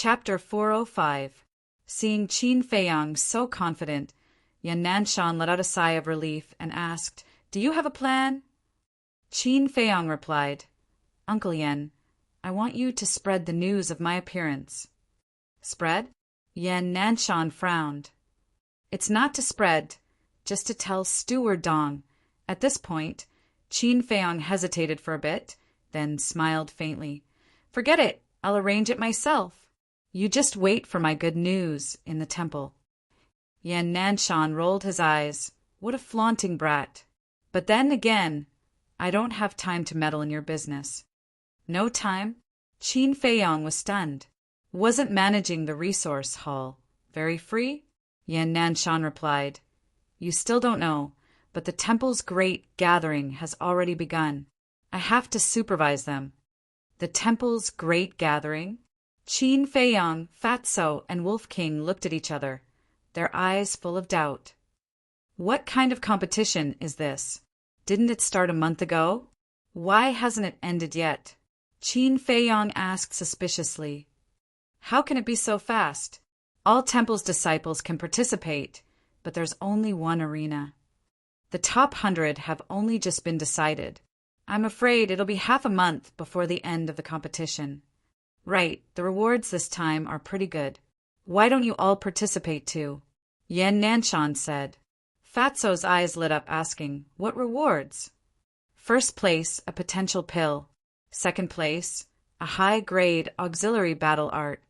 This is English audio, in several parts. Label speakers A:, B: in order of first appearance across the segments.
A: Chapter 405. Seeing Qin Feiyang so confident, Yan Nanshan let out a sigh of relief and asked, "Do you have a plan?" Qin Feiyang replied, "Uncle Yan, I want you to spread the news of my appearance." "Spread?" Yan Nanshan frowned. "It's not to spread, just to tell Steward Dong." At this point, Qin Feiyang hesitated for a bit, then smiled faintly. "Forget it, I'll arrange it myself. You just wait for my good news in the temple." Yan Nanshan rolled his eyes. What a flaunting brat. But then again, I don't have time to meddle in your business. No time? Qin Feiyang was stunned. Wasn't managing the resource hall very free? Yan Nanshan replied, "You still don't know, but the temple's great gathering has already begun. I have to supervise them." The temple's great gathering? Qin Feiyang, Fatso, and Wolf King looked at each other, their eyes full of doubt. What kind of competition is this? Didn't it start a month ago? Why hasn't it ended yet? Qin Feiyang asked suspiciously. How can it be so fast? All temple's disciples can participate, but there's only one arena. The top 100 have only just been decided. I'm afraid it'll be half a month before the end of the competition. Right, the rewards this time are pretty good. Why don't you all participate too? Yan Nanshan said. Fatso's eyes lit up asking, what rewards? First place, a potential pill. Second place, a high-grade auxiliary battle art.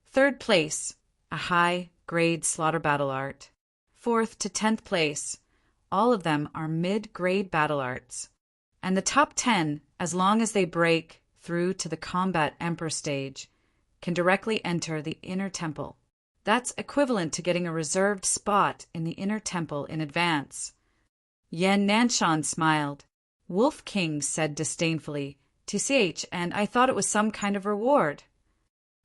A: Third place, a high-grade slaughter battle art. Fourth to 10th place, all of them are mid-grade battle arts. And the top 10, as long as they break through to the combat emperor stage, can directly enter the inner temple. That's equivalent to getting a reserved spot in the inner temple in advance. Yan Nanshan smiled. Wolf King said disdainfully, "TCH, and I thought it was some kind of reward."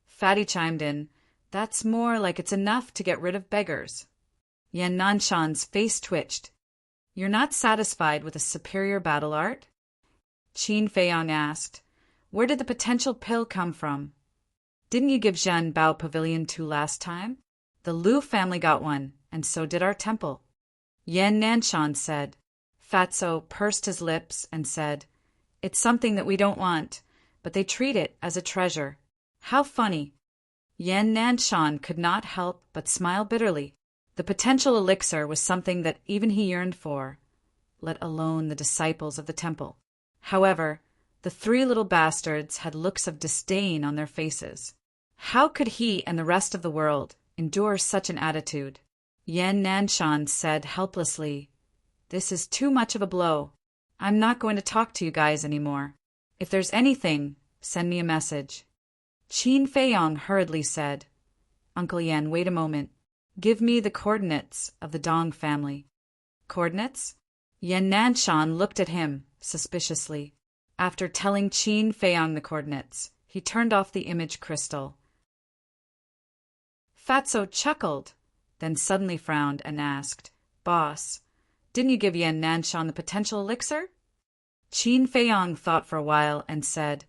A: Fatty chimed in, "That's more like it's enough to get rid of beggars." Yan Nanshan's face twitched. "You're not satisfied with a superior battle art?" Qin Feiyang asked, "Where did the potential pill come from? Didn't you give Zhen Bao Pavilion 2 last time? The Liu family got one, and so did our temple." Yan Nanshan said. Fatso pursed his lips and said, "It's something that we don't want, but they treat it as a treasure. How funny." Yan Nanshan could not help but smile bitterly. The potential elixir was something that even he yearned for, let alone the disciples of the temple. However, the 3 little bastards had looks of disdain on their faces. How could he and the rest of the world endure such an attitude? Yan Nanshan said helplessly, "This is too much of a blow. I'm not going to talk to you guys anymore. If there's anything, send me a message." Qin Feiyang hurriedly said, "Uncle Yan, wait a moment. Give me the coordinates of the Dong family." "Coordinates?" Yan Nanshan looked at him suspiciously. After telling Qin Feiyang the coordinates, he turned off the image crystal. Fatso chuckled, then suddenly frowned and asked, "Boss, didn't you give Yan Nanshan the potential elixir?" Qin Feiyang thought for a while and said,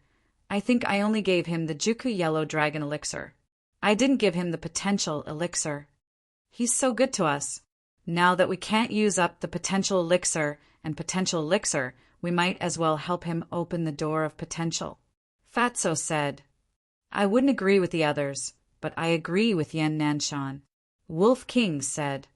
A: "I think I only gave him the Juku Yellow Dragon elixir. I didn't give him the potential elixir. He's so good to us. Now that we can't use up the potential elixir and potential elixir, we might as well help him open the door of potential." Fatso said, "I wouldn't agree with the others, but I agree with Yan Nanshan." Wolf King said,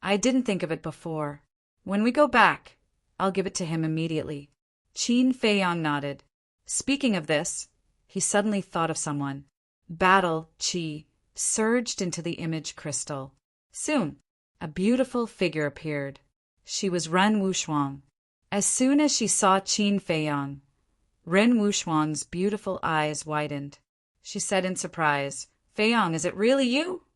A: "I didn't think of it before. When we go back, I'll give it to him immediately." Qin Feiyang nodded. Speaking of this, he suddenly thought of someone. Battle Qi surged into the image crystal. Soon, a beautiful figure appeared. She was Ren Wushuang. As soon as she saw Qin Feiyang, Ren Wushuang's beautiful eyes widened. She said in surprise, "Feiyang, is it really you?"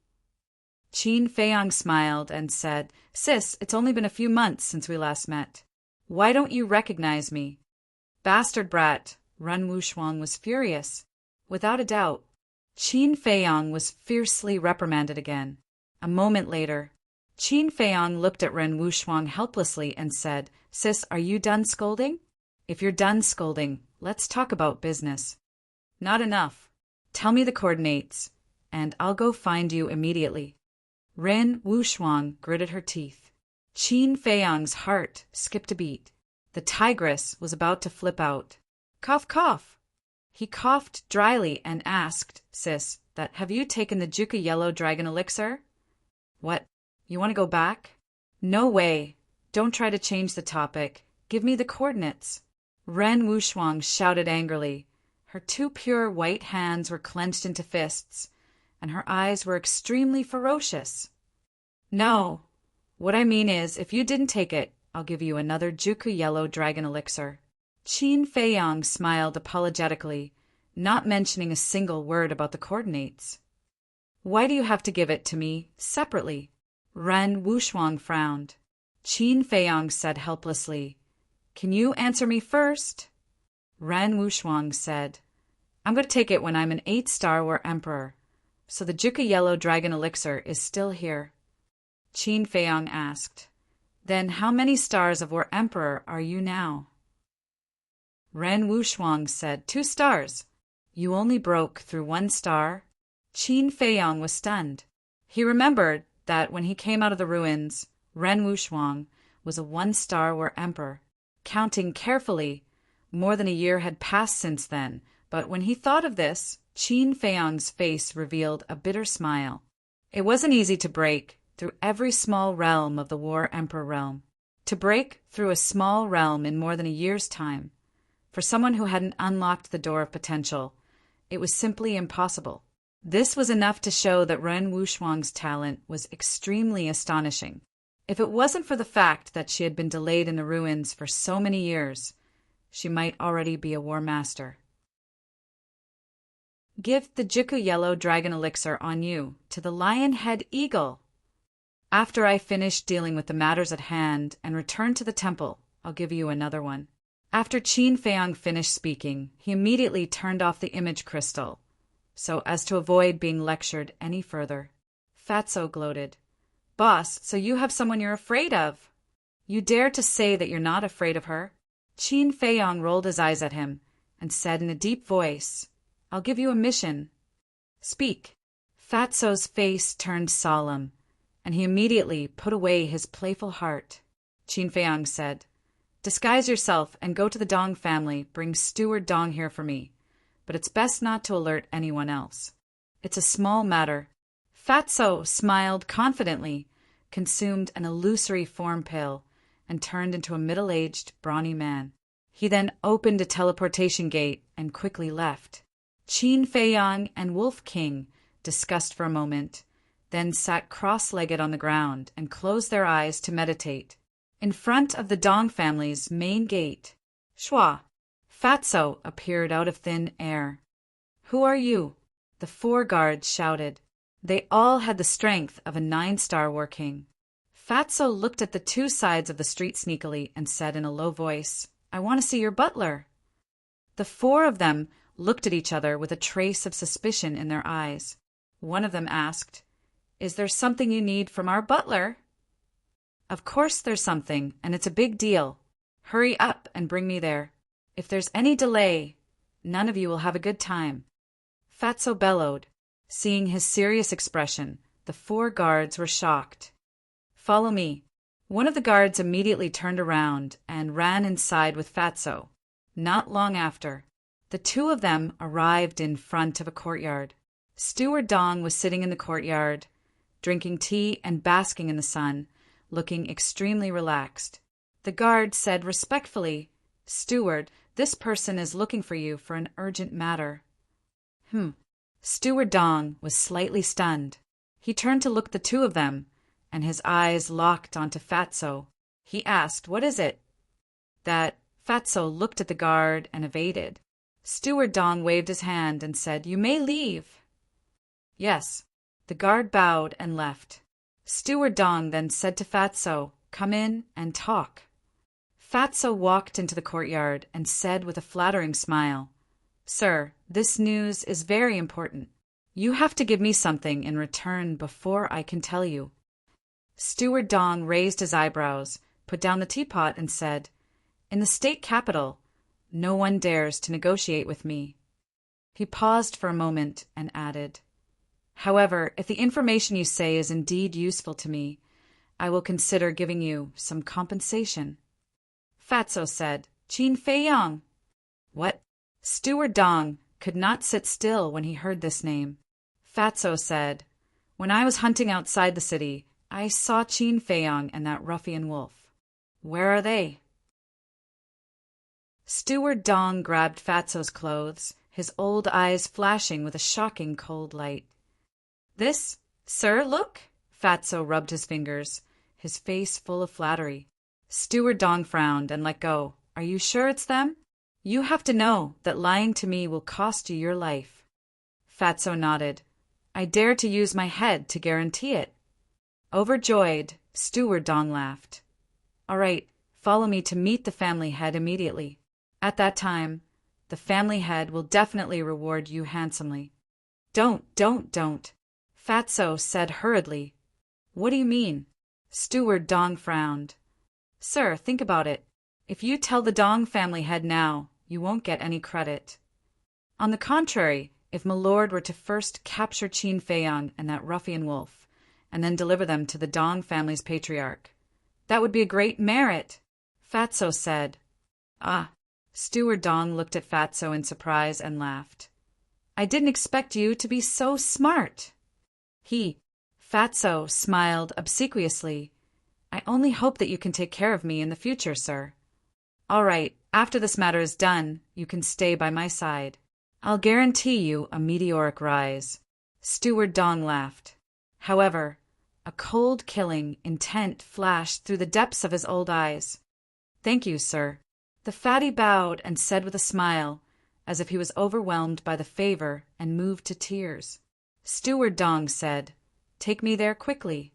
A: Qin Feiyang smiled and said, "Sis, it's only been a few months since we last met. Why don't you recognize me?" "Bastard brat," Ren Wushuang was furious. Without a doubt, Qin Feiyang was fiercely reprimanded again. A moment later, Qin Feiyang looked at Ren Wushuang helplessly and said, "Sis, are you done scolding? If you're done scolding, let's talk about business." "Not enough. Tell me the coordinates, and I'll go find you immediately. Ren Wuxuang gritted her teeth. Qin Feiyang's heart skipped a beat. The tigress was about to flip out. Cough, cough. He coughed dryly and asked, Sis, have you taken the Juka Yellow Dragon Elixir? What? You want to go back? No way. Don't try to change the topic. Give me the coordinates. Ren Wuxuang shouted angrily. Her two pure white hands were clenched into fists, and her eyes were extremely ferocious. No. What I mean is, if you didn't take it, I'll give you another Juku Yellow Dragon Elixir. Qin Feiyang smiled apologetically, not mentioning a single word about the coordinates. Why do you have to give it to me separately? Ren Wuxuang frowned. Qin Feiyang said helplessly, Can you answer me first? Ren Wuxuang said, I'm going to take it when I'm an 8-star War Emperor, so the Juka Yellow Dragon Elixir is still here. Qin Feiyang asked, Then how many stars of War Emperor are you now? Ren Wuxuang said, 2 stars. You only broke through 1 star? Qin Feiyang was stunned. He remembered that when he came out of the ruins, Ren Wuxuang was a 1-star War Emperor. Counting carefully, more than a year had passed since then, but when he thought of this, Qin Feiyang's face revealed a bitter smile. It wasn't easy to break through every small realm of the War Emperor realm. To break through a small realm in more than a year's time, for someone who hadn't unlocked the door of potential, it was simply impossible. This was enough to show that Ren Wuxuang's talent was extremely astonishing. If it wasn't for the fact that she had been delayed in the ruins for so many years, she might already be a war master. Give the Juku Yellow Dragon Elixir on you to the Lion-Head Eagle. After I finish dealing with the matters at hand and return to the temple, I'll give you another one. After Qin Feiyang finished speaking, he immediately turned off the image crystal, so as to avoid being lectured any further. Fatso gloated. Boss, so you have someone you're afraid of. You dare to say that you're not afraid of her? Qin Feiyang rolled his eyes at him and said in a deep voice, I'll give you a mission. Speak. Fatso's face turned solemn, and he immediately put away his playful heart. Qin Feiyang said, Disguise yourself and go to the Dong family. Bring Steward Dong here for me, but it's best not to alert anyone else. It's a small matter. Fatso smiled confidently, consumed an illusory form pill, and turned into a middle-aged, brawny man. He then opened a teleportation gate and quickly left. Qin Feiyang and Wolf King discussed for a moment, then sat cross-legged on the ground and closed their eyes to meditate. In front of the Dong family's main gate, Shua, Fatso appeared out of thin air. Who are you? The 4 guards shouted. They all had the strength of a 9-star War King. Fatso looked at the 2 sides of the street sneakily and said in a low voice, I want to see your butler. The 4 of them looked at each other with a trace of suspicion in their eyes. One of them asked, Is there something you need from our butler? Of course there's something, and it's a big deal. Hurry up and bring me there. If there's any delay, none of you will have a good time. Fatso bellowed. Seeing his serious expression, the 4 guards were shocked. Follow me. One of the guards immediately turned around and ran inside with Fatso. Not long after, the 2 of them arrived in front of a courtyard. Steward Dong was sitting in the courtyard, drinking tea and basking in the sun, looking extremely relaxed. The guard said respectfully, Steward, this person is looking for you for an urgent matter. Steward Dong was slightly stunned. He turned to look at the 2 of them, and his eyes locked onto Fatso. He asked, What is it? That Fatso looked at the guard and evaded. Steward Dong waved his hand and said, You may leave. Yes. The guard bowed and left. Steward Dong then said to Fatso, Come in and talk. Fatso walked into the courtyard and said with a flattering smile, Sir, this news is very important. You have to give me something in return before I can tell you. Steward Dong raised his eyebrows, put down the teapot, and said, In the state capital, no one dares to negotiate with me. He paused for a moment and added, However, if the information you say is indeed useful to me, I will consider giving you some compensation. Fatso said, Qin Feiyang. What? Steward Dong could not sit still when he heard this name. Fatso said, When I was hunting outside the city, I saw Qin Feiyang and that ruffian wolf. Where are they? Steward Dong grabbed Fatso's clothes, his old eyes flashing with a shocking cold light. This, sir, look. Fatso rubbed his fingers, his face full of flattery. Steward Dong frowned and let go. Are you sure it's them? You have to know that lying to me will cost you your life. Fatso nodded. I dare to use my head to guarantee it. Overjoyed, Steward Dong laughed. All right, follow me to meet the family head immediately. At that time, the family head will definitely reward you handsomely. Don't. Fatso said hurriedly. What do you mean? Steward Dong frowned. Sir, think about it. If you tell the Dong family head now, you won't get any credit. On the contrary, if Milord were to first capture Qin Feiyang and that ruffian wolf, and then deliver them to the Dong family's patriarch, that would be a great merit, Fatso said. Ah. Steward Dong looked at Fatso in surprise and laughed. I didn't expect you to be so smart. Fatso smiled obsequiously. I only hope that you can take care of me in the future, sir. All right, after this matter is done, you can stay by my side. I'll guarantee you a meteoric rise. Steward Dong laughed. However, a cold, killing intent flashed through the depths of his old eyes. Thank you, sir. The fatty bowed and said with a smile, as if he was overwhelmed by the favor and moved to tears. Steward Dong said, Take me there quickly.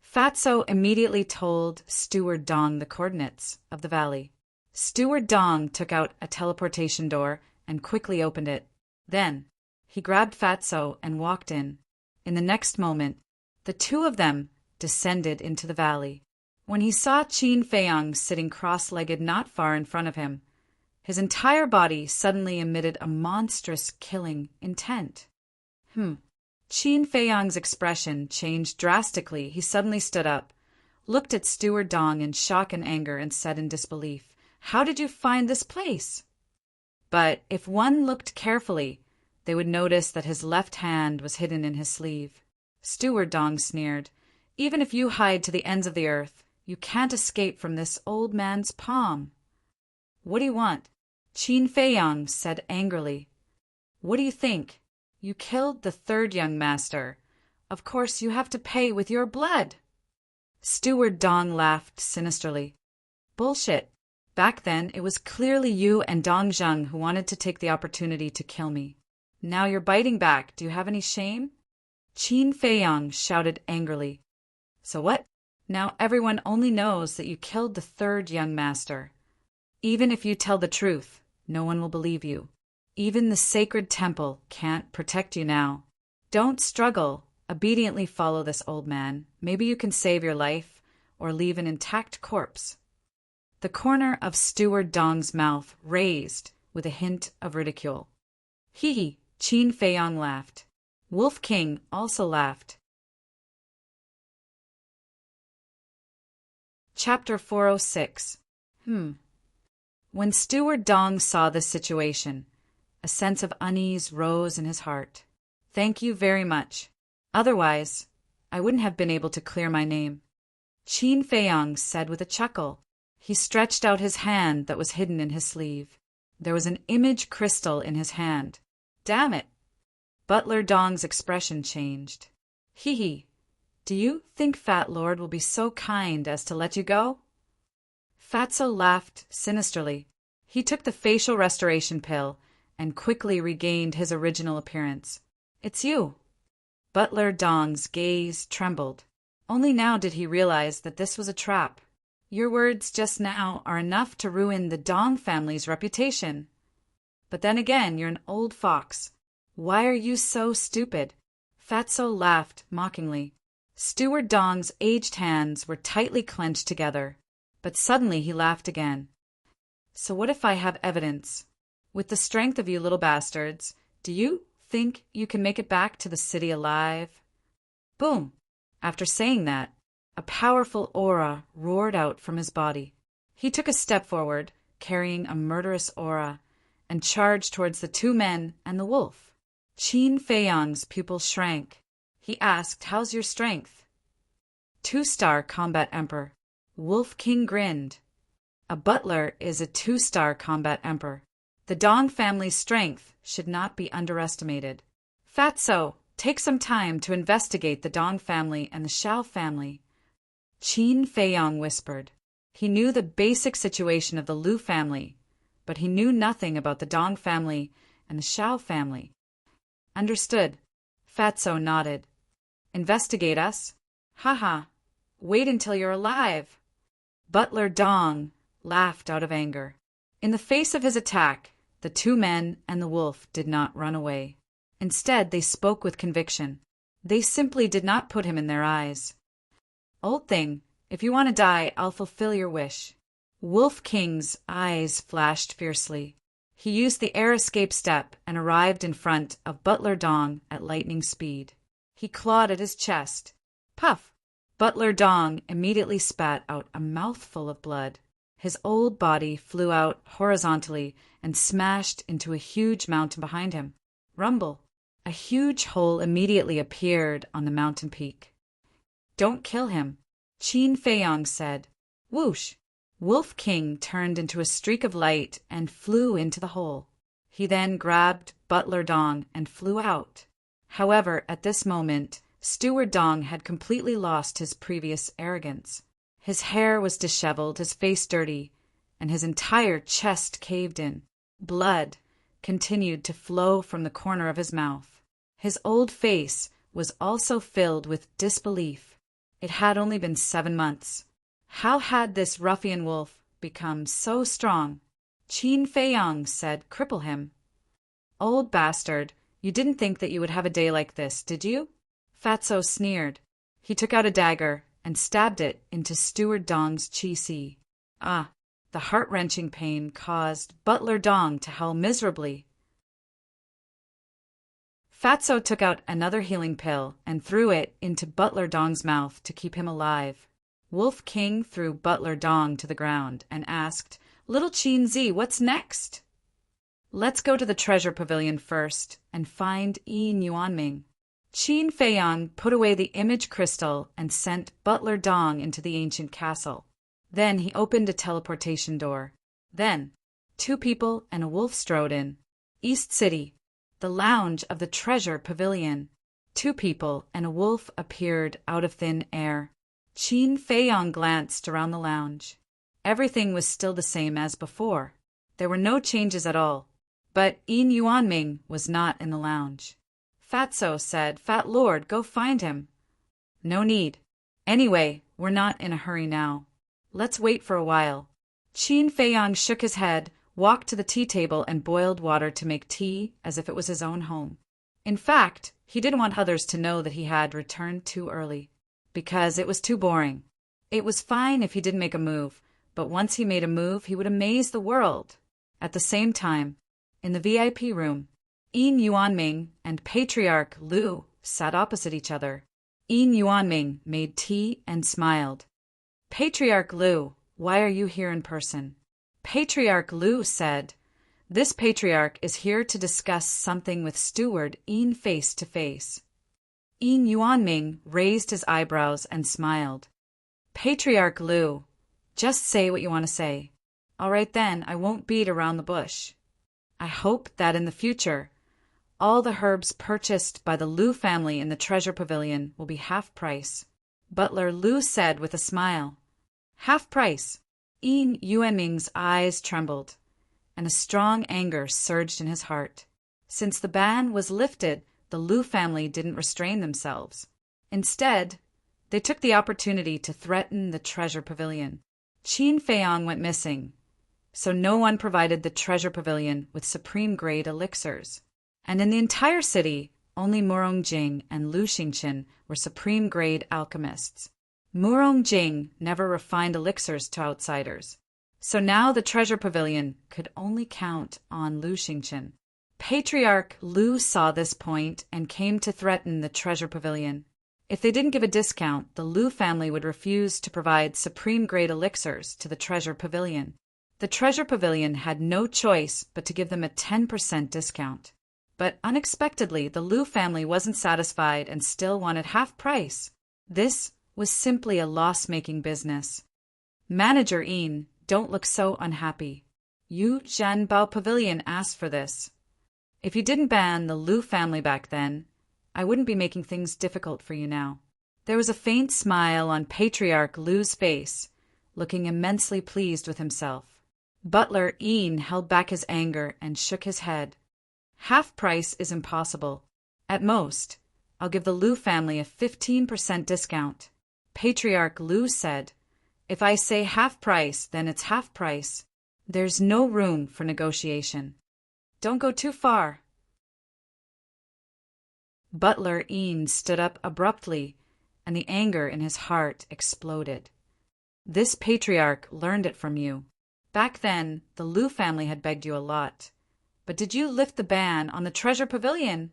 A: Fatso immediately told Steward Dong the coordinates of the valley. Steward Dong took out a teleportation door and quickly opened it. Then, he grabbed Fatso and walked in. In the next moment, the two of them descended into the valley. When he saw Qin Feiyang sitting cross-legged not far in front of him, his entire body suddenly emitted a monstrous killing intent. Qin Feiyang's expression changed drastically. He suddenly stood up, looked at Steward Dong in shock and anger, and said in disbelief, How did you find this place? But if one looked carefully, they would notice that his left hand was hidden in his sleeve. Steward Dong sneered, Even if you hide to the ends of the earth, you can't escape from this old man's palm. What do you want? Qin Feiyang said angrily. What do you think? You killed the third young master. Of course you have to pay with your blood. Steward Dong laughed sinisterly. Bullshit. Back then, it was clearly you and Dong Zheng who wanted to take the opportunity to kill me. Now you're biting back. Do you have any shame? Qin Feiyang shouted angrily. So what? Now everyone only knows that you killed the third young master. Even if you tell the truth, no one will believe you. Even the sacred temple can't protect you now. Don't struggle. Obediently follow this old man. Maybe you can save your life or leave an intact corpse. The corner of Steward Dong's mouth raised with a hint of ridicule. Qin Feiyang laughed. Wolf King also laughed. Chapter 406. When Steward Dong saw this situation, a sense of unease rose in his heart. Thank you very much. Otherwise, I wouldn't have been able to clear my name. Qin Feiyang said with a chuckle. He stretched out his hand that was hidden in his sleeve. There was an image crystal in his hand. Damn it! Butler Dong's expression changed. Do you think Fat Lord will be so kind as to let you go? Fatso laughed sinisterly. He took the facial restoration pill and quickly regained his original appearance. It's you. Butler Dong's gaze trembled. Only now did he realize that this was a trap. Your words just now are enough to ruin the Dong family's reputation. But then again, you're an old fox. Why are you so stupid? Fatso laughed mockingly. Steward Dong's aged hands were tightly clenched together, but suddenly he laughed again. So what if I have evidence? With the strength of you little bastards, do you think you can make it back to the city alive?" Boom! After saying that, a powerful aura roared out from his body. He took a step forward, carrying a murderous aura, and charged towards the two men and the wolf. Qin Feiyang's pupils shrank. He asked, "How's your strength?" "2-star combat emperor." Wolf King grinned. "A butler is a 2-star combat emperor. The Dong family's strength should not be underestimated. Fatso, take some time to investigate the Dong family and the Shao family." Qin Feiyang whispered. He knew the basic situation of the Lu family, but he knew nothing about the Dong family and the Shao family. "Understood." Fatso nodded. "Investigate us? Haha, wait until you're alive." Butler Dong laughed out of anger. In the face of his attack, the two men and the wolf did not run away. Instead, they spoke with conviction. They simply did not put him in their eyes. "Old thing, if you want to die, I'll fulfill your wish." Wolf King's eyes flashed fiercely. He used the air escape step and arrived in front of Butler Dong at lightning speed. He clawed at his chest. Puff! Butler Dong immediately spat out a mouthful of blood. His old body flew out horizontally and smashed into a huge mountain behind him. Rumble! A huge hole immediately appeared on the mountain peak. "Don't kill him," Qin Feiyang said. Whoosh! Wolf King turned into a streak of light and flew into the hole. He then grabbed Butler Dong and flew out. However, at this moment, Steward Dong had completely lost his previous arrogance. His hair was disheveled, his face dirty, and his entire chest caved in. Blood continued to flow from the corner of his mouth. His old face was also filled with disbelief. It had only been 7 months. How had this ruffian wolf become so strong? Qin Feiyang said, "Cripple him." "Old bastard, you didn't think that you would have a day like this, did you?" Fatso sneered. He took out a dagger and stabbed it into Steward Dong's chi-si. Ah, the heart-wrenching pain caused Butler Dong to howl miserably. Fatso took out another healing pill and threw it into Butler Dong's mouth to keep him alive. Wolf King threw Butler Dong to the ground and asked, "Little Qin Zi, what's next?" "Let's go to the treasure pavilion first and find Yin Yuanming." Qin Feiyang put away the image crystal and sent Butler Dong into the ancient castle. Then he opened a teleportation door. Then 2 people and a wolf strode in. East City, the lounge of the treasure pavilion. 2 people and a wolf appeared out of thin air. Qin Feiyang glanced around the lounge. Everything was still the same as before. There were no changes at all. But Yin Yuanming was not in the lounge. Fatso said, "Fat Lord, go find him." "No need. Anyway, we're not in a hurry now. Let's wait for a while." Qin Feiyang shook his head, walked to the tea table and boiled water to make tea as if it was his own home. In fact, he didn't want others to know that he had returned too early, because it was too boring. It was fine if he didn't make a move, but once he made a move, he would amaze the world. At the same time, in the VIP room, Yin Yuanming and Patriarch Lu sat opposite each other. Yin Yuanming made tea and smiled. "Patriarch Lu, why are you here in person?" Patriarch Lu said, "This patriarch is here to discuss something with Steward Yin face to face." Yin Yuanming raised his eyebrows and smiled. "Patriarch Lu, just say what you want to say. All right then, I won't beat around the bush. I hope that in the future, all the herbs purchased by the Lu family in the treasure pavilion will be half price." Butler Lu said with a smile. "Half price." Yin Yuanming's eyes trembled, and a strong anger surged in his heart. Since the ban was lifted, the Lu family didn't restrain themselves. Instead, they took the opportunity to threaten the treasure pavilion. Qin Feiyang went missing, so no one provided the treasure pavilion with supreme-grade elixirs. And in the entire city, only Murong Jing and Lu Xingchen were supreme-grade alchemists. Murong Jing never refined elixirs to outsiders, so now the treasure pavilion could only count on Lu Xingchen. Patriarch Lu saw this point and came to threaten the treasure pavilion. If they didn't give a discount, the Lu family would refuse to provide supreme-grade elixirs to the treasure pavilion. The treasure pavilion had no choice but to give them a 10% discount. But unexpectedly, the Lu family wasn't satisfied and still wanted half price. This was simply a loss-making business. Manager Ian, don't look so unhappy. You, Zhanbao Pavilion, asked for this. If you didn't ban the Lu family back then, I wouldn't be making things difficult for you now. There was a faint smile on Patriarch Lu's face, looking immensely pleased with himself. Butler Ian held back his anger and shook his head. Half price is impossible. At most, I'll give the Lu family a 15% discount. Patriarch Lu said, if I say half price, then it's half price. There's no room for negotiation. Don't go too far. Butler Ian stood up abruptly, and the anger in his heart exploded. This patriarch learned it from you. Back then, the Lu family had begged you a lot. But did you lift the ban on the treasure pavilion?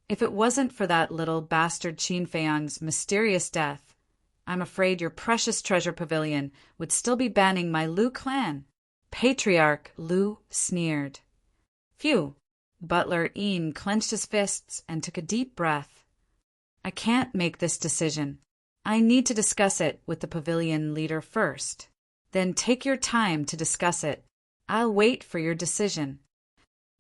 A: If it wasn't for that little bastard Qin Feiyang's mysterious death, I'm afraid your precious treasure pavilion would still be banning my Lu clan. Patriarch Lu sneered. Phew! Butler Ian clenched his fists and took a deep breath. I can't make this decision. I need to discuss it with the pavilion leader first. Then take your time to discuss it. I'll wait for your decision.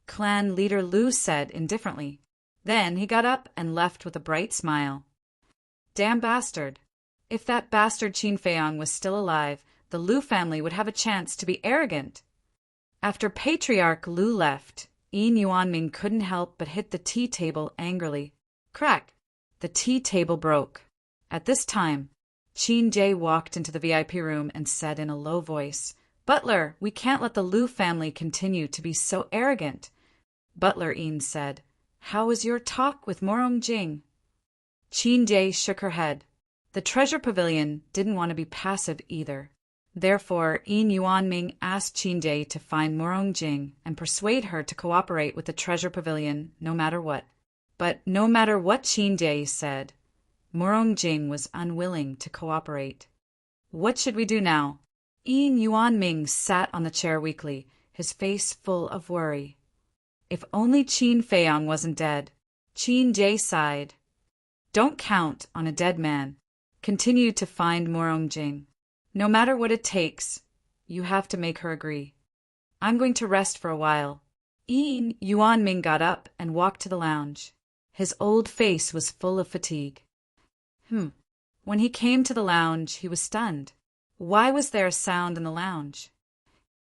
A: Clan leader Lu said indifferently. Then he got up and left with a bright smile. Damn bastard. If that bastard Qin Feiyang was still alive, the Lu family would have a chance to be arrogant. After Patriarch Lu left, Yin Yuanming couldn't help but hit the tea table angrily. Crack! The tea table broke. At this time, Qin Jie walked into the VIP room and said in a low voice, Butler, we can't let the Lu family continue to be so arrogant. Butler Yin said, How was your talk with Morong Jing? Qin Jie shook her head. The treasure pavilion didn't want to be passive either. Therefore, Yin Yuanming asked Qin Jie to find Morong Jing and persuade her to cooperate with the treasure pavilion no matter what. But no matter what Qin Jie said, Morong Jing was unwilling to cooperate. What should we do now? Yin Yuanming sat on the chair weakly, his face full of worry. If only Qin Feiyang wasn't dead. Qin Jie sighed. Don't count on a dead man. Continue to find Morong Jing. No matter what it takes, you have to make her agree. I'm going to rest for a while. Yin Yuanming got up and walked to the lounge. His old face was full of fatigue. When he came to the lounge, he was stunned. Why was there a sound in the lounge?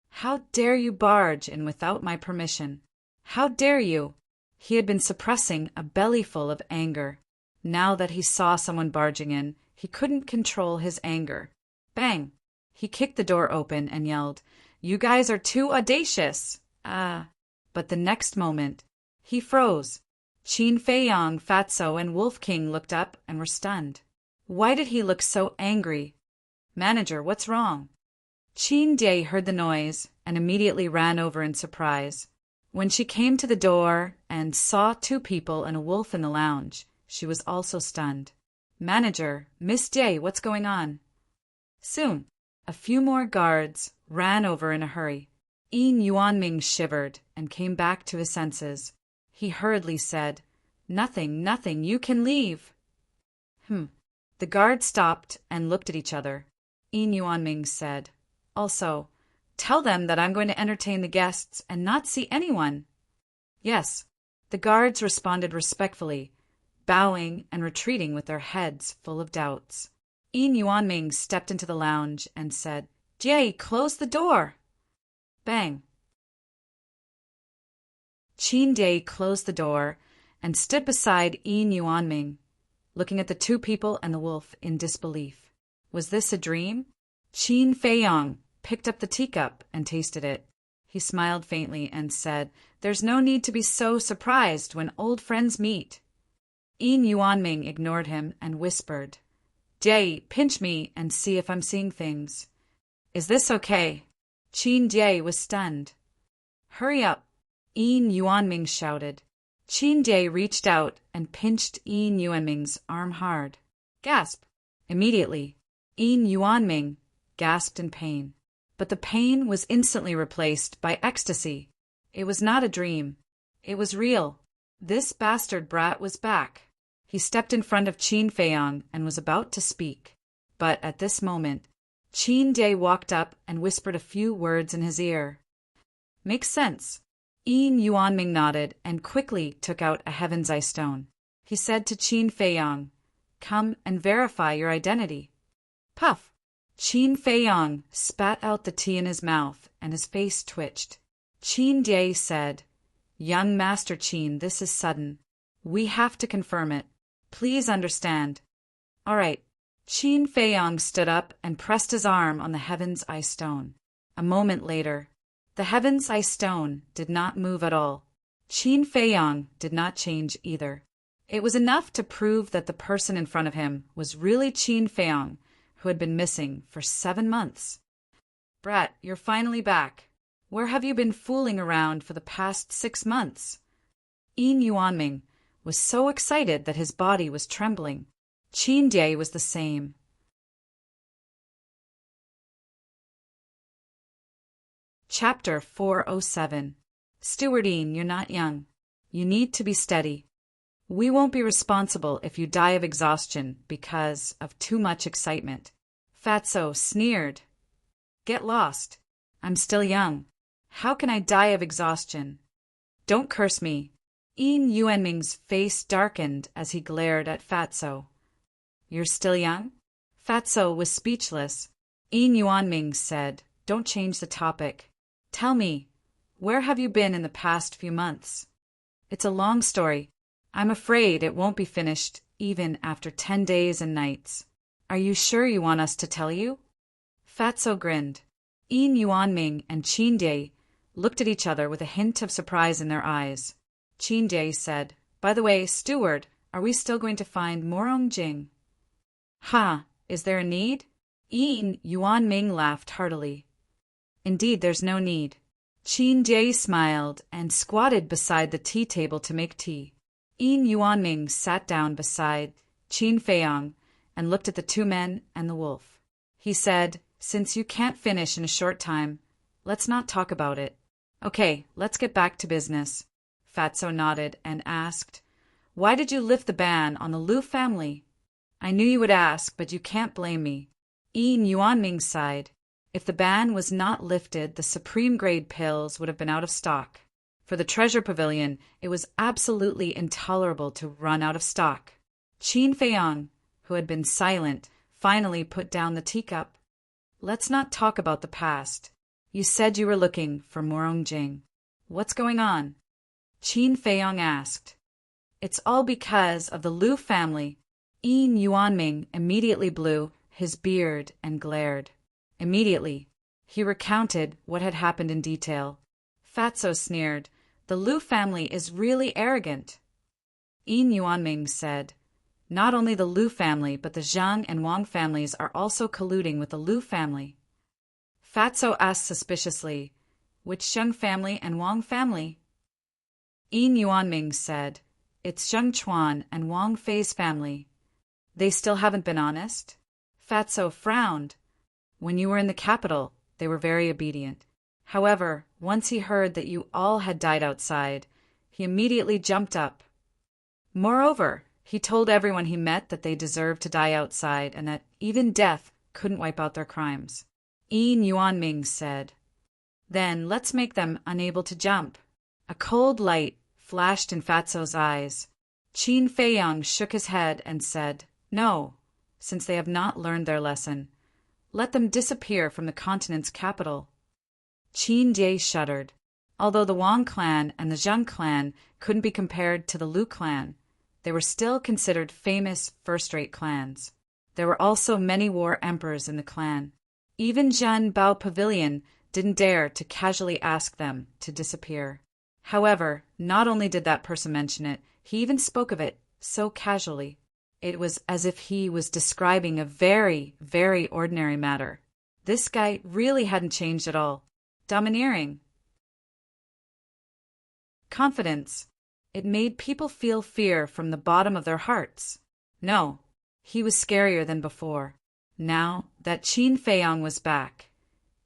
A: How dare you barge in without my permission? How dare you? He had been suppressing a bellyful of anger. Now that he saw someone barging in, he couldn't control his anger. Bang! He kicked the door open and yelled, You guys are too audacious! But the next moment, he froze. Qin Feiyang, Fatso, and Wolf King looked up and were stunned. Why did he look so angry? Manager, what's wrong? Qin Jie heard the noise and immediately ran over in surprise. When she came to the door and saw two people and a wolf in the lounge, she was also stunned. Manager, Miss Jie, what's going on? Soon, a few more guards ran over in a hurry. Yin Yuanming shivered and came back to his senses. He hurriedly said, Nothing, you can leave. The guards stopped and looked at each other. Yin Yuanming said, Also, tell them that I'm going to entertain the guests and not see anyone. Yes, the guards responded respectfully, bowing and retreating with their heads full of doubts. Yin Yuanming stepped into the lounge and said, Jie, close the door! Bang! Qin Jie closed the door and stood beside Yin Yuanming, looking at the two people and the wolf in disbelief. Was this a dream? Qin Feiyang picked up the teacup and tasted it. He smiled faintly and said, There's no need to be so surprised when old friends meet. Yin Yuanming ignored him and whispered, Jie, pinch me and see if I'm seeing things. Is this okay? Qin Jie was stunned. Hurry up. Yin Yuanming shouted. Qin Jie reached out and pinched Yin Yuanming's arm hard. Gasp! Immediately, Yin Yuanming gasped in pain. But the pain was instantly replaced by ecstasy. It was not a dream. It was real. This bastard brat was back. He stepped in front of Qin Feiyang and was about to speak. But at this moment, Qin Jie walked up and whispered a few words in his ear. Makes sense. Yin Yuanming nodded and quickly took out a Heaven's Eye stone. He said to Qin Feiyang, "Come and verify your identity." Puff! Qin Feiyang spat out the tea in his mouth and his face twitched. Qin Jie said, "Young Master Qin, this is sudden. We have to confirm it. Please understand." "All right." Qin Feiyang stood up and pressed his arm on the Heaven's Eye stone. A moment later, the Heaven's Eye stone did not move at all. Qin Feiyang did not change either. It was enough to prove that the person in front of him was really Qin Feiyang, who had been missing for 7 months. "Brat, you're finally back. Where have you been fooling around for the past 6 months?" Yin Yuanming was so excited that his body was trembling. Qin Jie was the same. Chapter 407. Stewardine, you're not young. You need to be steady. We won't be responsible if you die of exhaustion because of too much excitement. Fatso sneered. Get lost. I'm still young. How can I die of exhaustion? Don't curse me. Yin Yuanming's face darkened as he glared at Fatso. You're still young? Fatso was speechless. Yin Yuanming said, Don't change the topic. Tell me, where have you been in the past few months? It's a long story. I'm afraid it won't be finished even after 10 days and nights. Are you sure you want us to tell you? Fatso grinned. Yin Yuanming and Qin Jie looked at each other with a hint of surprise in their eyes. Qin Jie said, By the way, steward, are we still going to find Morong Jing? Ha, is there a need? Yin Yuanming laughed heartily. Indeed, there's no need. Qin Jie smiled and squatted beside the tea table to make tea. Yin Yuanming sat down beside Qin Feiyang and looked at the 2 men and the wolf. He said, Since you can't finish in a short time, let's not talk about it. Okay, let's get back to business. Fatso nodded and asked, Why did you lift the ban on the Liu family? I knew you would ask, but you can't blame me. Yin Yuanming sighed. If the ban was not lifted, the supreme grade pills would have been out of stock. For the treasure pavilion, it was absolutely intolerable to run out of stock. Qin Feiyang, who had been silent, finally put down the teacup. Let's not talk about the past. You said you were looking for Morong Jing. What's going on? Qin Feiyang asked. It's all because of the Liu family. Yin Yuanming immediately blew his beard and glared. Immediately, he recounted what had happened in detail. Fatso sneered. The Liu family is really arrogant. Yin Yuanming said, Not only the Liu family, but the Zhang and Wang families are also colluding with the Liu family. Fatso asked suspiciously, Which Zhang family and Wang family? Yin Yuanming said, It's Zheng Chuan and Wang Fei's family. They still haven't been honest? Fatso frowned. When you were in the capital, they were very obedient. However, once he heard that you all had died outside, he immediately jumped up. Moreover, he told everyone he met that they deserved to die outside and that even death couldn't wipe out their crimes. Yin Yuanming said, Then let's make them unable to jump. A cold light flashed in Fatso's eyes. Qin Feiyang shook his head and said, No, since they have not learned their lesson. Let them disappear from the continent's capital. Qin Jie shuddered. Although the Wang clan and the Zheng clan couldn't be compared to the Liu clan, they were still considered famous first-rate clans. There were also many war emperors in the clan. Even Zhen Bao Pavilion didn't dare to casually ask them to disappear. However, not only did that person mention it, he even spoke of it so casually. It was as if he was describing a very, very ordinary matter. This guy really hadn't changed at all. Domineering. confidence. It made people feel fear from the bottom of their hearts. No, he was scarier than before. Now that Qin Feiyang was back,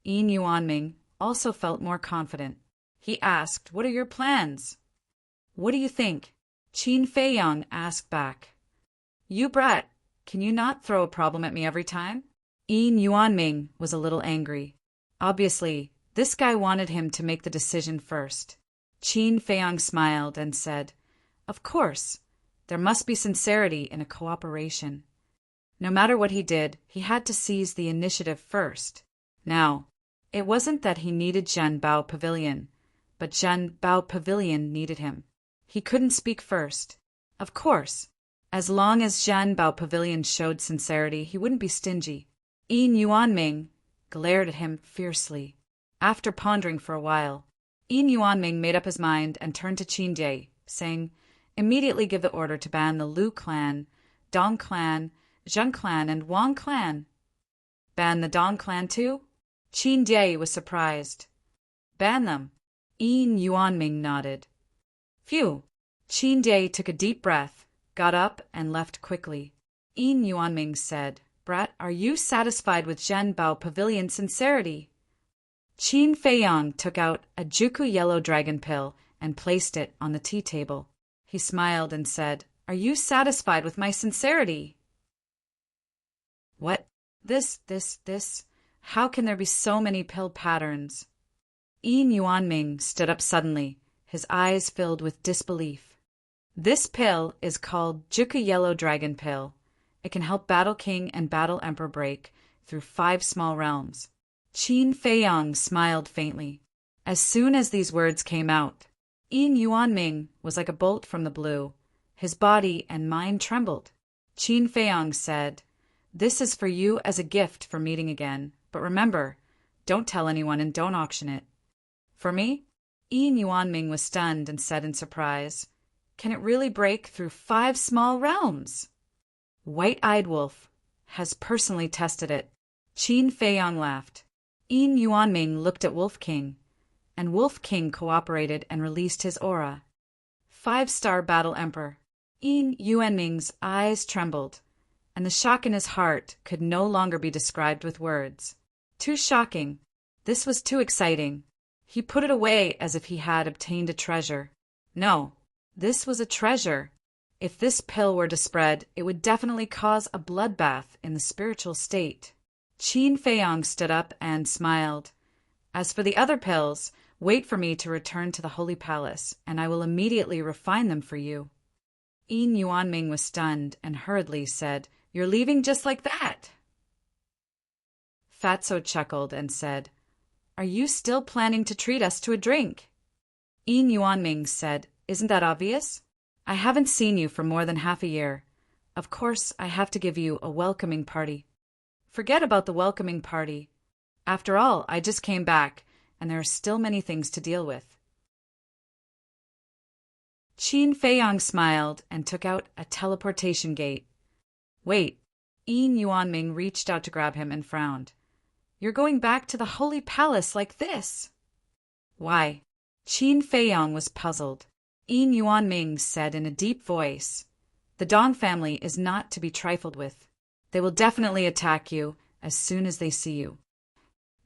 A: Yin Yuanming also felt more confident. He asked, "What are your plans?" "What do you think?" Qin Feiyang asked back. "You brat, can you not throw a problem at me every time?" Yin Yuanming was a little angry. Obviously, this guy wanted him to make the decision first. Qin Feiyang smiled and said, "Of course, there must be sincerity in a cooperation." No matter what he did, he had to seize the initiative first. Now, it wasn't that he needed Zhen Bao Pavilion, but Zhen Bao Pavilion needed him. He couldn't speak first. Of course, as long as Zhen Bao Pavilion showed sincerity, he wouldn't be stingy. Yin Yuanming glared at him fiercely. After pondering for a while, Yin Yuanming made up his mind and turned to Qin Jie, saying, "Immediately give the order to ban the Lu clan, Dong clan, Zheng clan, and Wang clan." "Ban the Dong clan too?" Qin Jie was surprised. "Ban them." Yin Yuanming nodded. Phew! Qin Jie took a deep breath, got up, and left quickly. Yin Yuanming said, "Brat, are you satisfied with Zhen Bao Pavilion's sincerity?" Qin Feiyang took out a Juku yellow dragon pill and placed it on the tea table. He smiled and said, "Are you satisfied with my sincerity?" "What? This. How can there be so many pill patterns?" Yin Yuanming stood up suddenly, his eyes filled with disbelief. "This pill is called Juku Yellow Dragon Pill. It can help Battle King and Battle Emperor break through 5 small realms." Qin Feiyang smiled faintly. As soon as these words came out, Yin Yuanming was like a bolt from the blue. His body and mind trembled. Qin Feiyang said, "This is for you as a gift for meeting again, but remember, don't tell anyone and don't auction it." "For me?" Yin Yuanming was stunned and said in surprise, "Can it really break through 5 small realms?" "White-eyed Wolf has personally tested it." Qin Feiyang laughed. Yin Yuanming looked at Wolf King, and Wolf King cooperated and released his aura. 5-star Battle Emperor. Yin Yuanming's eyes trembled, and the shock in his heart could no longer be described with words. Too shocking. This was too exciting. He put it away as if he had obtained a treasure. No, this was a treasure. If this pill were to spread, it would definitely cause a bloodbath in the spiritual state. Qin Feiyang stood up and smiled. "As for the other pills, wait for me to return to the Holy Palace, and I will immediately refine them for you." Yin Yuanming was stunned and hurriedly said, "You're leaving just like that?" Fatso chuckled and said, "Are you still planning to treat us to a drink?" Yin Yuanming said, "Isn't that obvious? I haven't seen you for more than half a year. Of course, I have to give you a welcoming party." "Forget about the welcoming party. After all, I just came back, and there are still many things to deal with." Qin Feiyang smiled and took out a teleportation gate. "Wait." Yin Yuanming reached out to grab him and frowned. "You're going back to the Holy Palace like this?" "Why?" Qin Feiyang was puzzled. Yin Yuanming said in a deep voice, "The Dong family is not to be trifled with. They will definitely attack you as soon as they see you."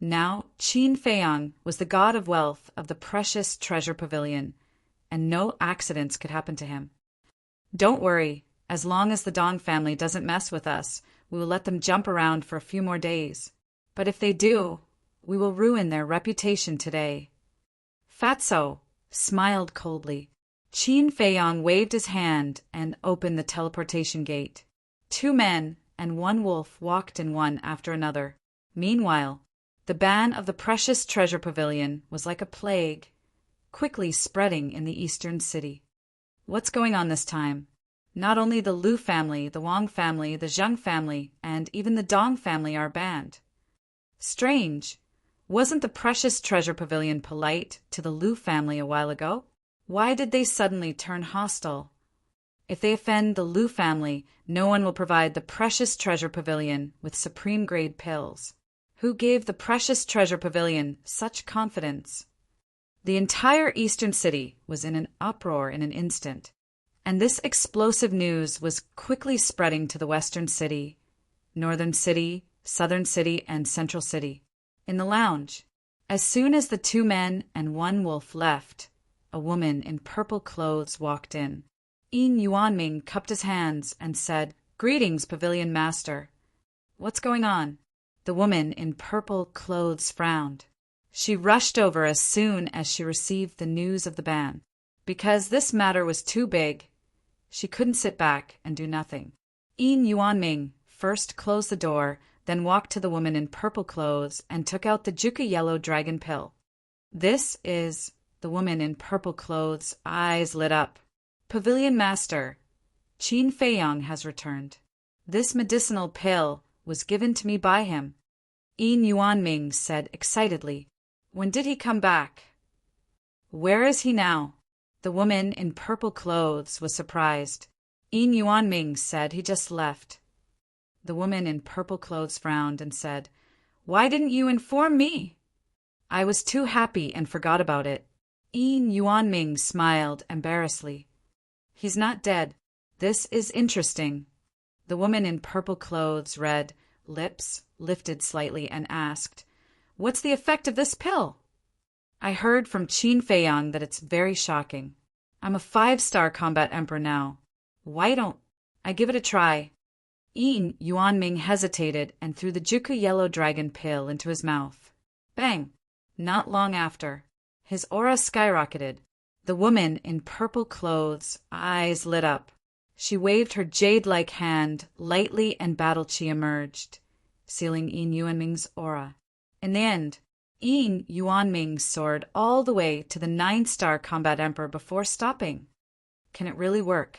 A: Now, Qin Feiyang was the god of wealth of the precious treasure pavilion, and no accidents could happen to him. "Don't worry, as long as the Dong family doesn't mess with us, we will let them jump around for a few more days. But if they do, we will ruin their reputation today." Fatso smiled coldly. Qin Feiyang waved his hand and opened the teleportation gate. 2 men and 1 wolf walked in one after another. Meanwhile, the ban of the precious treasure pavilion was like a plague, quickly spreading in the eastern city. What's going on this time? Not only the Lu family, the Wang family, the Zheng family, and even the Dong family are banned. Strange. Wasn't the precious treasure pavilion polite to the Lu family a while ago? Why did they suddenly turn hostile? If they offend the Lu family, no one will provide the precious treasure pavilion with supreme-grade pills. Who gave the precious treasure pavilion such confidence? The entire eastern city was in an uproar in an instant, and this explosive news was quickly spreading to the western city, northern city, southern city, and central city. In the lounge, as soon as the two men and one wolf left, a woman in purple clothes walked in. Yin Yuanming cupped his hands and said, "Greetings, Pavilion Master. What's going on?" The woman in purple clothes frowned. She rushed over as soon as she received the news of the ban. Because this matter was too big, she couldn't sit back and do nothing. Yin Yuanming first closed the door, then walked to the woman in purple clothes and took out the Juka yellow dragon pill. "This is—" The woman in purple clothes' eyes lit up. "Pavilion Master, Qin Feiyang has returned. This medicinal pill was given to me by him," Yin Yuanming said excitedly. "When did he come back? Where is he now?" The woman in purple clothes was surprised. Yin Yuanming said he just left. The woman in purple clothes frowned and said, "Why didn't you inform me?" "I was too happy and forgot about it." Yin Yuanming smiled embarrassedly. "He's not dead. This is interesting." The woman in purple clothes' red lips lifted slightly and asked, "What's the effect of this pill?" "I heard from Qin Feiyang that it's very shocking. I'm a 5-star combat emperor now. Why don't I give it a try?" Yin Yuanming hesitated and threw the Juka yellow dragon pill into his mouth. Bang! Not long after, his aura skyrocketed. The woman in purple clothes' eyes lit up. She waved her jade-like hand lightly and battle chi emerged, sealing Yin Yuanming's aura. In the end, Yin Yuanming soared all the way to the 9-star combat emperor before stopping. Can it really work?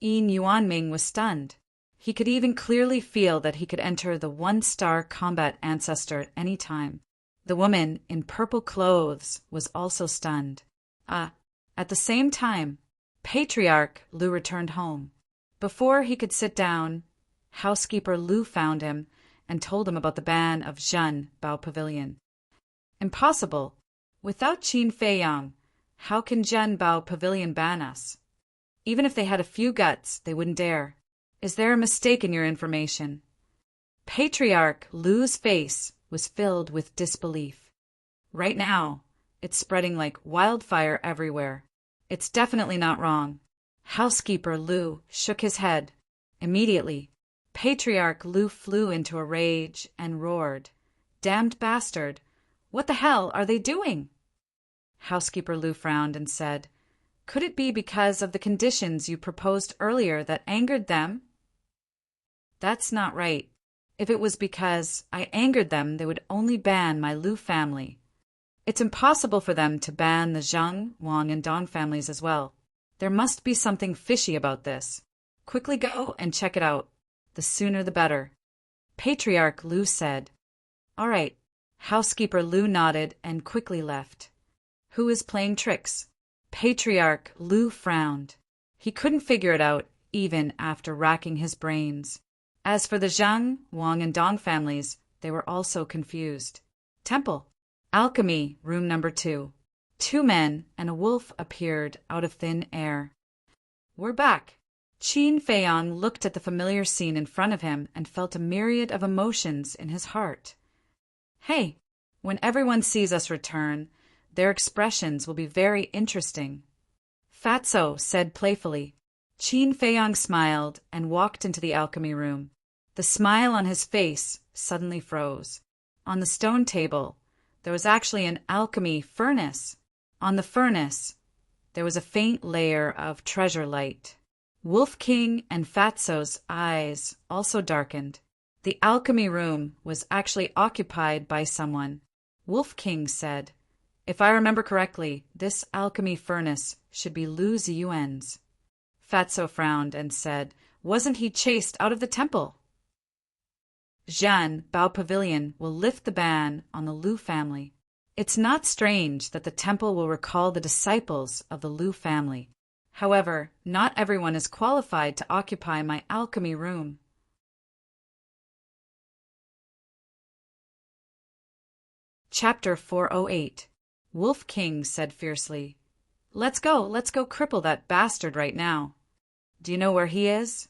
A: Yin Yuanming was stunned. He could even clearly feel that he could enter the 1-star combat ancestor at any time. The woman in purple clothes was also stunned. At the same time, Patriarch Lu returned home. Before he could sit down, housekeeper Lu found him and told him about the ban of Zhen Bao Pavilion. "Impossible. Without Qin Feiyang, how can Zhen Bao Pavilion ban us? Even if they had a few guts, they wouldn't dare. Is there a mistake in your information?" Patriarch Lu's face was filled with disbelief. "Right now, it's spreading like wildfire everywhere. It's definitely not wrong." Housekeeper Lu shook his head. Immediately, Patriarch Lu flew into a rage and roared, "Damned bastard! What the hell are they doing?" Housekeeper Lu frowned and said, "Could it be because of the conditions you proposed earlier that angered them?" "That's not right. If it was because I angered them, they would only ban my Lu family. It's impossible for them to ban the Zhang, Wang, and Dong families as well. There must be something fishy about this. Quickly go and check it out. The sooner the better." Patriarch Lu said. "All right." Housekeeper Lu nodded and quickly left. "Who is playing tricks?" Patriarch Lu frowned. He couldn't figure it out, even after racking his brains. As for the Zhang, Wang, and Dong families, they were also confused. Temple. Alchemy, room number 2. 2 men and a wolf appeared out of thin air. "We're back." Qin Feiyang looked at the familiar scene in front of him and felt a myriad of emotions in his heart. "Hey, when everyone sees us return, their expressions will be very interesting," Fatso said playfully. Qin Feiyang smiled and walked into the alchemy room. The smile on his face suddenly froze. On the stone table, there was actually an alchemy furnace. On the furnace, there was a faint layer of treasure light. Wolf King and Fatso's eyes also darkened. The alchemy room was actually occupied by someone. Wolf King said, "If I remember correctly, this alchemy furnace should be Lu Ziyuan's." Fatso frowned and said, "Wasn't he chased out of the temple?" Zhen Bao Pavilion will lift the ban on the Lu family. It's not strange that the temple will recall the disciples of the Lu family. However, not everyone is qualified to occupy my alchemy room. Chapter 408. Wolf King said fiercely, let's go cripple that bastard right now. Do you know where he is?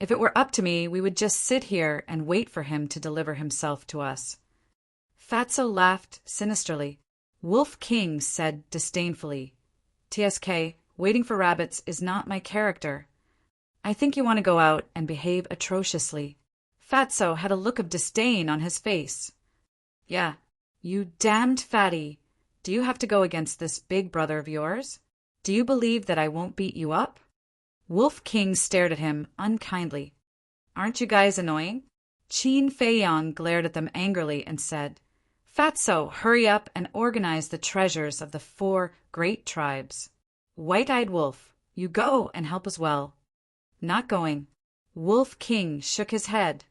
A: If it were up to me, we would just sit here and wait for him to deliver himself to us. Fatso laughed sinisterly. Wolf King said disdainfully, TSK, waiting for rabbits is not my character. I think you want to go out and behave atrociously. Fatso had a look of disdain on his face. Yeah, you damned fatty. Do you have to go against this big brother of yours? Do you believe that I won't beat you up? Wolf King stared at him unkindly. Aren't you guys annoying? Qin Feiyang glared at them angrily and said, Fatso, hurry up and organize the treasures of the 4 great tribes. White-eyed Wolf, you go and help as well. Not going. Wolf King shook his head.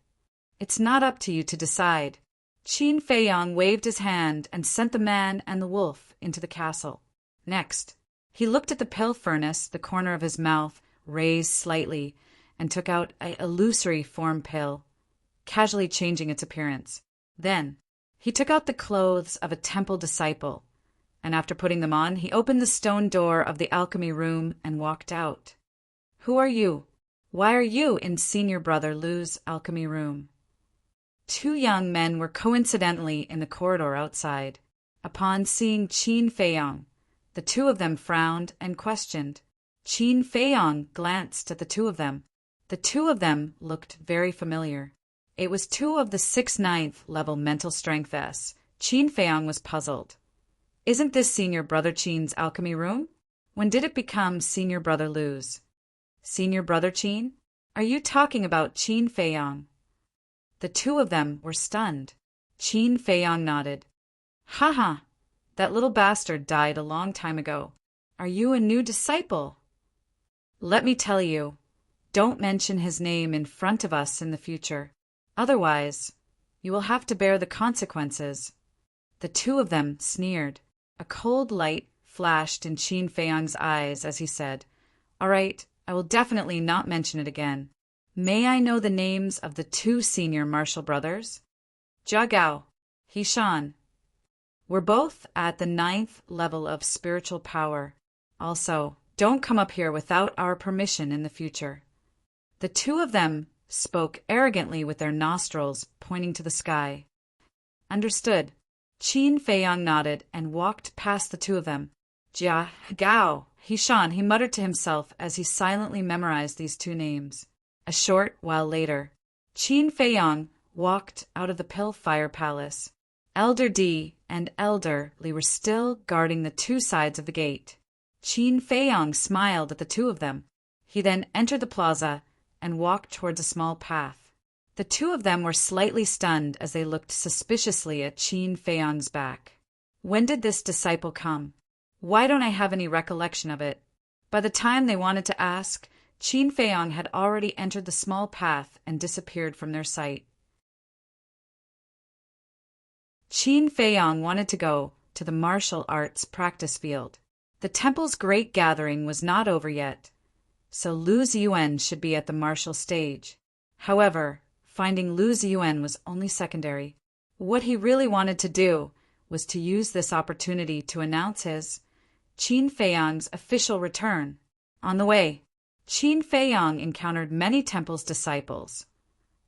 A: It's not up to you to decide. Qin Feiyang waved his hand and sent the man and the wolf into the castle. Next, he looked at the pill furnace, the corner of his mouth raised slightly, and took out an illusory form pill, casually changing its appearance. Then, he took out the clothes of a temple disciple, and after putting them on, he opened the stone door of the alchemy room and walked out. Who are you? Why are you in Senior Brother Lu's alchemy room? 2 young men were coincidentally in the corridor outside. Upon seeing Qin Feiyang, the 2 of them frowned and questioned. Qin Feiyang glanced at the 2 of them. The 2 of them looked very familiar. It was 2 of the 6/9 level mental strength S. Qin Feiyang was puzzled. Isn't this Senior Brother Qin's alchemy room? When did it become Senior Brother Lu's? Senior Brother Qin? Are you talking about Qin Feiyang? The 2 of them were stunned. Qin Feiyang nodded. Ha! That little bastard died a long time ago. Are you a new disciple? Let me tell you, don't mention his name in front of us in the future. Otherwise, you will have to bear the consequences. The 2 of them sneered. A cold light flashed in Qin Feiyang's eyes as he said, All right, I will definitely not mention it again. May I know the names of the 2 senior martial brothers? Jia Gao, He Shan. We're both at the 9th level of spiritual power. Also, don't come up here without our permission in the future. The 2 of them spoke arrogantly with their nostrils pointing to the sky. Understood. Qin Feiyang nodded and walked past the 2 of them. Jia Gao, He Shan, he muttered to himself as he silently memorized these 2 names. A short while later, Qin Feiyang walked out of the Pillfire Palace. Elder D and Elder Li were still guarding the 2 sides of the gate. Qin Feiyang smiled at the 2 of them. He then entered the plaza and walked towards a small path. The 2 of them were slightly stunned as they looked suspiciously at Qin Feiyang's back. When did this disciple come? Why don't I have any recollection of it? By the time they wanted to ask, Qin Feiyang had already entered the small path and disappeared from their sight. Qin Feiyang wanted to go to the martial arts practice field. The temple's great gathering was not over yet, so Lu Ziyuan should be at the martial stage. However, finding Lu Ziyuan was only secondary. What he really wanted to do was to use this opportunity to announce his, Qin Feiyang's official return. On the way, Qin Feiyang encountered many temple's disciples,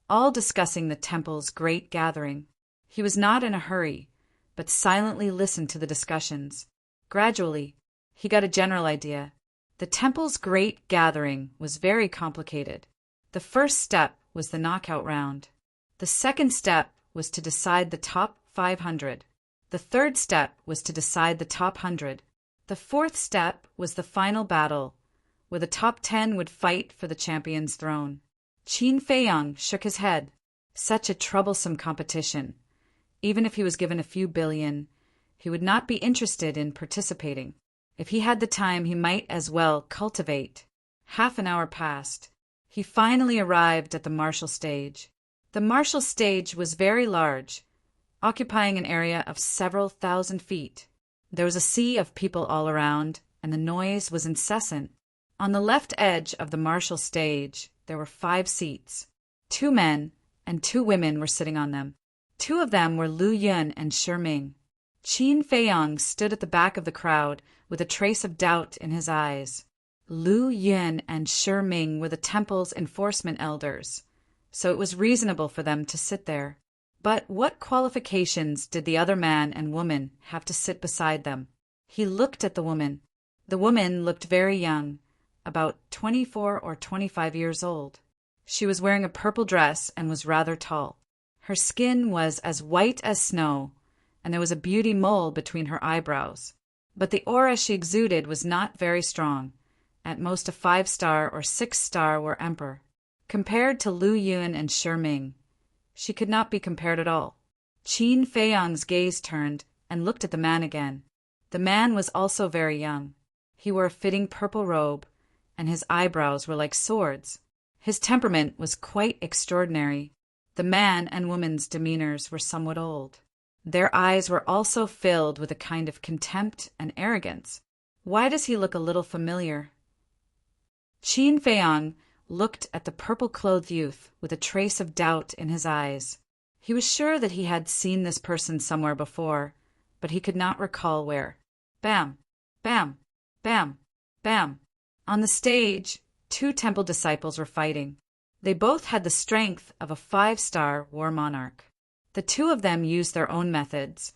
A: all discussing the temple's great gathering. He was not in a hurry, but silently listened to the discussions. Gradually, he got a general idea. The temple's great gathering was very complicated. The first step was the knockout round. The second step was to decide the top 500. The third step was to decide the top 100. The fourth step was the final battle, where the top 10 would fight for the champion's throne. Qin Feiyang shook his head. Such a troublesome competition. Even if he was given a few billion, he would not be interested in participating. If he had the time, he might as well cultivate. Half an hour passed. He finally arrived at the martial stage. The martial stage was very large, occupying an area of several thousand feet. There was a sea of people all around, and the noise was incessant. On the left edge of the martial stage, there were 5 seats. 2 men and 2 women were sitting on them. 2 of them were Lu Yun and Shi Ming. Qin Feiyang stood at the back of the crowd with a trace of doubt in his eyes. Lu Yun and Shi Ming were the temple's enforcement elders, so it was reasonable for them to sit there. But what qualifications did the other man and woman have to sit beside them? He looked at the woman. The woman looked very young, about 24 or 25 years old. She was wearing a purple dress and was rather tall. Her skin was as white as snow, and there was a beauty mole between her eyebrows. But the aura she exuded was not very strong, at most a 5-star or 6-star were emperor. Compared to Lu Yun and Shi Ming, she could not be compared at all. Qin Feiyang's gaze turned and looked at the man again. The man was also very young. He wore a fitting purple robe, and his eyebrows were like swords. His temperament was quite extraordinary. The man and woman's demeanors were somewhat old. Their eyes were also filled with a kind of contempt and arrogance. Why does he look a little familiar? Qin Feiyang looked at the purple-clothed youth with a trace of doubt in his eyes. He was sure that he had seen this person somewhere before, but he could not recall where. Bam! Bam! Bam! Bam! On the stage, 2 temple disciples were fighting. They both had the strength of a 5-star war monarch. The 2 of them used their own methods,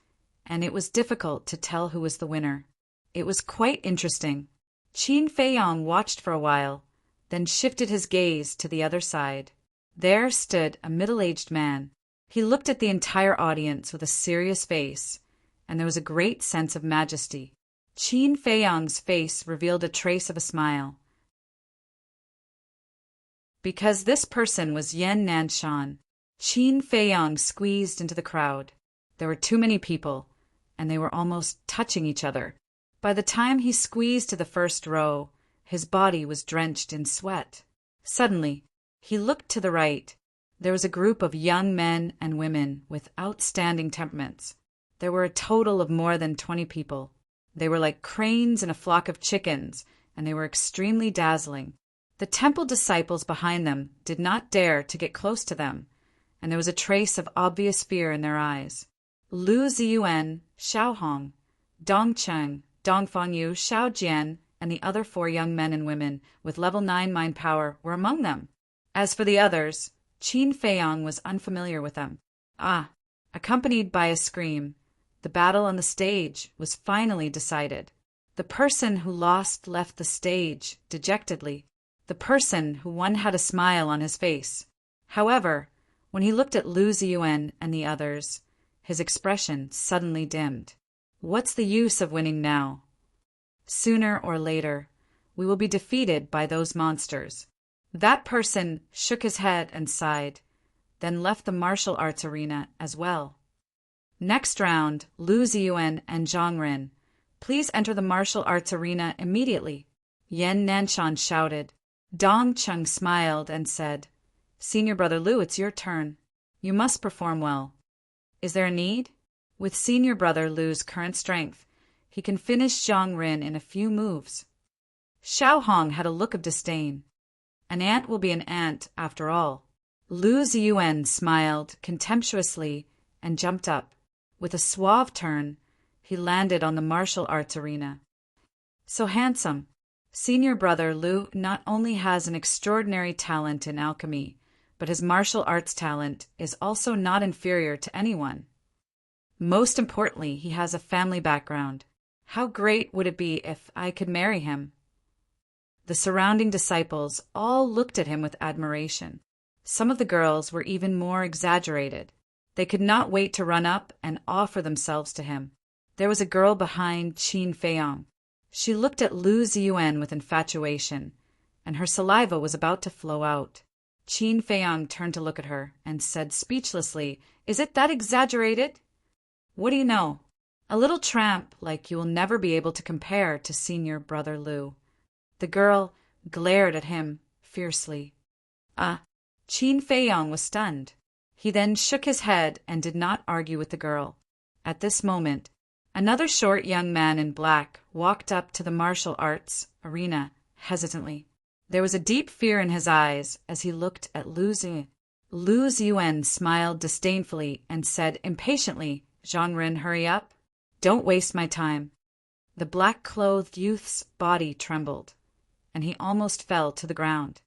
A: and it was difficult to tell who was the winner. It was quite interesting. Qin Feiyang watched for a while, then shifted his gaze to the other side. There stood a middle-aged man. He looked at the entire audience with a serious face, and there was a great sense of majesty. Qin Feiyang's face revealed a trace of a smile. Because this person was Yan Nanshan, Qin Feiyang squeezed into the crowd. There were too many people, and they were almost touching each other. By the time he squeezed to the first row, his body was drenched in sweat. Suddenly, he looked to the right. There was a group of young men and women with outstanding temperaments. There were a total of more than 20 people. They were like cranes in a flock of chickens, and they were extremely dazzling. The temple disciples behind them did not dare to get close to them, and there was a trace of obvious fear in their eyes. Lu Ziyuan, Xiao Hong, Dong Cheng, Dong Fangyu, Xiao Jian, and the other 4 young men and women with level 9 mind power were among them. As for the others, Qin Feiyang was unfamiliar with them. Accompanied by a scream, the battle on the stage was finally decided. The person who lost left the stage dejectedly. The person who won had a smile on his face. However, when he looked at Lu Ziyuan and the others, his expression suddenly dimmed. What's the use of winning now? Sooner or later, we will be defeated by those monsters. That person shook his head and sighed, then left the martial arts arena as well. Next round, Lu Ziyuan and Zhang Ren, please enter the martial arts arena immediately. Yan Nanshan shouted. Dong Cheng smiled and said, Senior Brother Lu, it's your turn. You must perform well. Is there a need? With Senior Brother Lu's current strength, he can finish Zhang Ren in a few moves. Xiao Hong had a look of disdain. An ant will be an ant, after all. Lu Ziyuan smiled contemptuously and jumped up. With a suave turn, he landed on the martial arts arena. So handsome. Senior Brother Lu not only has an extraordinary talent in alchemy, but his martial arts talent is also not inferior to anyone. Most importantly, he has a family background. How great would it be if I could marry him? The surrounding disciples all looked at him with admiration. Some of the girls were even more exaggerated. They could not wait to run up and offer themselves to him. There was a girl behind Qin Feiyang. She looked at Lu Ziyuan with infatuation, and her saliva was about to flow out. Qin Feiyang turned to look at her and said speechlessly, Is it that exaggerated? What do you know? A little tramp like you will never be able to compare to Senior Brother Lu. The girl glared at him fiercely. Qin Feiyang was stunned. He then shook his head and did not argue with the girl. At this moment, another short young man in black walked up to the martial arts arena hesitantly. There was a deep fear in his eyes as he looked at Lu Ziyuan. Lu Ziyuan smiled disdainfully and said impatiently, Zhang Ren, hurry up. Don't waste my time." The black-clothed youth's body trembled, and he almost fell to the ground.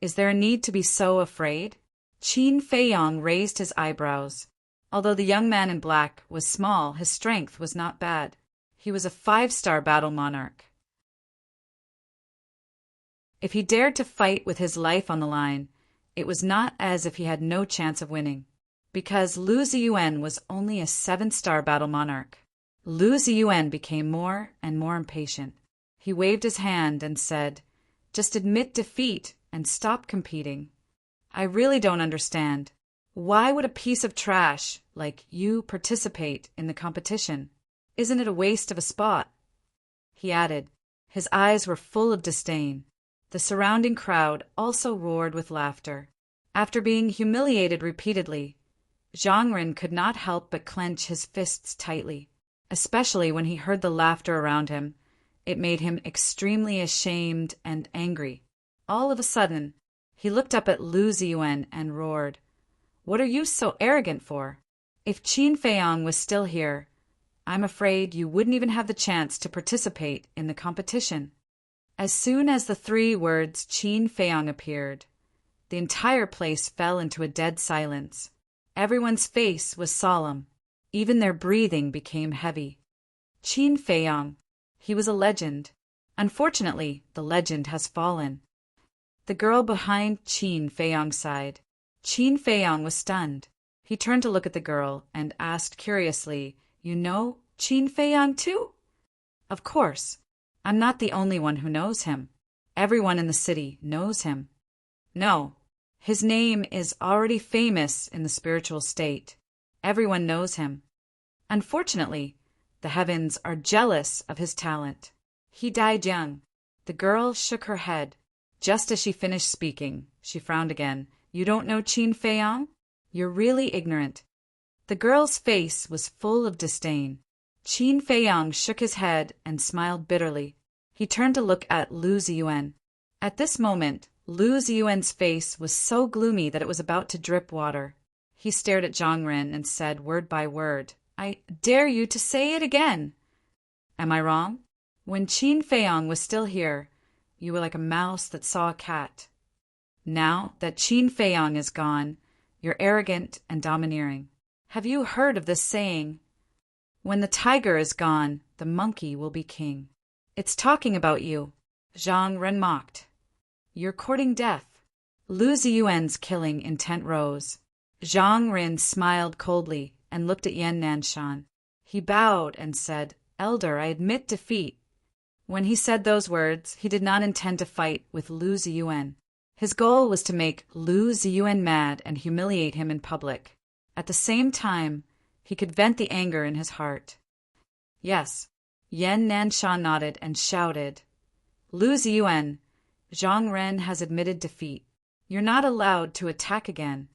A: "Is there a need to be so afraid?" Qin Feiyong raised his eyebrows. Although the young man in black was small, his strength was not bad. He was a 5-star battle monarch. If he dared to fight with his life on the line, it was not as if he had no chance of winning, because Lu Ziyuan was only a 7-star battle monarch. Lu Ziyuan became more and more impatient. He waved his hand and said, "Just admit defeat and stop competing. I really don't understand. Why would a piece of trash like you participate in the competition? Isn't it a waste of a spot?" He added. His eyes were full of disdain. The surrounding crowd also roared with laughter. After being humiliated repeatedly, Zhang Ren could not help but clench his fists tightly, especially when he heard the laughter around him. It made him extremely ashamed and angry. All of a sudden, he looked up at Lu Ziyuan and roared, "What are you so arrogant for? If Qin Feiyong was still here, I'm afraid you wouldn't even have the chance to participate in the competition." As soon as the 3 words Qin Feiyong appeared, the entire place fell into a dead silence. Everyone's face was solemn. Even their breathing became heavy. Qin Feiyong. He was a legend. Unfortunately, the legend has fallen. The girl behind Qin Feiyong sighed. Qin Feiyong was stunned. He turned to look at the girl and asked curiously, "You know Qin Feiyong too?" "Of course. I'm not the only one who knows him. Everyone in the city knows him." "No. His name is already famous in the spiritual state. Everyone knows him. Unfortunately, the heavens are jealous of his talent. He died young." The girl shook her head. Just as she finished speaking, she frowned again. "You don't know Qin Feiyong? You're really ignorant." The girl's face was full of disdain. Qin Feiyong shook his head and smiled bitterly. He turned to look at Lu Ziyuan. At this moment, Lu Ziyuan's face was so gloomy that it was about to drip water. He stared at Zhang Ren and said word by word, "I dare you to say it again." "Am I wrong? When Qin Feiyong was still here, you were like a mouse that saw a cat. Now that Qin Feiyong is gone, you're arrogant and domineering. Have you heard of this saying? When the tiger is gone, the monkey will be king. It's talking about you." Zhang Ren mocked. "You're courting death." Lu Ziyuan's killing intent rose. Zhang Ren smiled coldly and looked at Yan Nanshan. He bowed and said, "Elder, I admit defeat." When he said those words, he did not intend to fight with Lu Ziyuan. His goal was to make Lu Ziyuan mad and humiliate him in public. At the same time, he could vent the anger in his heart. "Yes." Yan Nanshan nodded and shouted, "Lu Ziyuan, Zhang Ren has admitted defeat. You're not allowed to attack again."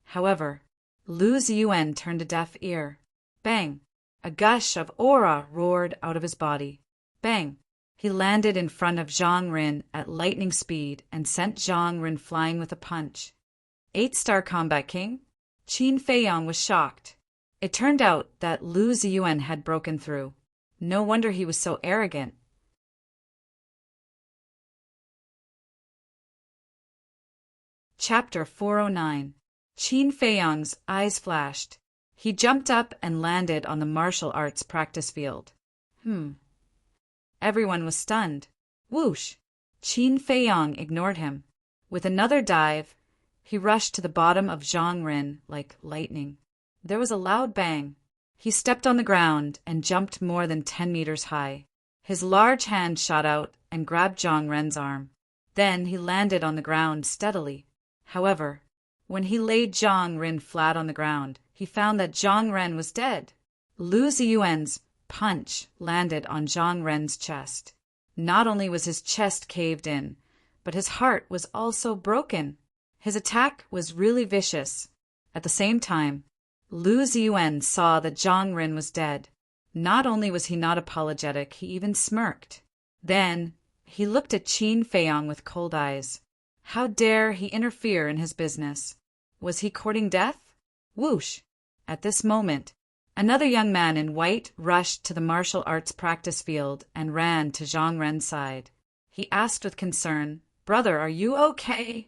A: However, Lu Ziyuan turned a deaf ear. Bang! A gush of aura roared out of his body. Bang! He landed in front of Zhang Ren at lightning speed and sent Zhang Ren flying with a punch. 8-star combat king? Qin Feiyong was shocked. It turned out that Lu Ziyuan had broken through. No wonder he was so arrogant. Chapter 409. Qin Feiyong's eyes flashed. He jumped up and landed on the martial arts practice field. Everyone was stunned. Whoosh! Qin Feiyong ignored him. With another dive, he rushed to the bottom of Zhang Ren like lightning. There was a loud bang. He stepped on the ground and jumped more than 10 meters high. His large hand shot out and grabbed Zhang Ren's arm. Then he landed on the ground steadily. However, when he laid Zhang Ren flat on the ground, he found that Zhang Ren was dead. Lu Ziyuan's punch landed on Zhang Ren's chest. Not only was his chest caved in, but his heart was also broken. His attack was really vicious. At the same time, Lu Ziyuan saw that Zhang Ren was dead. Not only was he not apologetic, he even smirked. Then he looked at Qin Feiyong with cold eyes. How dare he interfere in his business? Was he courting death? Whoosh! At this moment, Another young man in white rushed to the martial arts practice field and ran to Zhang Ren's side. He asked with concern, "Brother, are you okay?"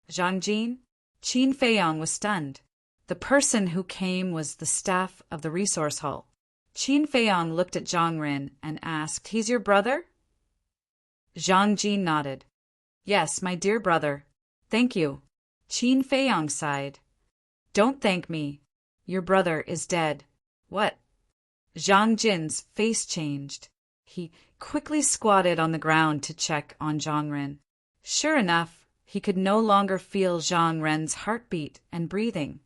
A: Zhang Jin? Qin Feiyang was stunned. The person who came was the staff of the resource hall. Qin Feiyang looked at Zhang Ren and asked, "He's your brother?" Zhang Jin nodded. "Yes, my dear brother. Thank you." Qin Feiyang sighed. "Don't thank me. Your brother is dead." "What?" Zhang Jin's face changed. He quickly squatted on the ground to check on Zhang Ren. Sure enough, he could no longer feel Zhang Ren's heartbeat and breathing.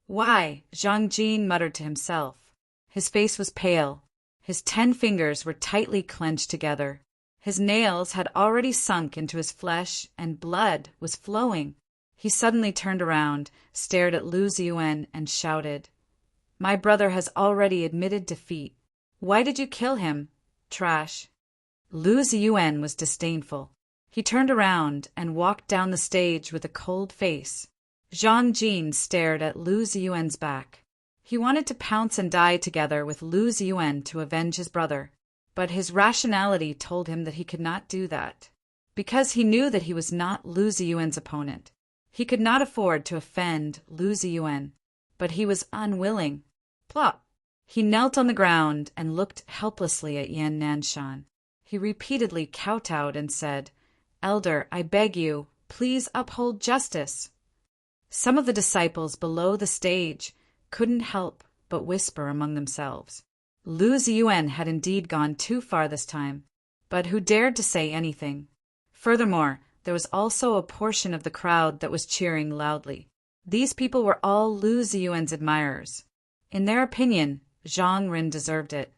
A: "Why?" Zhang Jin muttered to himself. His face was pale. His 10 fingers were tightly clenched together. His nails had already sunk into his flesh, and blood was flowing. He suddenly turned around, stared at Lu Ziyuan, and shouted, "My brother has already admitted defeat. Why did you kill him? Trash." Lu Ziyuan was disdainful. He turned around and walked down the stage with a cold face. Zhang Jin stared at Lu Ziyuan's back. He wanted to pounce and die together with Lu Ziyuan to avenge his brother, but his rationality told him that he could not do that, because he knew that he was not Lu Ziyuan's opponent. He could not afford to offend Lu Ziyuan, but he was unwilling. Plop! He knelt on the ground and looked helplessly at Yan Nanshan. He repeatedly kowtowed and said, "Elder, I beg you, please uphold justice." Some of the disciples below the stage couldn't help but whisper among themselves. Lu Ziyuan had indeed gone too far this time, but who dared to say anything? Furthermore, there was also a portion of the crowd that was cheering loudly. These people were all Lu Ziyuan's admirers. In their opinion, Zhang Ren deserved it.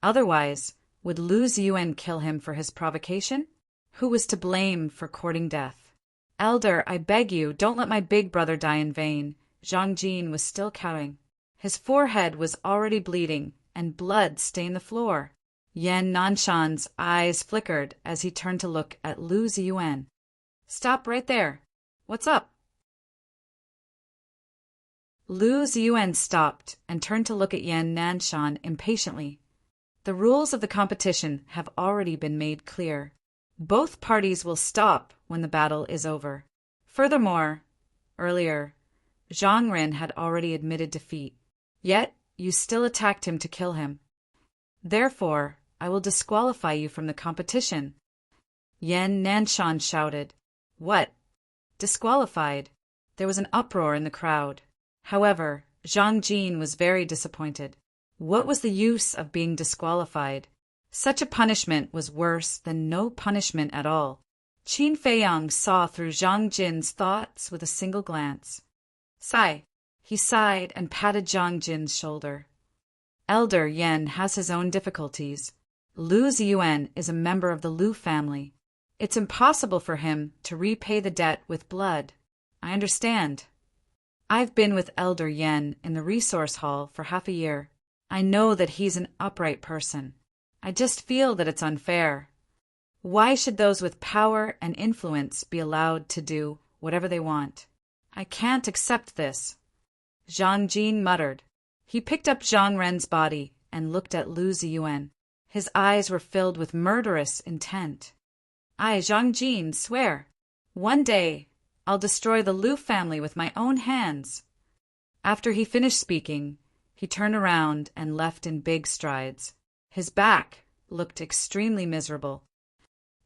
A: Otherwise, would Lu Ziyuan kill him for his provocation? Who was to blame for courting death? "Elder, I beg you, don't let my big brother die in vain." Zhang Jin was still cowing. His forehead was already bleeding, and blood stained the floor. Yan Nanshan's eyes flickered as he turned to look at Lu Ziyuan. "Stop right there. What's up?" Lu Ziyuan stopped and turned to look at Yan Nanshan impatiently. The rules of the competition have already been made clear. Both parties will stop when the battle is over. Furthermore, earlier, Zhang Ren had already admitted defeat. Yet, you still attacked him to kill him. Therefore, I will disqualify you from the competition. Yan Nanshan shouted. "What? Disqualified?" There was an uproar in the crowd. However, Zhang Jin was very disappointed. What was the use of being disqualified? Such a punishment was worse than no punishment at all. Qin Feiyang saw through Zhang Jin's thoughts with a single glance. "Sigh." He sighed and patted Zhang Jin's shoulder. "Elder Yan has his own difficulties. Lu Ziyuan is a member of the Lu family. It's impossible for him to repay the debt with blood. I understand. I've been with Elder Yan in the resource hall for half a year. I know that he's an upright person. I just feel that it's unfair. Why should those with power and influence be allowed to do whatever they want? I can't accept this." Zhang Jin muttered. He picked up Zhang Ren's body and looked at Lu Ziyuan. His eyes were filled with murderous intent. "I, Zhang Jin, swear, one day I'll destroy the Lu family with my own hands." After he finished speaking, he turned around and left in big strides. His back looked extremely miserable.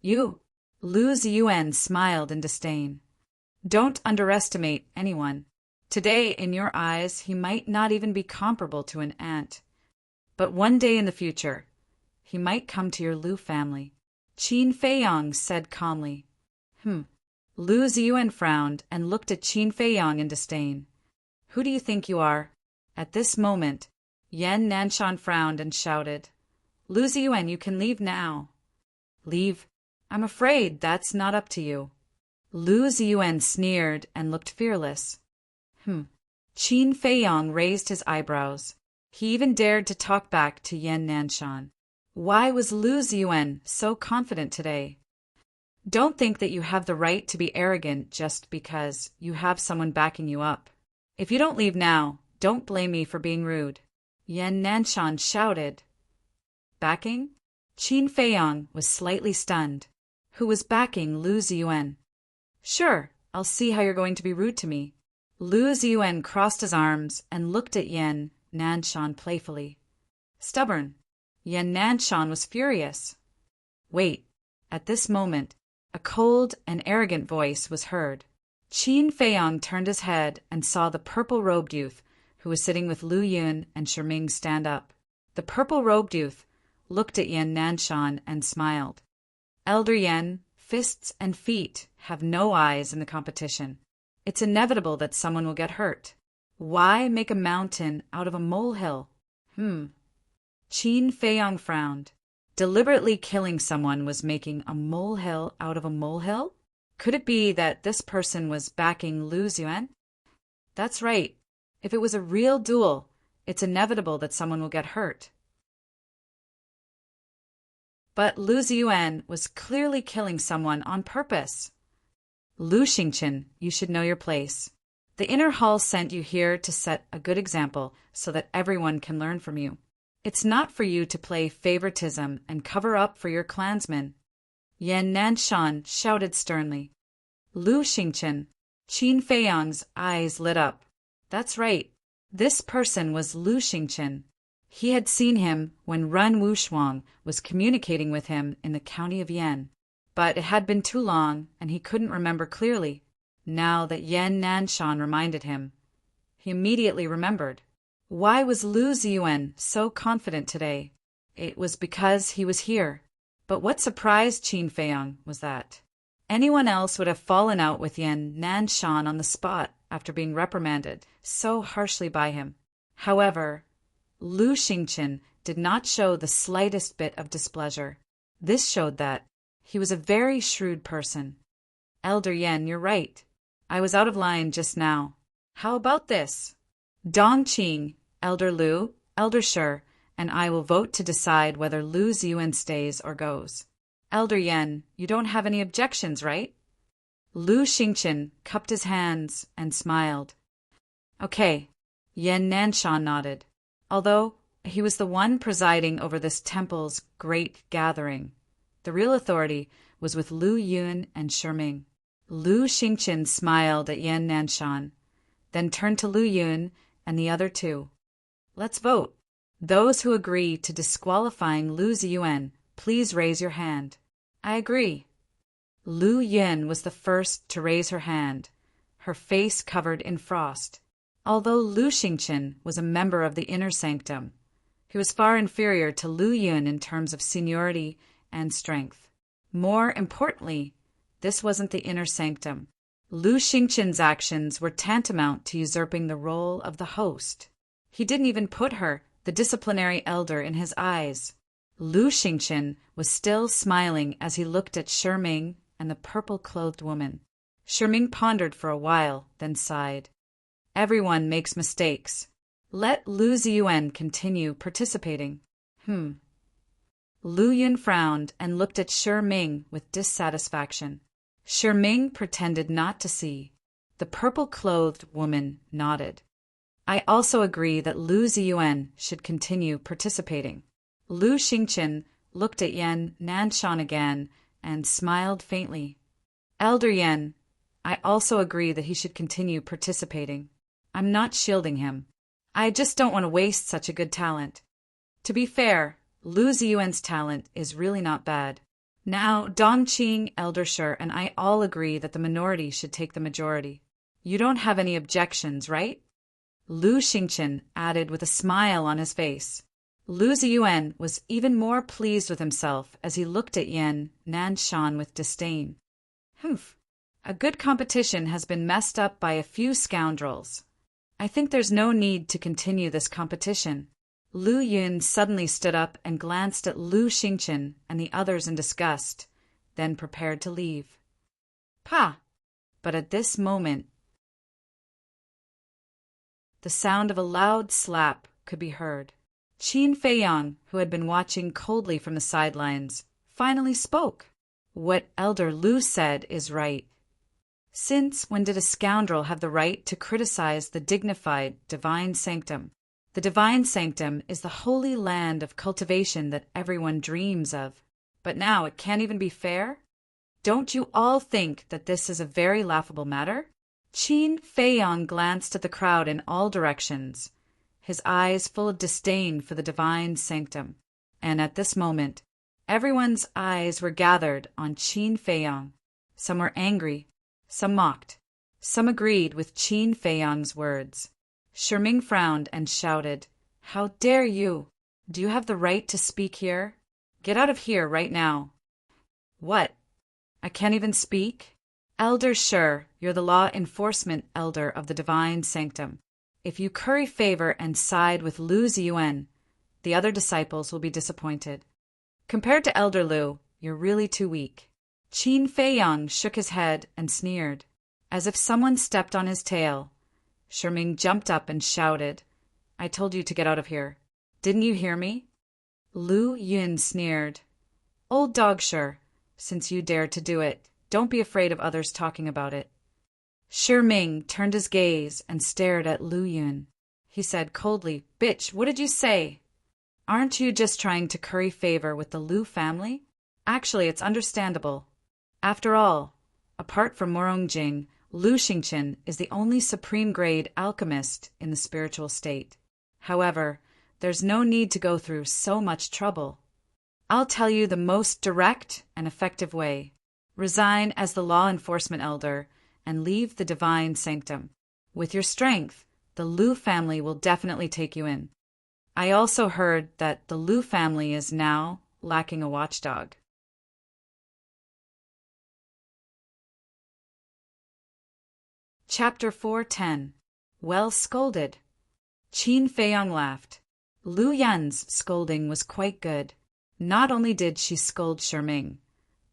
A: "You," Lu Ziyuan smiled in disdain. "Don't underestimate anyone. Today, in your eyes, he might not even be comparable to an ant. But one day in the future, he might come to your Lu family." Qin Feiyang said calmly. Lu Ziyuan frowned and looked at Qin Feiyang in disdain. "Who do you think you are?" At this moment, Yan Nanshan frowned and shouted, "Lu Ziyuan, you can leave now." "Leave? I'm afraid that's not up to you." Lu Ziyuan sneered and looked fearless. Qin Feiyang raised his eyebrows. He even dared to talk back to Yan Nanshan. Why was Lu Ziyuan so confident today? Don't think that you have the right to be arrogant just because you have someone backing you up. If you don't leave now, don't blame me for being rude. Yan Nanshan shouted. Backing? Qin Feiyang was slightly stunned. Who was backing Lu Ziyuan? Sure, I'll see how you're going to be rude to me. Lu Ziyuan crossed his arms and looked at Yan Nanshan playfully. Stubborn. Yan Nanshan was furious. Wait. At this moment, a cold and arrogant voice was heard. Qin Feiyang turned his head and saw the purple-robed youth who was sitting with Lu Yun and Shiming stand up. The purple-robed youth looked at Yan Nanshan and smiled. Elder Yan, fists and feet have no eyes in the competition. It's inevitable that someone will get hurt. Why make a mountain out of a molehill? Qin Feiyang frowned. Deliberately killing someone was making a molehill out of a molehill? Could it be that this person was backing Lu Ziyuan? That's right. If it was a real duel, it's inevitable that someone will get hurt. But Lu Ziyuan was clearly killing someone on purpose. Lu Xingqian, you should know your place. The inner hall sent you here to set a good example so that everyone can learn from you. It's not for you to play favoritism and cover up for your clansmen. Yan Nanshan shouted sternly. Lu Xingqian. Qin Feiyang's eyes lit up. That's right. This person was Lu Xingqian. He had seen him when Run Wushuang was communicating with him in the county of Yan. But it had been too long, and he couldn't remember clearly. Now that Yan Nanshan reminded him, he immediately remembered. Why was Lu Ziyuan so confident today? It was because he was here. But what surprised Qin Feiyang was that anyone else would have fallen out with Yan Nanshan on the spot after being reprimanded so harshly by him. However, Lu Xingqian did not show the slightest bit of displeasure. This showed that he was a very shrewd person. Elder Yan, you're right. I was out of line just now. How about this? Dongqing, Elder Lu, Elder Shi, and I will vote to decide whether Lu Ziyuan stays or goes. Elder Yan, you don't have any objections, right? Lu Xingqian cupped his hands and smiled. Okay. Yan Nanshan nodded. Although he was the one presiding over this temple's great gathering, the real authority was with Lu Yun and Shiming. Lu Xingqian smiled at Yan Nanshan, then turned to Lu Yun and the other two. Let's vote. Those who agree to disqualifying Lu Ziyuan, please raise your hand. I agree. Lu Yun was the first to raise her hand, her face covered in frost. Although Lu Xingqian was a member of the inner sanctum, he was far inferior to Lu Yun in terms of seniority and strength. More importantly, this wasn't the inner sanctum. Lu Xingqian's actions were tantamount to usurping the role of the host. He didn't even put her, the disciplinary elder, in his eyes. Lu Xingqian was still smiling as he looked at Shiming and the purple-clothed woman. Shiming pondered for a while, then sighed. Everyone makes mistakes. Let Lu Ziyuan continue participating. Lu Yun frowned and looked at Shiming with dissatisfaction. Shiming pretended not to see. The purple-clothed woman nodded. I also agree that Lu Ziyuan should continue participating. Lu Xingqian looked at Yan Nanshan again and smiled faintly. Elder Yan, I also agree that he should continue participating. I'm not shielding him. I just don't want to waste such a good talent. To be fair, Lu Ziyuan's talent is really not bad. Now, Dongqing, Elder Shi, and I all agree that the minority should take the majority. You don't have any objections, right? Lu Xingqian added with a smile on his face. Lu Ziyuan was even more pleased with himself as he looked at Yan Nanshan with disdain. A good competition has been messed up by a few scoundrels. I think there's no need to continue this competition. Lu Yun suddenly stood up and glanced at Lu Xingqian and the others in disgust, then prepared to leave. But at this moment, the sound of a loud slap could be heard. Qin Feiyang, who had been watching coldly from the sidelines, finally spoke. What Elder Lu said is right. Since when did a scoundrel have the right to criticize the dignified divine sanctum? The divine sanctum is the holy land of cultivation that everyone dreams of. But now it can't even be fair? Don't you all think that this is a very laughable matter? Qin Feiyang glanced at the crowd in all directions, his eyes full of disdain for the divine sanctum. And at this moment, everyone's eyes were gathered on Qin Feiyang. Some were angry, some mocked, some agreed with Qin Feiyang's words. Sherming frowned and shouted, "How dare you? Do you have the right to speak here? Get out of here right now." "What? I can't even speak?" "Elder Sure, you're the law enforcement elder of the divine sanctum. If you curry favor and side with Lu Ziyuan, the other disciples will be disappointed. Compared to Elder Lu, you're really too weak." Qin Feiyang shook his head and sneered, as if someone stepped on his tail. Sherming jumped up and shouted, "I told you to get out of here. Didn't you hear me?" Lu Yun sneered, "Old dog Sure, since you dared to do it, don't be afraid of others talking about it." Sherming turned his gaze and stared at Lu Yun. He said coldly, "Bitch, what did you say? Aren't you just trying to curry favor with the Lu family? Actually, it's understandable. After all, apart from Morongjing, Lu Xingqian is the only supreme grade alchemist in the spiritual state. However, there's no need to go through so much trouble. I'll tell you the most direct and effective way. Resign as the law enforcement elder and leave the divine sanctum. With your strength, the Lu family will definitely take you in. I also heard that the Lu family is now lacking a watchdog." Chapter 410. Well Scolded. Qin Feiyang laughed. Lu Yan's scolding was quite good. Not only did she scold Sherming,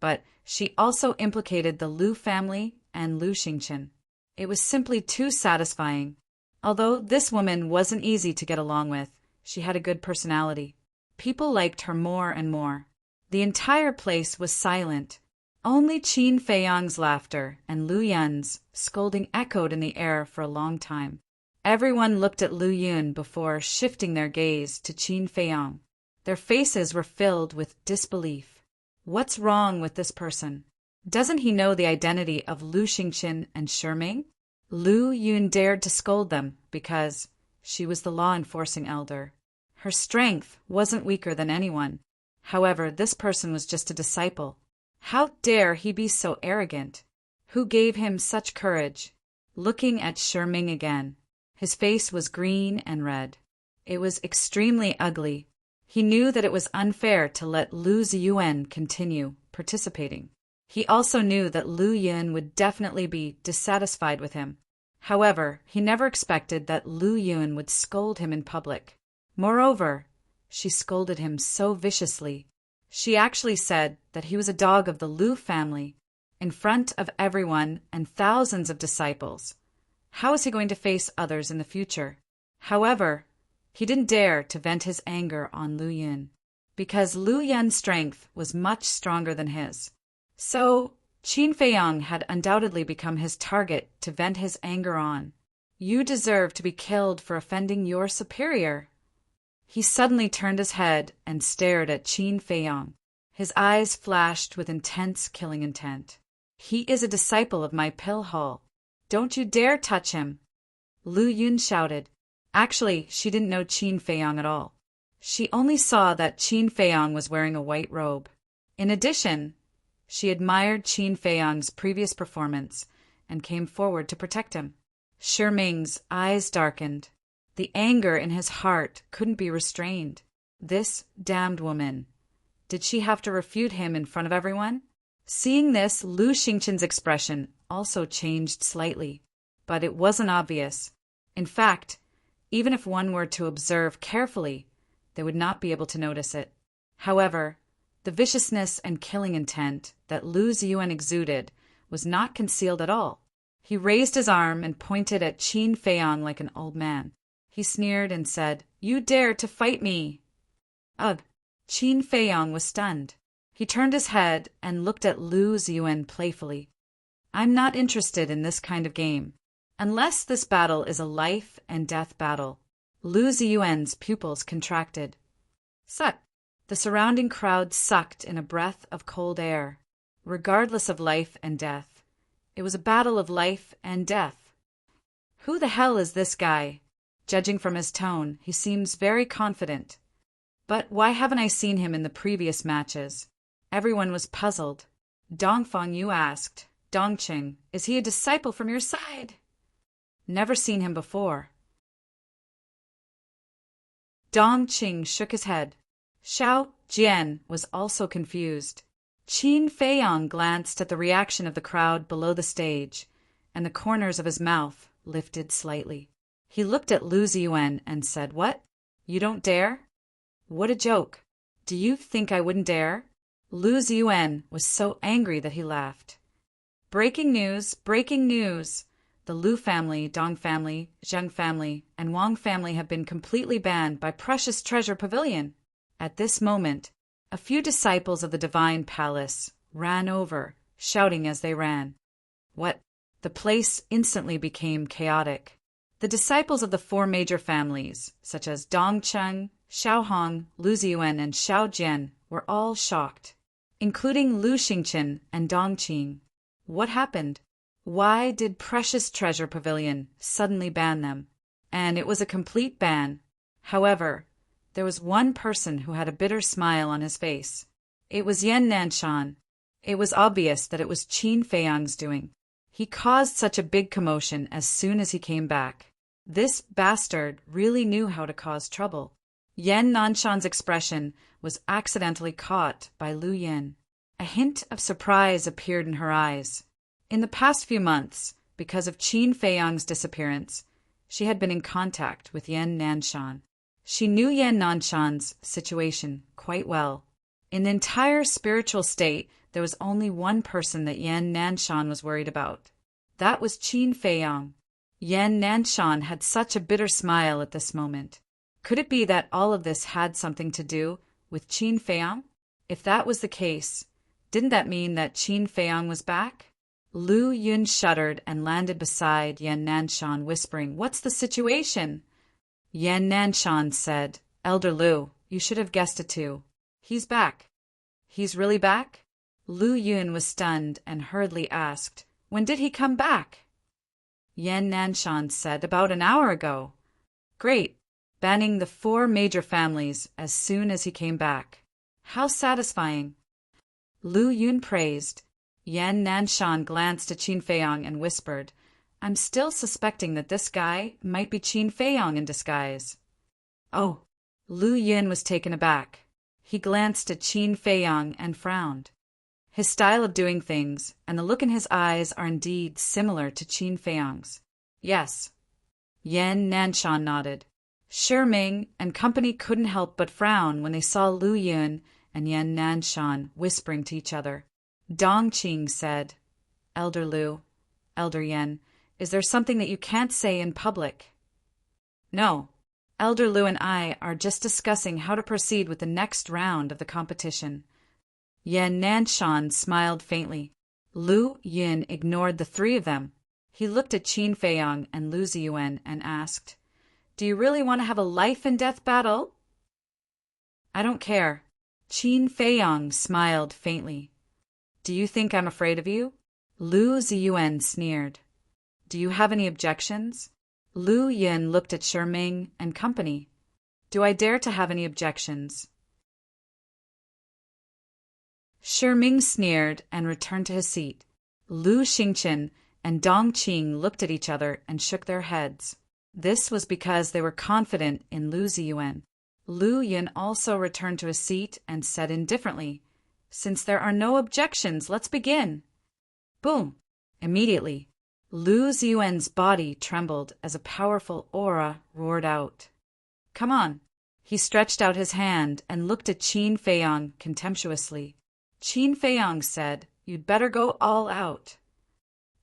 A: but she also implicated the Lu family and Lu Xingqian. It was simply too satisfying. Although this woman wasn't easy to get along with, she had a good personality. People liked her more and more. The entire place was silent. Only Qin Feiyang's laughter and Lu Yan's scolding echoed in the air for a long time. Everyone looked at Lu Yun before shifting their gaze to Qin Feiyang. Their faces were filled with disbelief. What's wrong with this person? Doesn't he know the identity of Lu Xingqian and Sherming? Lu Yun dared to scold them because she was the law-enforcing elder. Her strength wasn't weaker than anyone. However, this person was just a disciple. How dare he be so arrogant? Who gave him such courage? Looking at Sherming again, his face was green and red. It was extremely ugly. He knew that it was unfair to let Lu Ziyuan continue participating. He also knew that Lu Yun would definitely be dissatisfied with him. However, he never expected that Lu Yun would scold him in public. Moreover, she scolded him so viciously. She actually said that he was a dog of the Lu family, in front of everyone and thousands of disciples. How is he going to face others in the future? However, he didn't dare to vent his anger on Lu Yun, because Lu Yun's strength was much stronger than his. So, Qin Feiyang had undoubtedly become his target to vent his anger on. You deserve to be killed for offending your superior. He suddenly turned his head and stared at Qin Feiyang. His eyes flashed with intense killing intent. He is a disciple of my pill hall. Don't you dare touch him! Lu Yun shouted. Actually, she didn't know Qin Feiyang at all. She only saw that Qin Feiyang was wearing a white robe. In addition, she admired Qin Feiyang's previous performance and came forward to protect him. Sherming's eyes darkened. The anger in his heart couldn't be restrained. This damned woman. Did she have to refute him in front of everyone? Seeing this, Lu Xingqian's expression also changed slightly, but it wasn't obvious. In fact, even if one were to observe carefully, they would not be able to notice it. However, the viciousness and killing intent that Lu Ziyuan exuded was not concealed at all. He raised his arm and pointed at Qin Feiyang like an old man. He sneered and said, "You dare to fight me!" Ugh! Qin Feiyang was stunned. He turned his head and looked at Lu Ziyuan playfully. "I'm not interested in this kind of game. Unless this battle is a life and death battle, Lu Ziyuan's pupils contracted. Sut! The surrounding crowd sucked in a breath of cold air. Regardless of life and death. It was a battle of life and death. Who the hell is this guy? Judging from his tone, he seems very confident. But why haven't I seen him in the previous matches? Everyone was puzzled. Dongfang Yu asked, Dongqing, is he a disciple from your side? Never seen him before. Dongqing shook his head. Xiao Jian was also confused. Qin Feiyang glanced at the reaction of the crowd below the stage, and the corners of his mouth lifted slightly. He looked at Lu Ziyuan and said, What? You don't dare? What a joke. Do you think I wouldn't dare? Lu Ziyuan was so angry that he laughed. Breaking news, breaking news. The Lu family, Dong family, Zheng family, and Wang family have been completely banned by Precious Treasure Pavilion. At this moment, a few disciples of the Divine Palace ran over, shouting as they ran. What? The place instantly became chaotic. The disciples of the four major families, such as Dongcheng, Xiaohong, Lu Ziyuan, and Xiao Jian, were all shocked, including Lu Xingchen and Dongqing. What happened? Why did Precious Treasure Pavilion suddenly ban them? And it was a complete ban. However, there was one person who had a bitter smile on his face. It was Yan Nanshan. It was obvious that it was Qin Feiyang's doing. He caused such a big commotion as soon as he came back. This bastard really knew how to cause trouble. Yan Nanshan's expression was accidentally caught by Lu Yin. A hint of surprise appeared in her eyes. In the past few months, because of Qin Feiyang's disappearance, she had been in contact with Yan Nanshan. She knew Yan Nanshan's situation quite well. In the entire spiritual state, there was only one person that Yan Nanshan was worried about. That was Qin Feiyang. Yan Nanshan had such a bitter smile at this moment. Could it be that all of this had something to do with Qin Feiyang? If that was the case, didn't that mean that Qin Feiyang was back? Lu Yun shuddered and landed beside Yan Nanshan, whispering, What's the situation? Yan Nanshan said, Elder Lu, you should have guessed it too. He's back. He's really back? Lu Yun was stunned and hurriedly asked, When did he come back? Yan Nanshan said, About an hour ago. Great. Banning the four major families as soon as he came back. How satisfying. Lu Yun praised. Yan Nanshan glanced at Qin Feiyang and whispered, I'm still suspecting that this guy might be Qin Feiyang in disguise. Oh. Lu Yun was taken aback. He glanced at Qin Feiyang and frowned. His style of doing things and the look in his eyes are indeed similar to Qin Feiyang's. Yes. Yan Nanshan nodded. Ming and company couldn't help but frown when they saw Lu Yun and Yan Nanshan whispering to each other. Dongqing said, Elder Lu, Elder Yan, is there something that you can't say in public? No. Elder Lu and I are just discussing how to proceed with the next round of the competition. Yan Nanshan smiled faintly. Lu Yin ignored the three of them. He looked at Qin Feiyang and Lu Ziyuan and asked, Do you really want to have a life and death battle? I don't care. Qin Feiyang smiled faintly. Do you think I'm afraid of you? Lu Ziyuan sneered. Do you have any objections? Lu Yin looked at Ming and company. Do I dare to have any objections? Ming sneered and returned to his seat. Lu Xingchen and Dongqing looked at each other and shook their heads. This was because they were confident in Lu Ziyuan. Lu Yin also returned to his seat and said indifferently, Since there are no objections, let's begin. Boom! Immediately, Lu Ziyuan's body trembled as a powerful aura roared out. Come on. He stretched out his hand and looked at Qin Feiyang contemptuously. Qin Feiyang said, You'd better go all out.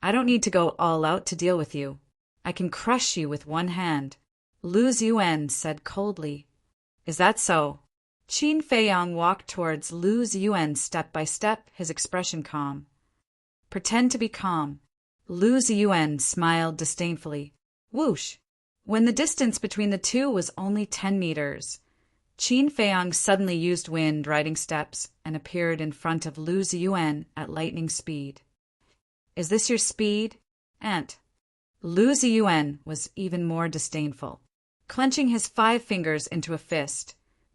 A: I don't need to go all out to deal with you. I can crush you with one hand. Lu Ziyuan said coldly. Is that so? Qin Feiyang walked towards Lu Ziyuan step by step, his expression calm. Pretend to be calm. Lu Ziyuan smiled disdainfully. Whoosh! When the distance between the two was only 10 meters, Qin Feiyang suddenly used wind riding steps and appeared in front of Lu Ziyuan at lightning speed. Is this your speed, Aunt? Lu Ziyuan was even more disdainful. Clenching his 5 fingers into a fist,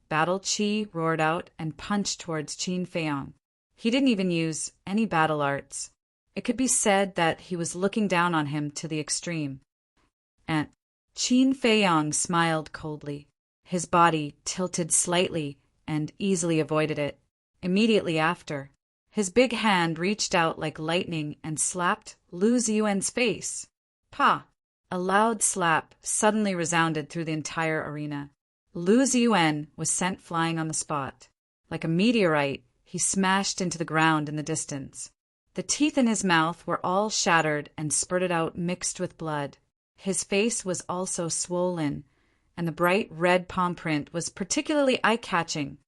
A: Battle Qi roared out and punched towards Qin Feiyang. He didn't even use any battle arts. It could be said that he was looking down on him to the extreme. Aunt. Qin Feiyang smiled coldly. His body tilted slightly and easily avoided it. Immediately after, his big hand reached out like lightning and slapped Lu Ziyuan's face. Pa! A loud slap suddenly resounded through the entire arena. Lu Ziyuan was sent flying on the spot. Like a meteorite, he smashed into the ground in the distance. The teeth in his mouth were all shattered and spurted out mixed with blood. His face was also swollen, and the bright red palm print was particularly eye-catching.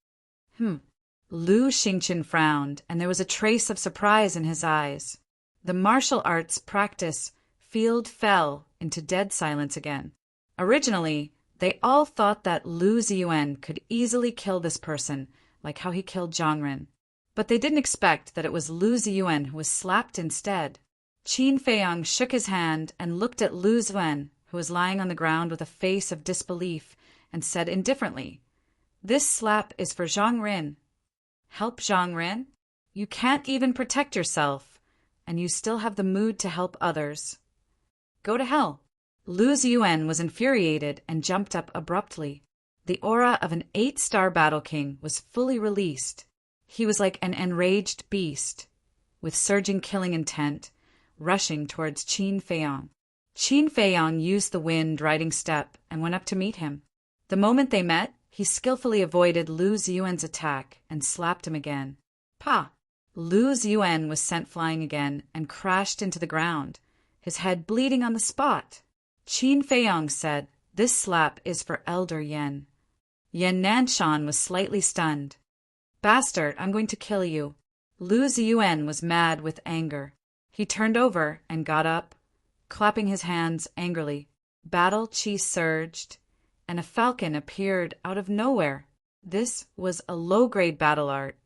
A: Lu Xingqian frowned, and there was a trace of surprise in his eyes. The martial arts practice field fell into dead silence again. Originally, they all thought that Lu Ziyuan could easily kill this person, like how he killed Zhang Ren. But they didn't expect that it was Lu Ziyuan who was slapped instead. Qin Feiyang shook his hand and looked at Lu Ziyuan, who was lying on the ground with a face of disbelief, and said indifferently, "This slap is for Zhang Ren." Help Zhang Ren? You can't even protect yourself, and you still have the mood to help others. Go to hell. Lu Ziyuan was infuriated and jumped up abruptly. The aura of an 8-star battle king was fully released. He was like an enraged beast, with surging killing intent, rushing towards Qin Feiyang. Qin Feiyang used the wind riding step and went up to meet him. The moment they met, he skillfully avoided Lu Ziyuan's attack and slapped him again. Pa! Lu Ziyuan was sent flying again and crashed into the ground, his head bleeding on the spot. Qin Feiyang said, "This slap is for Elder Yan." Yan Nanshan was slightly stunned. "Bastard, I'm going to kill you." Lu Ziyuan was mad with anger. He turned over and got up, clapping his hands angrily. Battle Qi surged, and a falcon appeared out of nowhere. This was a low-grade battle art.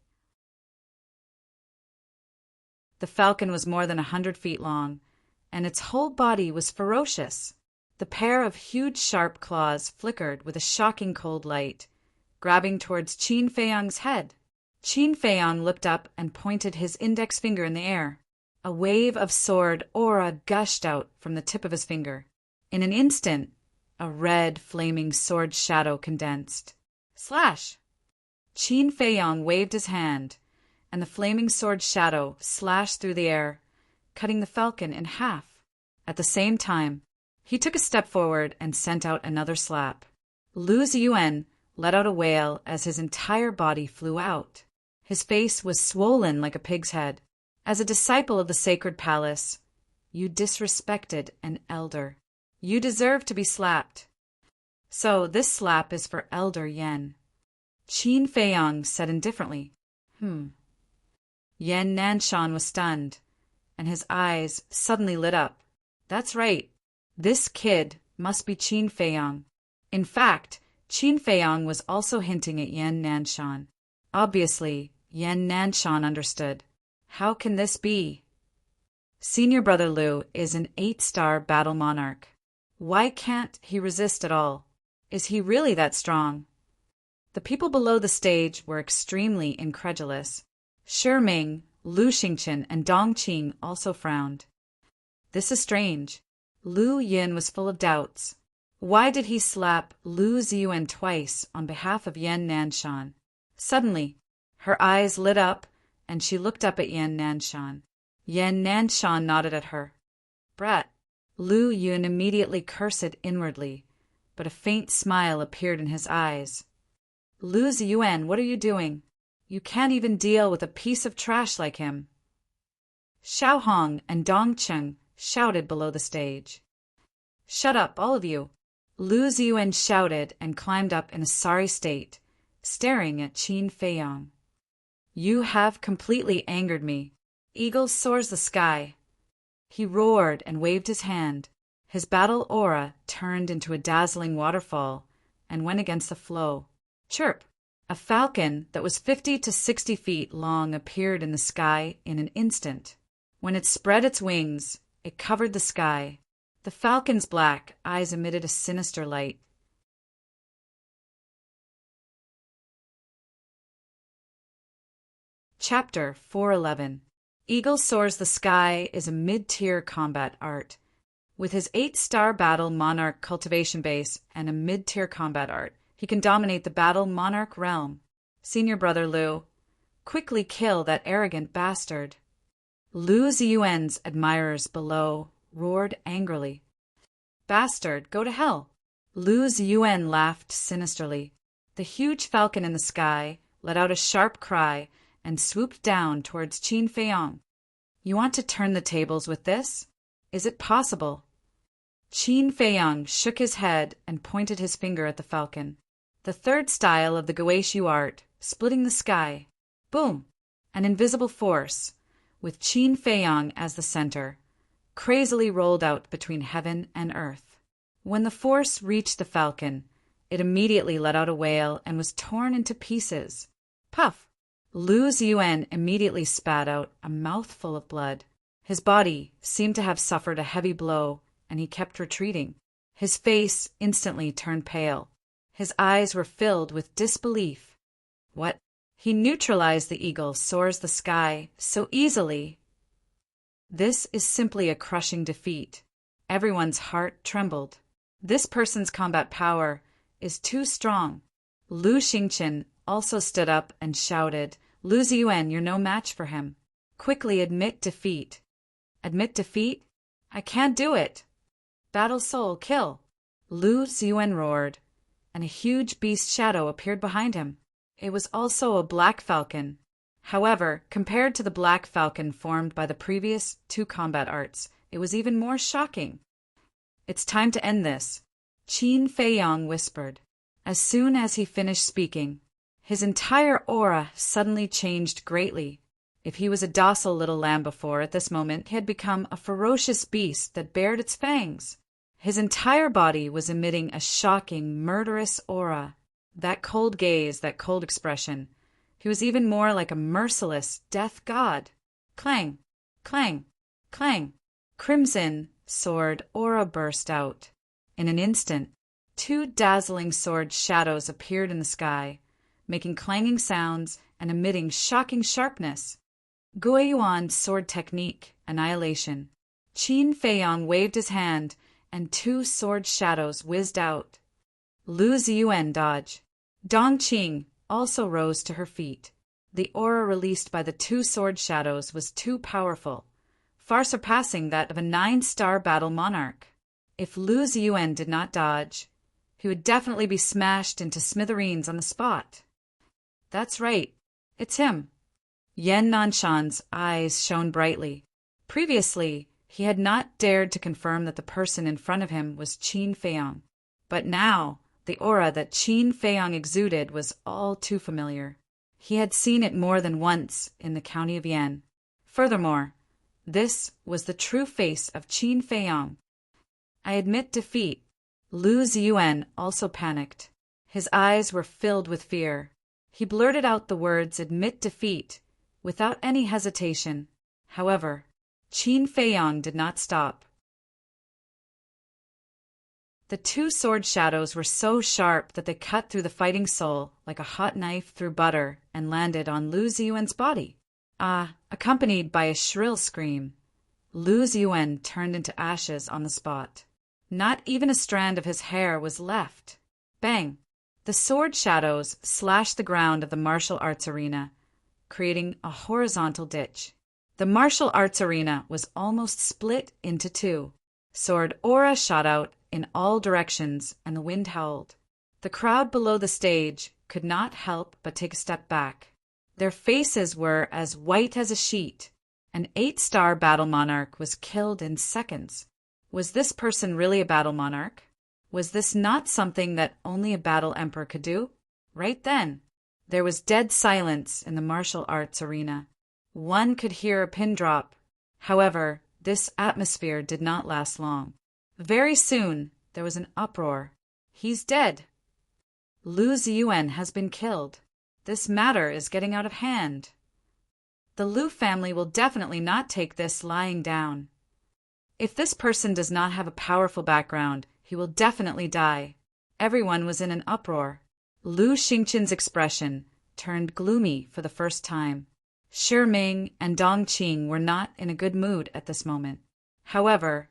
A: The falcon was more than 100 feet long, and its whole body was ferocious. The pair of huge sharp claws flickered with a shocking cold light, grabbing towards Qin Feiyang's head. Qin Feiyang looked up and pointed his index finger in the air. A wave of sword aura gushed out from the tip of his finger. In an instant, a red, flaming sword shadow condensed. Slash! Qin Feiyang waved his hand, and the flaming sword shadow slashed through the air, cutting the falcon in half. At the same time, he took a step forward and sent out another slap. Lu Ziyuan let out a wail as his entire body flew out. His face was swollen like a pig's head. As a disciple of the sacred palace, you disrespected an elder. You deserve to be slapped. So this slap is for Elder Yan. Qin Feiyang said indifferently. Yan Nanshan was stunned, and his eyes suddenly lit up. That's right. This kid must be Qin Feiyang. In fact, Qin Feiyang was also hinting at Yan Nanshan. Obviously, Yan Nanshan understood. How can this be? Senior Brother Lu is an 8-star battle monarch. Why can't he resist at all? Is he really that strong? The people below the stage were extremely incredulous. Shi Ming, Lu Xingqian, and Dong Qing also frowned. This is strange. Lu Yin was full of doubts. Why did he slap Lu Ziyuan twice on behalf of Yan Nanshan? Suddenly, her eyes lit up, and she looked up at Yan Nanshan. Yan Nanshan nodded at her. Brat. Lu Yun immediately cursed inwardly, but a faint smile appeared in his eyes. Lu Ziyuan, what are you doing? You can't even deal with a piece of trash like him. Xiao Hong and Dong Cheng shouted below the stage. Shut up, all of you. Lu Ziyuan shouted and climbed up in a sorry state, staring at Qin Feiyang. You have completely angered me. Eagle soars the sky. He roared and waved his hand. His battle aura turned into a dazzling waterfall and went against the flow. Chirp! A falcon that was 50 to 60 feet long appeared in the sky in an instant. When it spread its wings, it covered the sky. The falcon's black eyes emitted a sinister light. Chapter 411. Eagle Soars the Sky is a mid-tier combat art. With his 8-star Battle Monarch cultivation base and a mid-tier combat art, he can dominate the Battle Monarch realm. Senior brother Lu, quickly kill that arrogant bastard. Lu Ziyuan's admirers below roared angrily. Bastard, go to hell! Lu Ziyuan laughed sinisterly. The huge falcon in the sky let out a sharp cry and swooped down towards Qin Feiyong. You want to turn the tables with this? Is it possible? Qin Feiyong shook his head and pointed his finger at the falcon. The third style of the Guishu art, splitting the sky. Boom! An invisible force, with Qin Feiyong as the center, crazily rolled out between heaven and earth. When the force reached the falcon, it immediately let out a wail and was torn into pieces. Puff! Lu Ziyuan immediately spat out a mouthful of blood. His body seemed to have suffered a heavy blow, and he kept retreating. His face instantly turned pale. His eyes were filled with disbelief. What? He neutralized the Eagle Soars the Sky so easily. This is simply a crushing defeat. Everyone's heart trembled. This person's combat power is too strong. Lu Xingqian also stood up and shouted, Lu Ziyuan, you're no match for him. Quickly admit defeat. Admit defeat? I can't do it. Battle Soul, kill. Lu Ziyuan roared, and a huge beast shadow appeared behind him. It was also a black falcon. However, compared to the black falcon formed by the previous 2 combat arts, it was even more shocking. It's time to end this, Qin Feiyong whispered. As soon as he finished speaking, his entire aura suddenly changed greatly. If he was a docile little lamb before, at this moment he had become a ferocious beast that bared its fangs. His entire body was emitting a shocking, murderous aura. That cold gaze, that cold expression. He was even more like a merciless death god. Clang, clang, clang. Crimson sword aura burst out. In an instant, 2 dazzling sword shadows appeared in the sky, making clanging sounds and emitting shocking sharpness. Guiyuan sword technique, annihilation. Qin Feiyong waved his hand, and 2 sword shadows whizzed out. Lu Ziyuan dodge. Dongqing also rose to her feet. The aura released by the 2 sword shadows was too powerful, far surpassing that of a 9-star battle monarch. If Lu Ziyuan did not dodge, he would definitely be smashed into smithereens on the spot. That's right, it's him. Yan Nanshan's eyes shone brightly. Previously, he had not dared to confirm that the person in front of him was Qin Feiyong. But now, the aura that Qin Feiyong exuded was all too familiar. He had seen it more than once in the county of Yan. Furthermore, this was the true face of Qin Feiyong. I admit defeat. Lu Ziyuan also panicked. His eyes were filled with fear. He blurted out the words admit defeat without any hesitation. However, Qin Feiyong did not stop. The 2 sword shadows were so sharp that they cut through the fighting soul like a hot knife through butter and landed on Lu Ziyuan's body. Accompanied by a shrill scream. Lu Ziyuan turned into ashes on the spot. Not even a strand of his hair was left. Bang! The sword shadows slashed the ground of the martial arts arena, creating a horizontal ditch. The martial arts arena was almost split into 2. Sword aura shot out in all directions, and the wind howled. The crowd below the stage could not help but take a step back. Their faces were as white as a sheet. An 8-star battle monarch was killed in seconds. Was this person really a battle monarch? Was this not something that only a battle emperor could do? Right then, there was dead silence in the martial arts arena. One could hear a pin drop. However, this atmosphere did not last long. Very soon, there was an uproar. He's dead. Lu Ziyuan has been killed. This matter is getting out of hand. The Lu family will definitely not take this lying down. If this person does not have a powerful background, he will definitely die. Everyone was in an uproar. Lu Xingqin's expression turned gloomy for the first time. Shi Ming and Dong Qing were not in a good mood at this moment. However,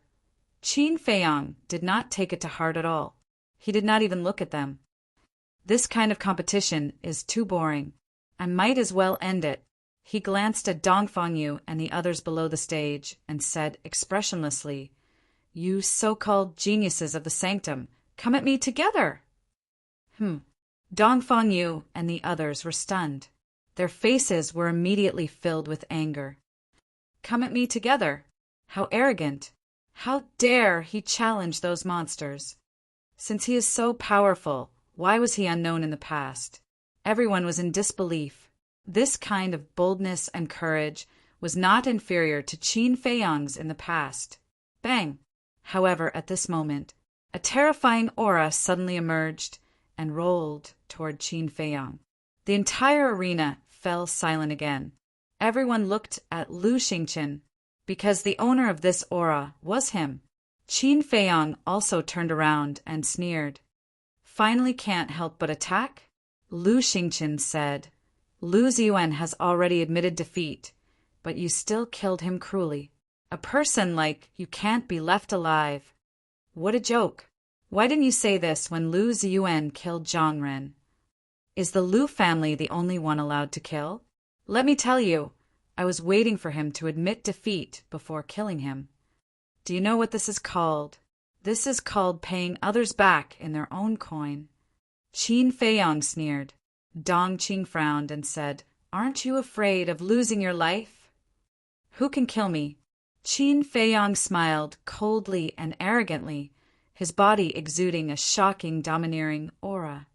A: Qin Feiyang did not take it to heart at all. He did not even look at them. This kind of competition is too boring. I might as well end it. He glanced at Dong Fangyu and the others below the stage and said expressionlessly, "You so-called geniuses of the sanctum, come at me together!" Dong Fangyu and the others were stunned. Their faces were immediately filled with anger. Come at me together? How arrogant! How dare he challenge those monsters? Since he is so powerful, why was he unknown in the past? Everyone was in disbelief. This kind of boldness and courage was not inferior to Qin Feiyang's in the past. Bang! However, at this moment, a terrifying aura suddenly emerged and rolled toward Qin Feiyang. The entire arena fell silent again. Everyone looked at Lu Xingqin, because the owner of this aura was him. Qin Feiyang also turned around and sneered. Finally can't help but attack? Lu Xingqin said. Lu Ziyuan has already admitted defeat, but you still killed him cruelly. A person like you can't be left alive. What a joke. Why didn't you say this when Lu Ziyuan killed Zhang Ren? Is the Lu family the only one allowed to kill? Let me tell you, I was waiting for him to admit defeat before killing him. Do you know what this is called? This is called paying others back in their own coin. Qin Feiyang sneered. Dong Qing frowned and said, Aren't you afraid of losing your life? Who can kill me? Qin Feiyang smiled coldly and arrogantly, his body exuding a shocking, domineering aura.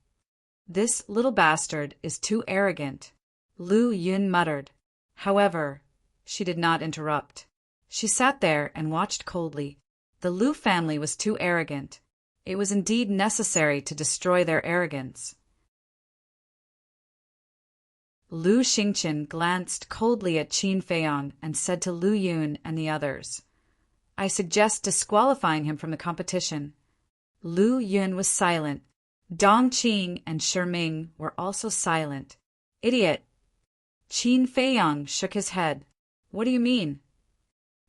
A: This little bastard is too arrogant, Lu Yun muttered. However, she did not interrupt. She sat there and watched coldly. The Lu family was too arrogant. It was indeed necessary to destroy their arrogance. Lu Xingqin glanced coldly at Qin Feiyang and said to Lu Yun and the others, I suggest disqualifying him from the competition. Lu Yun was silent. Dong Qing and Shi Ming were also silent. Idiot! Qin Feiyang shook his head. What do you mean?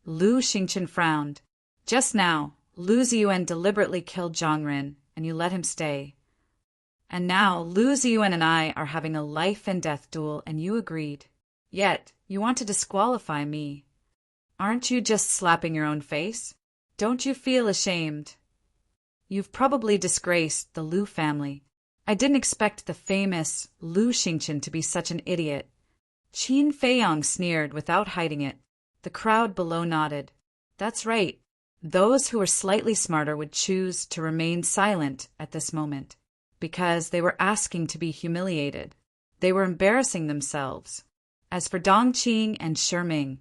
A: Lu Xingqin frowned. Just now, Lu Ziyuan deliberately killed Zhang Ren, and you let him stay. And now Lu Ziyuan and I are having a life-and-death duel, and you agreed. Yet, you want to disqualify me. Aren't you just slapping your own face? Don't you feel ashamed? You've probably disgraced the Lu family. I didn't expect the famous Lu Xingqin to be such an idiot. Qin Feiyang sneered without hiding it. The crowd below nodded. That's right. Those who were slightly smarter would choose to remain silent at this moment, because they were asking to be humiliated. They were embarrassing themselves. As for Dong Qing and Shi Ming,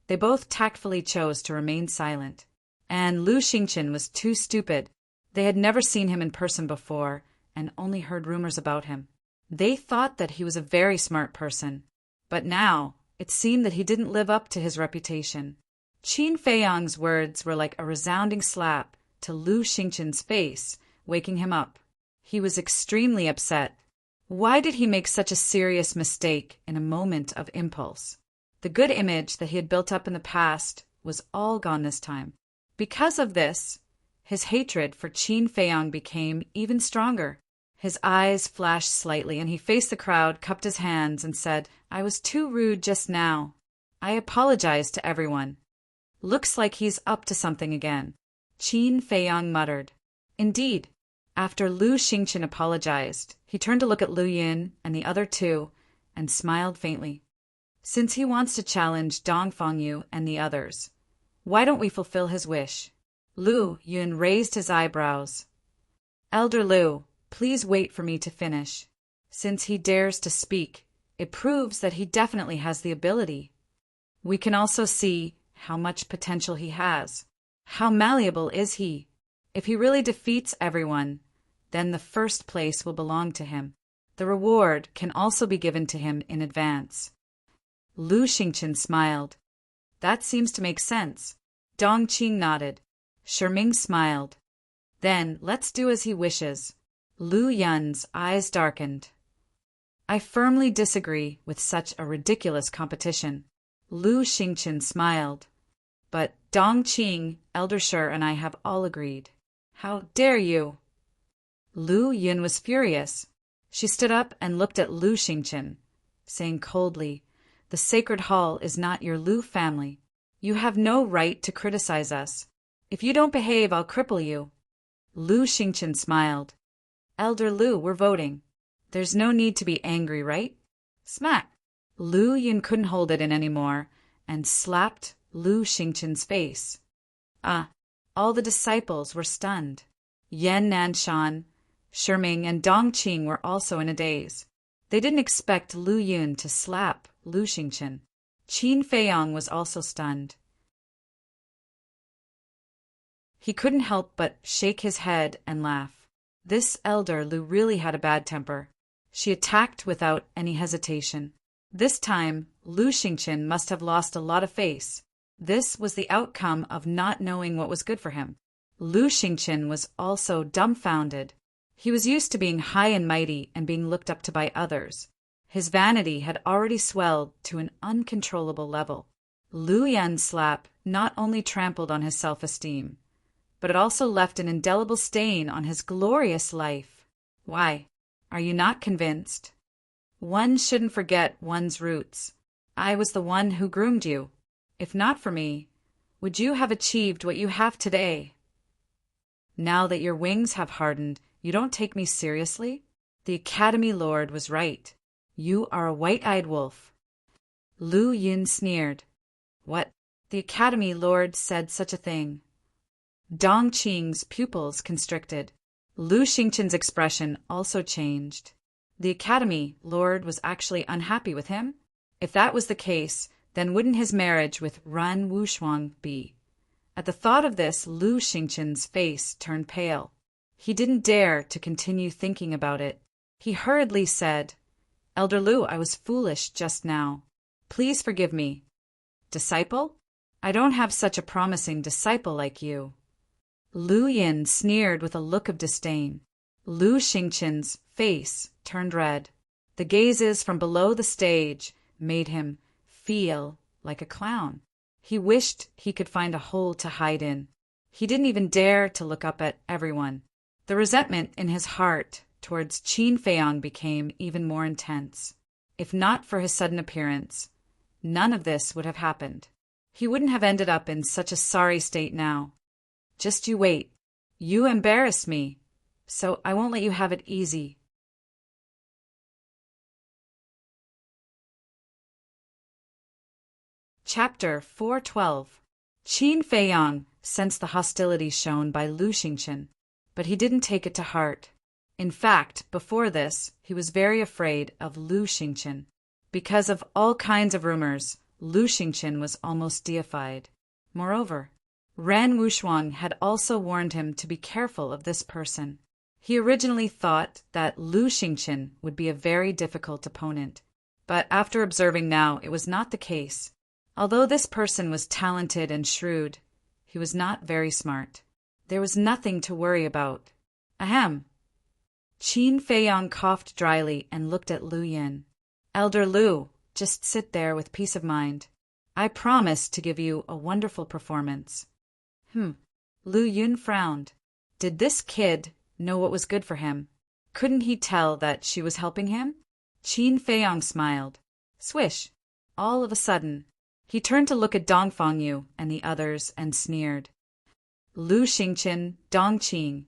A: they both tactfully chose to remain silent. And Lu Xingqin was too stupid. They had never seen him in person before and only heard rumors about him. They thought that he was a very smart person, but now it seemed that he didn't live up to his reputation. Qin Feiyang's words were like a resounding slap to Lu Xingqin's face, waking him up. He was extremely upset. Why did he make such a serious mistake in a moment of impulse? The good image that he had built up in the past was all gone this time. Because of this, his hatred for Qin Feiyang became even stronger. His eyes flashed slightly, and he faced the crowd, cupped his hands, and said, I was too rude just now. I apologize to everyone. Looks like he's up to something again. Qin Feiyang muttered. Indeed. After Lu Xingqin apologized, he turned to look at Lu Yun and the other two and smiled faintly. Since he wants to challenge Dong Fangyu and the others, why don't we fulfill his wish? Lu Yun raised his eyebrows. Elder Lu, please wait for me to finish. Since he dares to speak, it proves that he definitely has the ability. We can also see how much potential he has. How malleable is he? If he really defeats everyone, then the first place will belong to him. The reward can also be given to him in advance. Lu Xingqian smiled. That seems to make sense. Dong Qing nodded. Shiming smiled. Then let's do as he wishes. Lu Yun's eyes darkened. I firmly disagree with such a ridiculous competition. Lu Xingqian smiled. But Dong Qing, Elder Shi, and I have all agreed. How dare you? Lu Yun was furious. She stood up and looked at Lu Xingqian, saying coldly, "The Sacred Hall is not your Lu family. You have no right to criticize us. If you don't behave, I'll cripple you." Lu Xingqian smiled. "Elder Lu, we're voting. There's no need to be angry, right?" Smack! Lu Yun couldn't hold it in anymore and slapped Lu Xingqian's face. All the disciples were stunned. Yan Nanshan, Shiming, and Dong Qing were also in a daze. They didn't expect Lu Yun to slap Lu Xingqian. Qin Feiyang was also stunned. He couldn't help but shake his head and laugh. This elder Lu really had a bad temper. She attacked without any hesitation. This time, Lu Xingqian must have lost a lot of face. This was the outcome of not knowing what was good for him. Lu Xingqian was also dumbfounded. He was used to being high and mighty and being looked up to by others. His vanity had already swelled to an uncontrollable level. Lu Yan's slap not only trampled on his self-esteem, but it also left an indelible stain on his glorious life. Why, are you not convinced? One shouldn't forget one's roots. I was the one who groomed you. If not for me, would you have achieved what you have today? Now that your wings have hardened, you don't take me seriously? The Academy Lord was right. You are a white-eyed wolf. Lu Yun sneered. What? The Academy Lord said such a thing. Dong Qing's pupils constricted. Lu Xingqian's expression also changed. The Academy Lord was actually unhappy with him? If that was the case, then wouldn't his marriage with Ran Wushuang be? At the thought of this, Lu Xingqian's face turned pale. He didn't dare to continue thinking about it. He hurriedly said, "Elder Lu, I was foolish just now. Please forgive me." Disciple? I don't have such a promising disciple like you. Lu Yin sneered with a look of disdain. Lu Xingqian's face turned red. The gazes from below the stage made him feel like a clown. He wished he could find a hole to hide in. He didn't even dare to look up at everyone. The resentment in his heart towards Qin Feiyang became even more intense. If not for his sudden appearance, none of this would have happened. He wouldn't have ended up in such a sorry state now. Just you wait. You embarrassed me, so I won't let you have it easy. Chapter 412. Qin Feiyang sensed the hostility shown by Lu Xingqian, but he didn't take it to heart. In fact, before this, he was very afraid of Lu Xingqian. Because of all kinds of rumors, Lu Xingqian was almost deified. Moreover, Ran Wushuang had also warned him to be careful of this person. He originally thought that Lu Xingqian would be a very difficult opponent, but after observing now, it was not the case. Although this person was talented and shrewd, he was not very smart. There was nothing to worry about. Ahem. Qin Feiyang coughed dryly and looked at Lu Yin. Elder Lu, just sit there with peace of mind. I promise to give you a wonderful performance. Lu Yun frowned. Did this kid know what was good for him? Couldn't he tell that she was helping him? Qin Feiyang smiled. Swish! All of a sudden, he turned to look at Dongfang Yu and the others and sneered. Lu Xingqian, Dong Qing,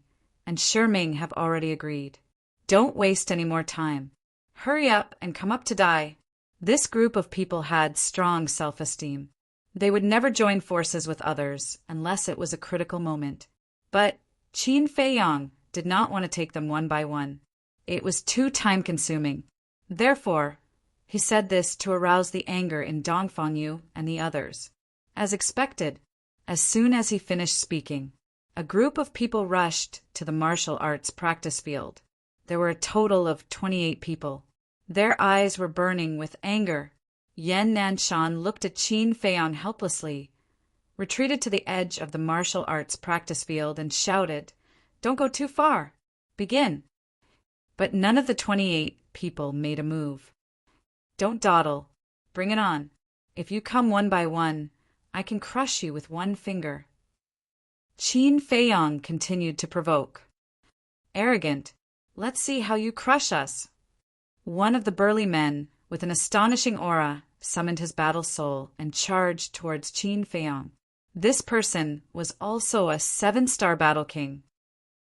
A: and Shiming have already agreed. Don't waste any more time. Hurry up and come up to die. This group of people had strong self-esteem. They would never join forces with others unless it was a critical moment. But Qin Feiyang did not want to take them one by one. It was too time-consuming. Therefore, he said this to arouse the anger in Dongfang Yu and the others. As expected, as soon as he finished speaking, A group of people rushed to the martial arts practice field. There were a total of 28 people. Their eyes were burning with anger. Yan Nanshan looked at Qin Feiyang helplessly, retreated to the edge of the martial arts practice field, and shouted, "Don't go too far. Begin." But none of the 28 people made a move. "Don't dawdle. Bring it on. If you come one by one, I can crush you with one finger." Qin Feiyang continued to provoke. "Arrogant. Let's see how you crush us." One of the burly men, with an astonishing aura, summoned his battle soul and charged towards Qin Feiyang. This person was also a 7-star battle king.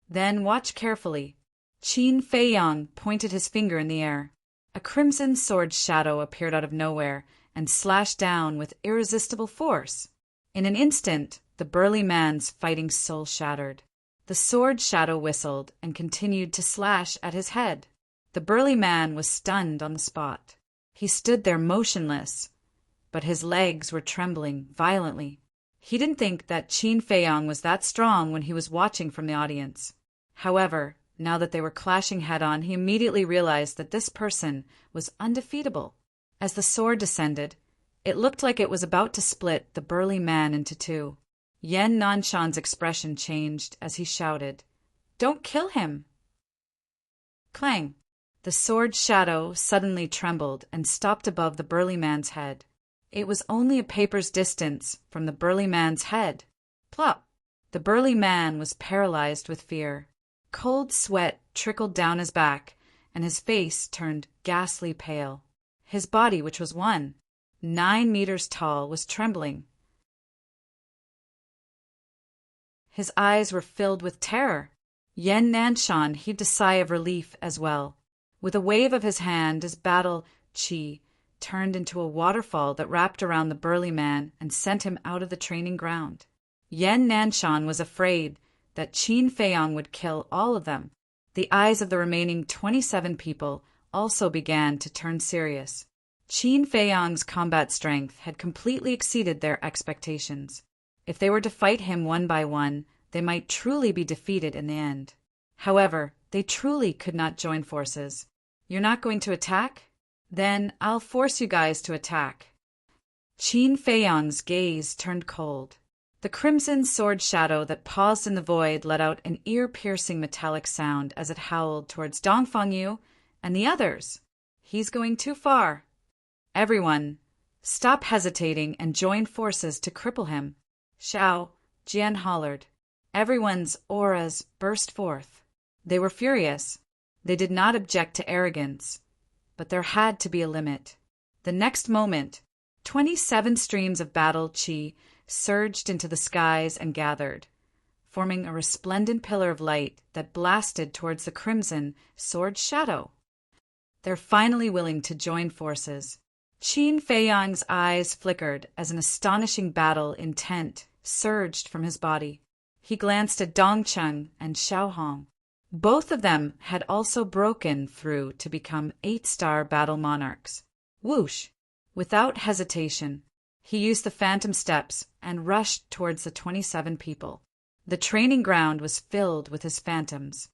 A: Then watch carefully. Qin Feiyang pointed his finger in the air. A crimson sword shadow appeared out of nowhere and slashed down with irresistible force. In an instant, the burly man's fighting soul shattered. The sword shadow whistled and continued to slash at his head. The burly man was stunned on the spot. He stood there motionless, but his legs were trembling violently. He didn't think that Qin Feiyang was that strong when he was watching from the audience. However, now that they were clashing head-on, he immediately realized that this person was undefeatable. As the sword descended, it looked like it was about to split the burly man into two. Yan Nanshan's expression changed as he shouted, "Don't kill him!" Clang! The sword shadow suddenly trembled and stopped above the burly man's head. It was only a paper's distance from the burly man's head. Plop! The burly man was paralyzed with fear. Cold sweat trickled down his back, and his face turned ghastly pale. His body, which was 9 meters tall, was trembling. His eyes were filled with terror. Yan Nanshan heaved a sigh of relief as well. With a wave of his hand, his battle chi turned into a waterfall that wrapped around the burly man and sent him out of the training ground. Yan Nanshan was afraid that Qin Feiyang would kill all of them. The eyes of the remaining 27 people also began to turn serious. Qin Feiyang's combat strength had completely exceeded their expectations. If they were to fight him one by one, they might truly be defeated in the end. However, they truly could not join forces. "You're not going to attack? Then I'll force you guys to attack." Qin Feiyang's gaze turned cold. The crimson sword shadow that paused in the void let out an ear-piercing metallic sound as it howled towards Dongfang Yu and the others. "He's going too far. Everyone, stop hesitating and join forces to cripple him." "Xiao," Jian hollered. Everyone's auras burst forth. They were furious. They did not object to arrogance, but there had to be a limit. The next moment, 27 streams of battle chi surged into the skies and gathered, forming a resplendent pillar of light that blasted towards the crimson sword shadow. "They're finally willing to join forces." Qin Feiyang's eyes flickered as an astonishing battle intent surged from his body. He glanced at Dongcheng and Xiaohong. Both of them had also broken through to become 8-star battle monarchs. Whoosh! Without hesitation, he used the phantom steps and rushed towards the 27 people. The training ground was filled with his phantoms.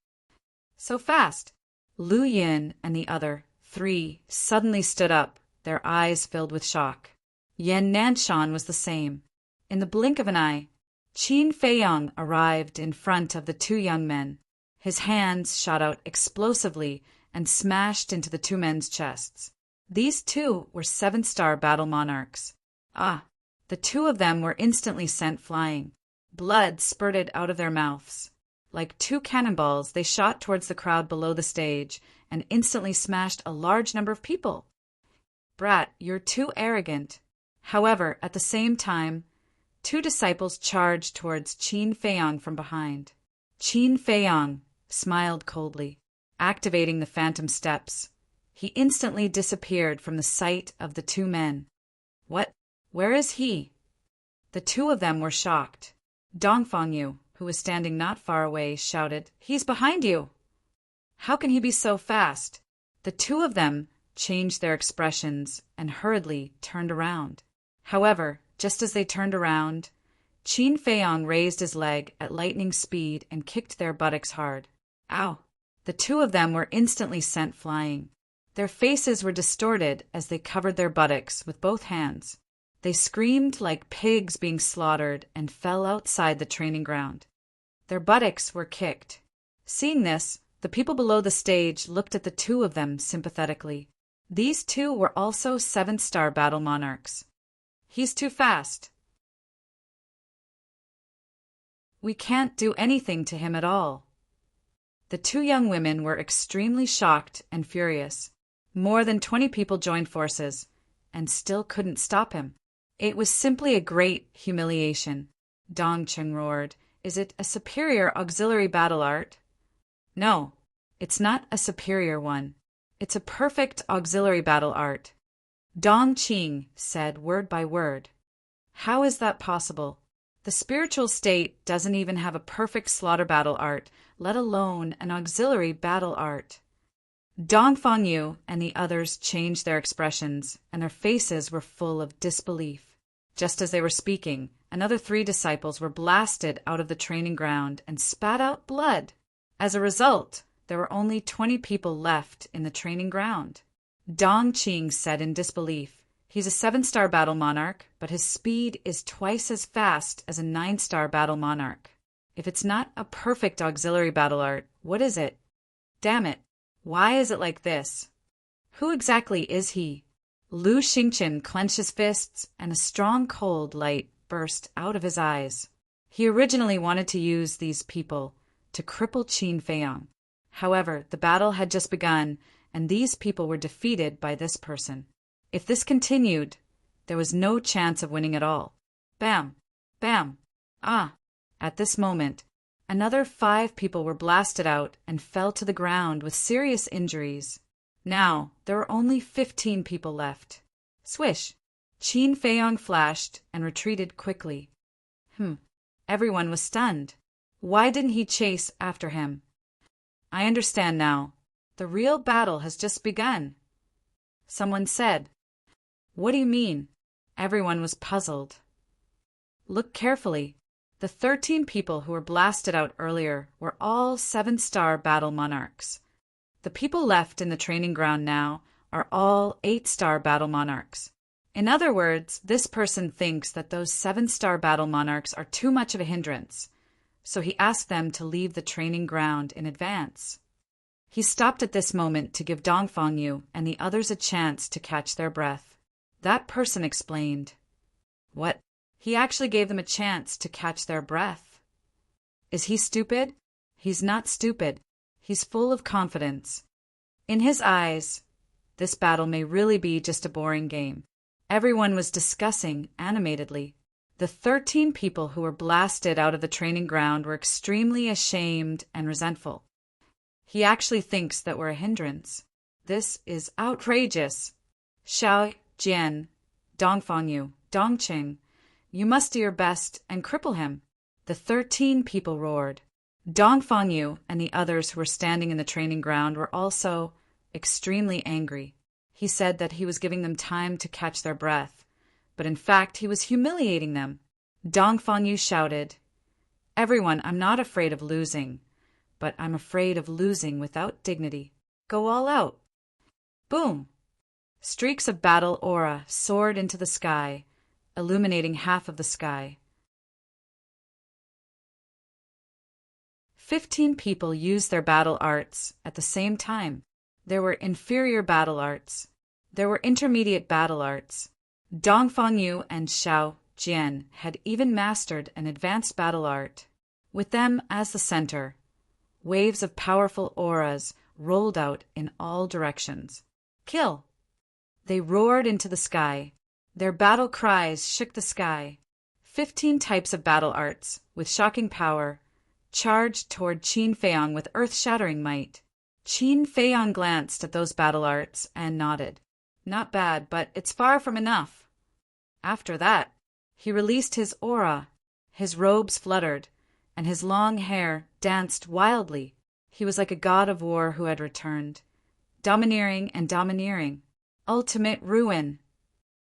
A: So fast! Lu Yin and the other 3 suddenly stood up, their eyes filled with shock. Yan Nanshan was the same. In the blink of an eye, Qin Feiyang arrived in front of the 2 young men. His hands shot out explosively and smashed into the 2 men's chests. These 2 were 7-star battle monarchs. The 2 of them were instantly sent flying. Blood spurted out of their mouths. Like 2 cannonballs, they shot towards the crowd below the stage and instantly smashed a large number of people. "Brat, you're too arrogant." However, at the same time, 2 disciples charged towards Qin Feiyang from behind. Qin Feiyang smiled coldly. Activating the phantom steps, he instantly disappeared from the sight of the 2 men. "What? Where is he?" The 2 of them were shocked. Dongfang Yu, who was standing not far away, shouted, "He's behind you!" "How can he be so fast?" The 2 of them changed their expressions and hurriedly turned around. However, just as they turned around, Qin Feiyong raised his leg at lightning speed and kicked their buttocks hard. Ow! The two of them were instantly sent flying. Their faces were distorted as they covered their buttocks with both hands. They screamed like pigs being slaughtered and fell outside the training ground. Their buttocks were kicked. Seeing this, the people below the stage looked at the two of them sympathetically. These two were also 7-star battle monarchs. He's too fast. We can't do anything to him at all. The two young women were extremely shocked and furious. More than 20 people joined forces, and still couldn't stop him. It was simply a great humiliation. Dongqing roared. Is it a superior auxiliary battle art? No, it's not a superior one. It's a perfect auxiliary battle art. Dongqing said word by word. How is that possible? The spiritual state doesn't even have a perfect slaughter battle art, let alone an auxiliary battle art. Dongfang Yu and the others changed their expressions, and their faces were full of disbelief. Just as they were speaking, another 3 disciples were blasted out of the training ground and spat out blood. As a result, there were only 20 people left in the training ground. Dongqing said in disbelief, he's a 7-star battle monarch, but his speed is twice as fast as a 9-star battle monarch. If it's not a perfect auxiliary battle art, what is it? Damn it, why is it like this? Who exactly is he? Lu Xingqian clenched his fists, and a strong cold light burst out of his eyes. He originally wanted to use these people to cripple Qin Feiyong. However, the battle had just begun, and these people were defeated by this person. If this continued, there was no chance of winning at all. Bam! Bam! Ah! At this moment, another 5 people were blasted out and fell to the ground with serious injuries. Now, there were only 15 people left. Swish! Qin Feiyong flashed and retreated quickly. Everyone was stunned. Why didn't he chase after him? I understand now. The real battle has just begun. Someone said. What do you mean? Everyone was puzzled. Look carefully. The 13 people who were blasted out earlier were all 7-star battle monarchs. The people left in the training ground now are all 8-star battle monarchs. In other words, this person thinks that those 7-star battle monarchs are too much of a hindrance, so he asked them to leave the training ground in advance. He stopped at this moment to give Dongfang Yu and the others a chance to catch their breath. That person explained. What? He actually gave them a chance to catch their breath. Is he stupid? He's not stupid. He's full of confidence. In his eyes, this battle may really be just a boring game. Everyone was discussing animatedly. The 13 people who were blasted out of the training ground were extremely ashamed and resentful. He actually thinks that we're a hindrance. This is outrageous. Xiao Jian, Dongfang Yu, Dongqing, you must do your best and cripple him. The 13 people roared. Dongfang Yu and the others who were standing in the training ground were also extremely angry. He said that he was giving them time to catch their breath, but in fact he was humiliating them. Dongfang Yu shouted, Everyone, I'm not afraid of losing, but I'm afraid of losing without dignity. Go all out. Boom! Streaks of battle aura soared into the sky, illuminating half of the sky. 15 people used their battle arts at the same time. There were inferior battle arts. There were intermediate battle arts. Dongfang Yu and Xiao Jian had even mastered an advanced battle art. With them as the center, waves of powerful auras rolled out in all directions. Kill! They roared into the sky. Their battle cries shook the sky. 15 types of battle arts, with shocking power, charged toward Qin Feiyong with earth-shattering might. Qin Feiyong glanced at those battle arts and nodded. Not bad, but it's far from enough. After that, he released his aura. His robes fluttered, and his long hair danced wildly. He was like a god of war who had returned. Domineering and domineering. Ultimate ruin.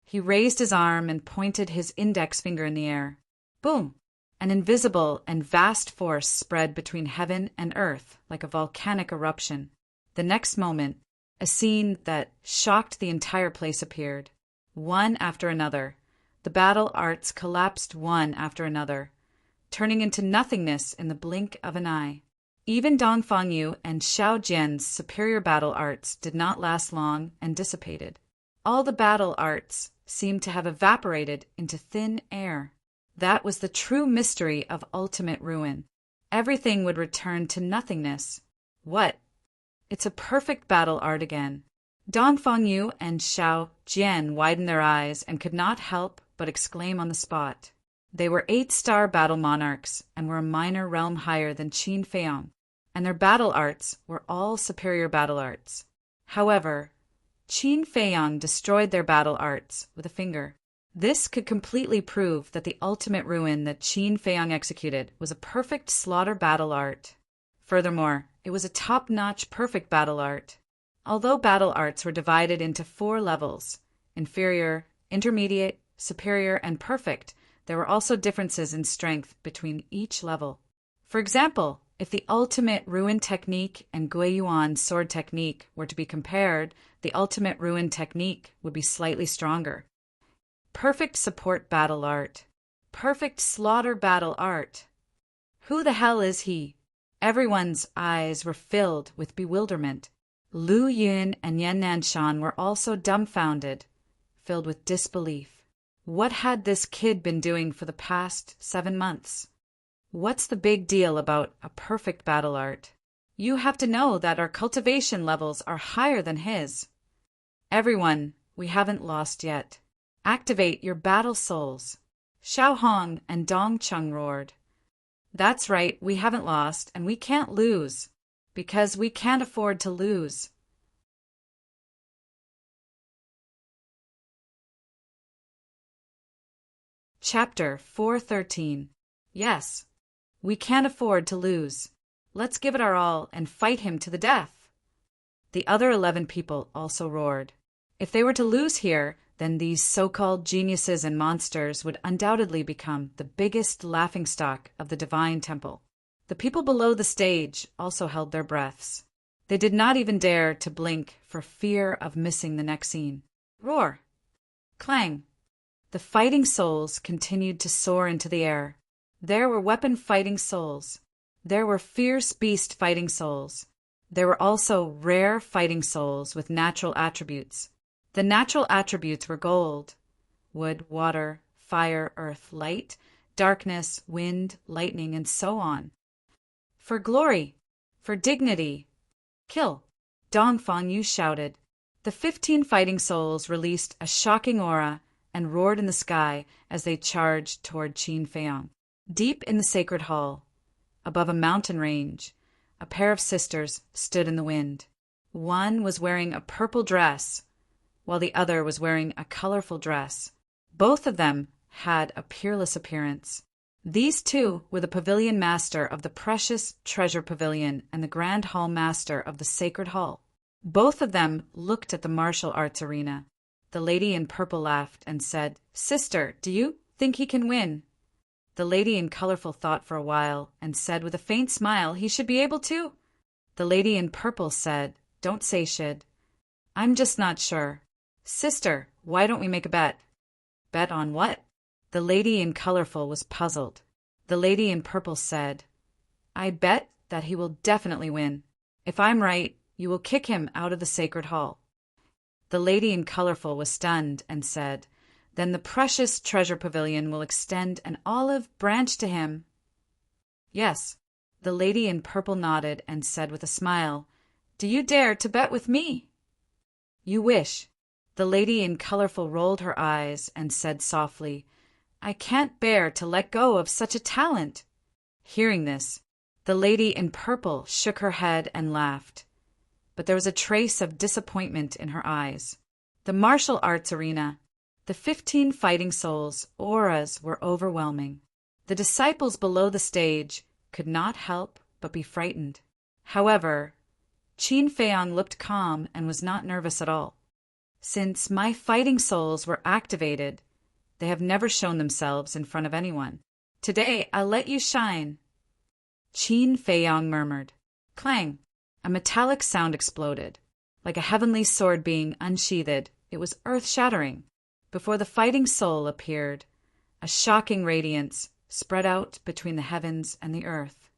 A: He raised his arm and pointed his index finger in the air. Boom! An invisible and vast force spread between heaven and earth like a volcanic eruption. The next moment, a scene that shocked the entire place appeared. One after another, the battle arts collapsed one after another, turning into nothingness in the blink of an eye. Even Dongfang Yu and Xiao Jian's superior battle arts did not last long and dissipated. All the battle arts seemed to have evaporated into thin air. That was the true mystery of ultimate ruin. Everything would return to nothingness. What? It's a perfect battle art again. Dongfang Yu and Xiao Jian widened their eyes and could not help but exclaim on the spot. They were 8-star battle monarchs and were a minor realm higher than Qin Feiyang, and their battle arts were all superior battle arts. However, Qin Feiyang destroyed their battle arts with a finger. This could completely prove that the ultimate ruin that Qin Feiyang executed was a perfect slaughter battle art. Furthermore, it was a top-notch perfect battle art. Although battle arts were divided into 4 levels, inferior, intermediate, superior, and perfect, there were also differences in strength between each level. For example, if the ultimate ruin technique and Guiyuan sword technique were to be compared, the ultimate ruin technique would be slightly stronger. Perfect support battle art. Perfect slaughter battle art. Who the hell is he? Everyone's eyes were filled with bewilderment. Lu Yun and Yan Nanshan were also dumbfounded, filled with disbelief. What had this kid been doing for the past 7 months? What's the big deal about a perfect battle art? You have to know that our cultivation levels are higher than his. Everyone, we haven't lost yet. Activate your battle souls. Xiao Hong and Dong Chung roared. That's right, we haven't lost, and we can't lose, because we can't afford to lose. Chapter 413. Yes, we can't afford to lose. Let's give it our all and fight him to the death. The other 11 people also roared. If they were to lose here, then these so-called geniuses and monsters would undoubtedly become the biggest laughingstock of the Divine Temple. The people below the stage also held their breaths. They did not even dare to blink for fear of missing the next scene. Roar! Clang! The fighting souls continued to soar into the air. There were weapon-fighting souls. There were fierce beast fighting souls. There were also rare fighting souls with natural attributes. The natural attributes were gold, wood, water, fire, earth, light, darkness, wind, lightning, and so on. For glory, for dignity, kill! Dongfang Yu shouted. The 15 fighting souls released a shocking aura and roared in the sky as they charged toward Qin Feiyang. Deep in the sacred hall, above a mountain range, a pair of sisters stood in the wind. One was wearing a purple dress, while the other was wearing a colorful dress. Both of them had a peerless appearance. These two were the pavilion master of the precious treasure pavilion and the grand hall master of the sacred hall. Both of them looked at the martial arts arena. The lady in purple laughed and said, "Sister, do you think he can win?" The lady in colorful thought for a while and said with a faint smile, "He should be able to." The lady in purple said, "Don't say should. I'm just not sure. Sister, why don't we make a bet?" Bet on what? The lady in colorful was puzzled. The lady in purple said, "I bet that he will definitely win. If I'm right, you will kick him out of the sacred hall." The lady in colorful was stunned and said, "Then the precious treasure pavilion will extend an olive branch to him." Yes. The lady in purple nodded and said with a smile, "Do you dare to bet with me?" "You wish." The lady in colorful rolled her eyes and said softly, "I can't bear to let go of such a talent." Hearing this, the lady in purple shook her head and laughed, but there was a trace of disappointment in her eyes. The martial arts arena, the 15 fighting souls' auras were overwhelming. The disciples below the stage could not help but be frightened. However, Qin Feiyang looked calm and was not nervous at all. "Since my fighting souls were activated, they have never shown themselves in front of anyone. Today I'll let you shine. Qin Feiyang murmured. Clang! A metallic sound exploded. Like a heavenly sword being unsheathed, it was earth-shattering. Before the fighting soul appeared, a shocking radiance spread out between the heavens and the earth.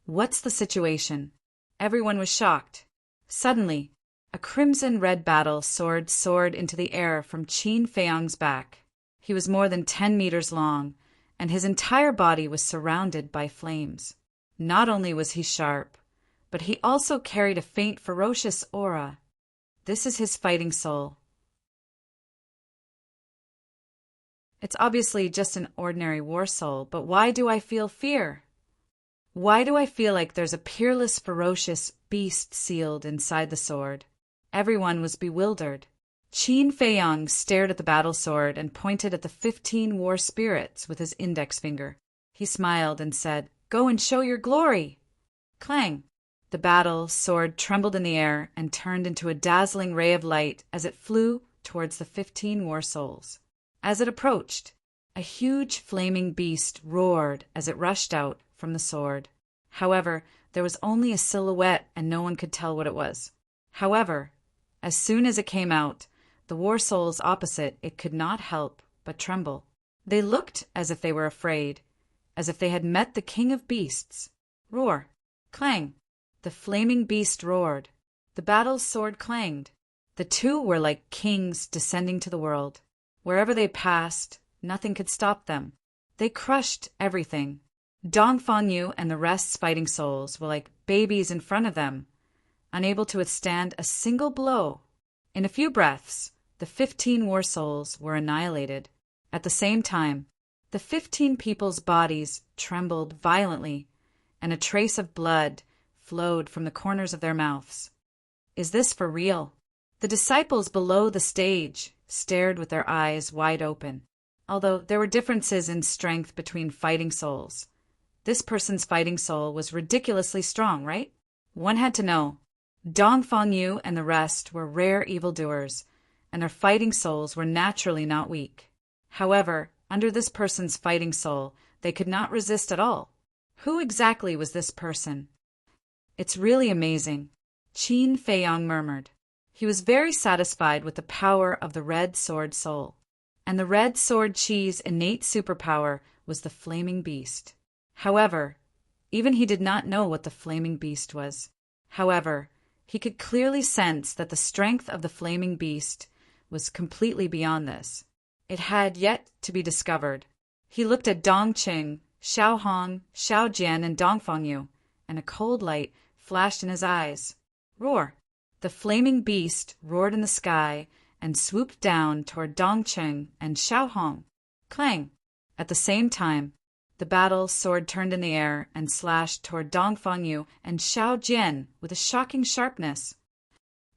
A: What's the situation? Everyone was shocked. Suddenly, a crimson-red battle sword soared into the air from Qin Feiyang's back. He was more than 10 meters long, and his entire body was surrounded by flames. Not only was he sharp, but he also carried a faint, ferocious aura. This is his fighting soul. It's obviously just an ordinary war soul, but why do I feel fear? Why do I feel like there's a peerless, ferocious beast sealed inside the sword? Everyone was bewildered. Qin Feiyang stared at the battle sword and pointed at the 15 war spirits with his index finger. He smiled and said, "Go and show your glory!" Clang! The battle sword trembled in the air and turned into a dazzling ray of light as it flew towards the 15 war souls. As it approached, a huge flaming beast roared as it rushed out from the sword. However, there was only a silhouette and no one could tell what it was. However, as soon as it came out, the war souls opposite it could not help but tremble. They looked as if they were afraid, as if they had met the king of beasts. Roar! Clang! The flaming beast roared. The battle sword clanged. The two were like kings descending to the world. Wherever they passed, nothing could stop them. They crushed everything. Dongfang Yu and the rest's fighting souls were like babies in front of them, unable to withstand a single blow. In a few breaths, the 15 war souls were annihilated. At the same time, the 15 people's bodies trembled violently, and a trace of blood flowed from the corners of their mouths. Is this for real? The disciples below the stage stared with their eyes wide open. Although there were differences in strength between fighting souls, this person's fighting soul was ridiculously strong, right? One had to know. Dongfang Yu and the rest were rare evildoers, and their fighting souls were naturally not weak. However, under this person's fighting soul, they could not resist at all. Who exactly was this person? It's really amazing, Qin Feiyang murmured. He was very satisfied with the power of the red sword soul. And the red sword Qi's innate superpower was the flaming beast. However, even he did not know what the flaming beast was. However, he could clearly sense that the strength of the flaming beast was completely beyond this. It had yet to be discovered. He looked at Dongqing, Xiaohong, Xiaojian, and Dongfang Yu, and a cold light flashed in his eyes. Roar! The flaming beast roared in the sky and swooped down toward Dongqing and Xiaohong. Clang! At the same time, the battle sword turned in the air and slashed toward Dongfang Yu and Xiaojian with a shocking sharpness.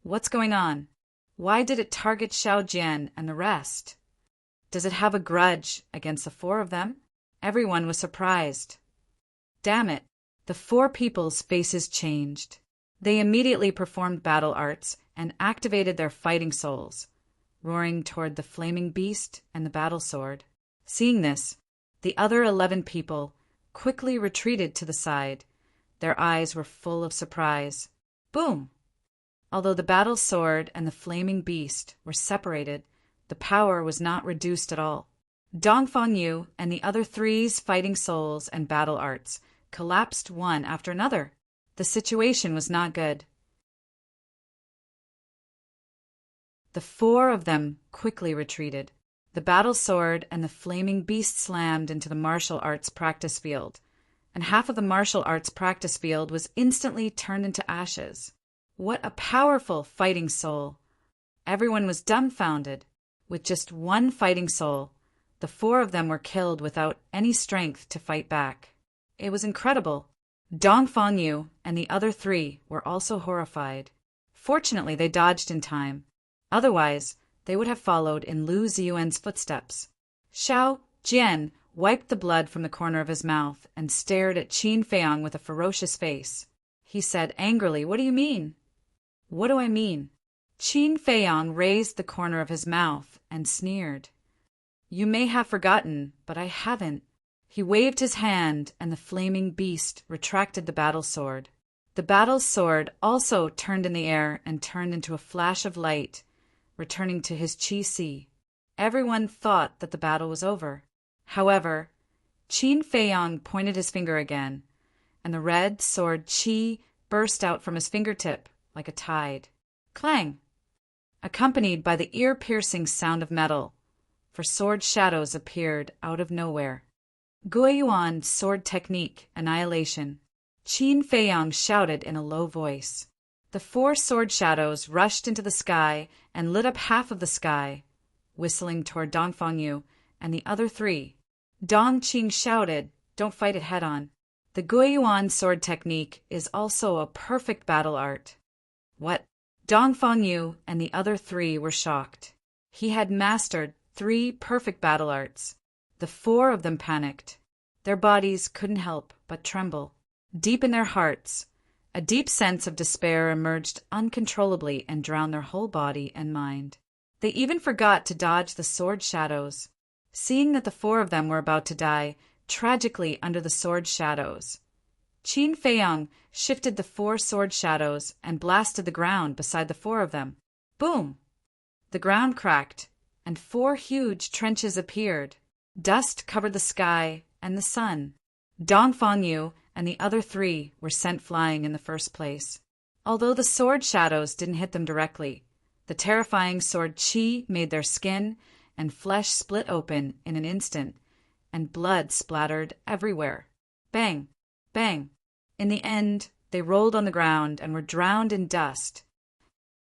A: What's going on? Why did it target Xiaojian and the rest? Does it have a grudge against the 4 of them? Everyone was surprised. Damn it! The 4 people's faces changed. They immediately performed battle arts and activated their fighting souls, roaring toward the flaming beast and the battle sword. Seeing this, the other 11 people quickly retreated to the side. Their eyes were full of surprise. Boom! Although the battle sword and the flaming beast were separated, the power was not reduced at all. Dongfang Yu and the other 3's fighting souls and battle arts collapsed one after another. The situation was not good. The 4 of them quickly retreated. The battle sword and the flaming beast slammed into the martial arts practice field, and half of the martial arts practice field was instantly turned into ashes. What a powerful fighting soul! Everyone was dumbfounded. With just one fighting soul, the 4 of them were killed without any strength to fight back. It was incredible. Dongfang Yu and the other 3 were also horrified. Fortunately, they dodged in time. Otherwise, they would have followed in Lu Ziyuan's footsteps. Xiao Jian wiped the blood from the corner of his mouth and stared at Qin Feiyang with a ferocious face. He said angrily, "What do you mean?" "What do I mean?" Qin Feiyang raised the corner of his mouth and sneered. "You may have forgotten, but I haven't." He waved his hand, and the flaming beast retracted the battle sword. The battle sword also turned in the air and turned into a flash of light, returning to his Chi-Si. Everyone thought that the battle was over. However, Qin Feiyang pointed his finger again, and the red sword Qi burst out from his fingertip like a tide. Clang! Accompanied by the ear-piercing sound of metal, for sword shadows appeared out of nowhere. Guiyuan sword technique, annihilation. Qin Feiyang shouted in a low voice. The 4 sword shadows rushed into the sky and lit up half of the sky, whistling toward Dongfang Yu and the other 3. Dong Qing shouted, "Don't fight it head-on." The Guiyuan sword technique is also a perfect battle art. What? Dongfang Yu and the other 3 were shocked. He had mastered 3 perfect battle arts. The 4 of them panicked. Their bodies couldn't help but tremble. Deep in their hearts, a deep sense of despair emerged uncontrollably and drowned their whole body and mind. They even forgot to dodge the sword shadows. Seeing that the 4 of them were about to die tragically under the sword shadows, Qin Feiyang shifted the 4 sword shadows and blasted the ground beside the 4 of them. Boom! The ground cracked, and 4 huge trenches appeared. Dust covered the sky and the sun. Dongfang Yu and the other 3 were sent flying in the first place. Although the sword shadows didn't hit them directly, the terrifying sword Qi made their skin and flesh split open in an instant, and blood splattered everywhere. Bang! Bang! In the end, they rolled on the ground and were drowned in dust.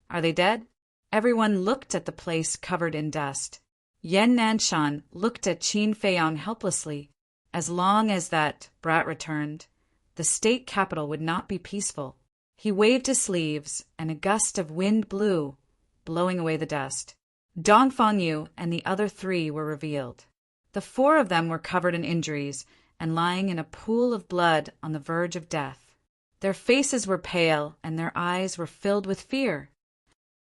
A: Are they dead? Everyone looked at the place covered in dust. Yan Nanshan looked at Qin Feiyang helplessly. As long as that brat returned, the state capital would not be peaceful. He waved his sleeves, and a gust of wind blew, blowing away the dust. Dongfang Yu and the other 3 were revealed. The 4 of them were covered in injuries and lying in a pool of blood on the verge of death. Their faces were pale and their eyes were filled with fear.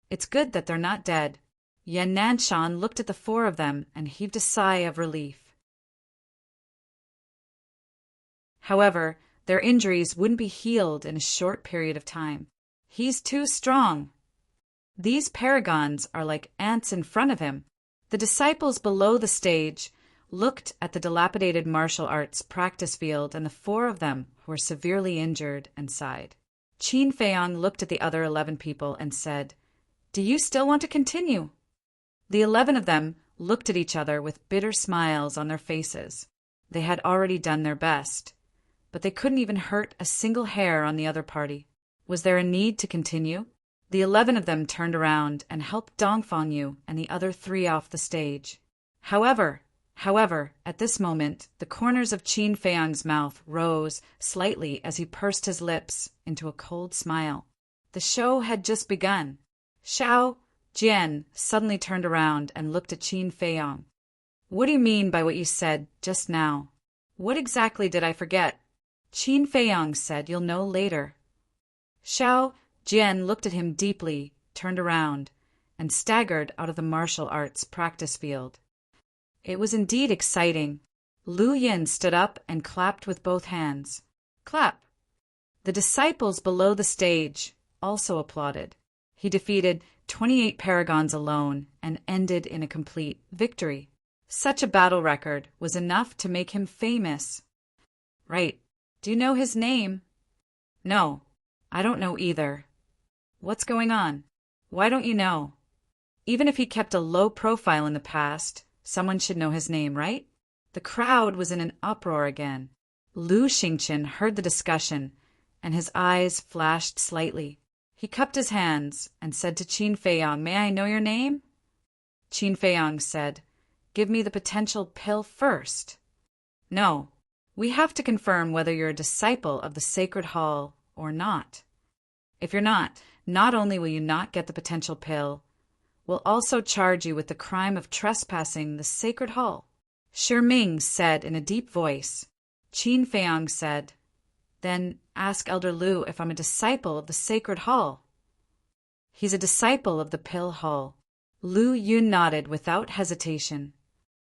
A: It's good that they're not dead. Yan Nanshan looked at the 4 of them and heaved a sigh of relief. However, their injuries wouldn't be healed in a short period of time. He's too strong. These paragons are like ants in front of him. The disciples below the stage looked at the dilapidated martial arts practice field and the 4 of them who were severely injured and sighed. Qin Feiyang looked at the other 11 people and said, "Do you still want to continue?" The 11 of them looked at each other with bitter smiles on their faces. They had already done their best, but they couldn't even hurt a single hair on the other party. Was there a need to continue? The 11 of them turned around and helped Dongfang Yu and the other 3 off the stage. However, at this moment, the corners of Qin Feiyang's mouth rose slightly as he pursed his lips into a cold smile. The show had just begun. Xiao Jian suddenly turned around and looked at Qin Feiyang. "What do you mean by what you said just now? What exactly did I forget?" Qin Feiyang said, "You'll know later." Xiao Jian looked at him deeply, turned around, and staggered out of the martial arts practice field. It was indeed exciting. Lu Yin stood up and clapped with both hands. Clap! The disciples below the stage also applauded. He defeated 28 paragons alone and ended in a complete victory. Such a battle record was enough to make him famous. Right. Do you know his name? No, I don't know either. What's going on? Why don't you know? Even if he kept a low profile in the past, someone should know his name, right? The crowd was in an uproar again. Lu Xingqian heard the discussion, and his eyes flashed slightly. He cupped his hands and said to Qin Feiyang, "May I know your name?" Qin Feiyang said, "Give me the potential pill first." "No, we have to confirm whether you're a disciple of the Sacred Hall or not. If you're not only will you not get the potential pill, we'll also charge you with the crime of trespassing the Sacred Hall." Shi Ming said in a deep voice. Qin Feiyang said, "Then ask Elder Lu if I'm a disciple of the Sacred Hall." "He's a disciple of the Pill Hall." Lu Yun nodded without hesitation.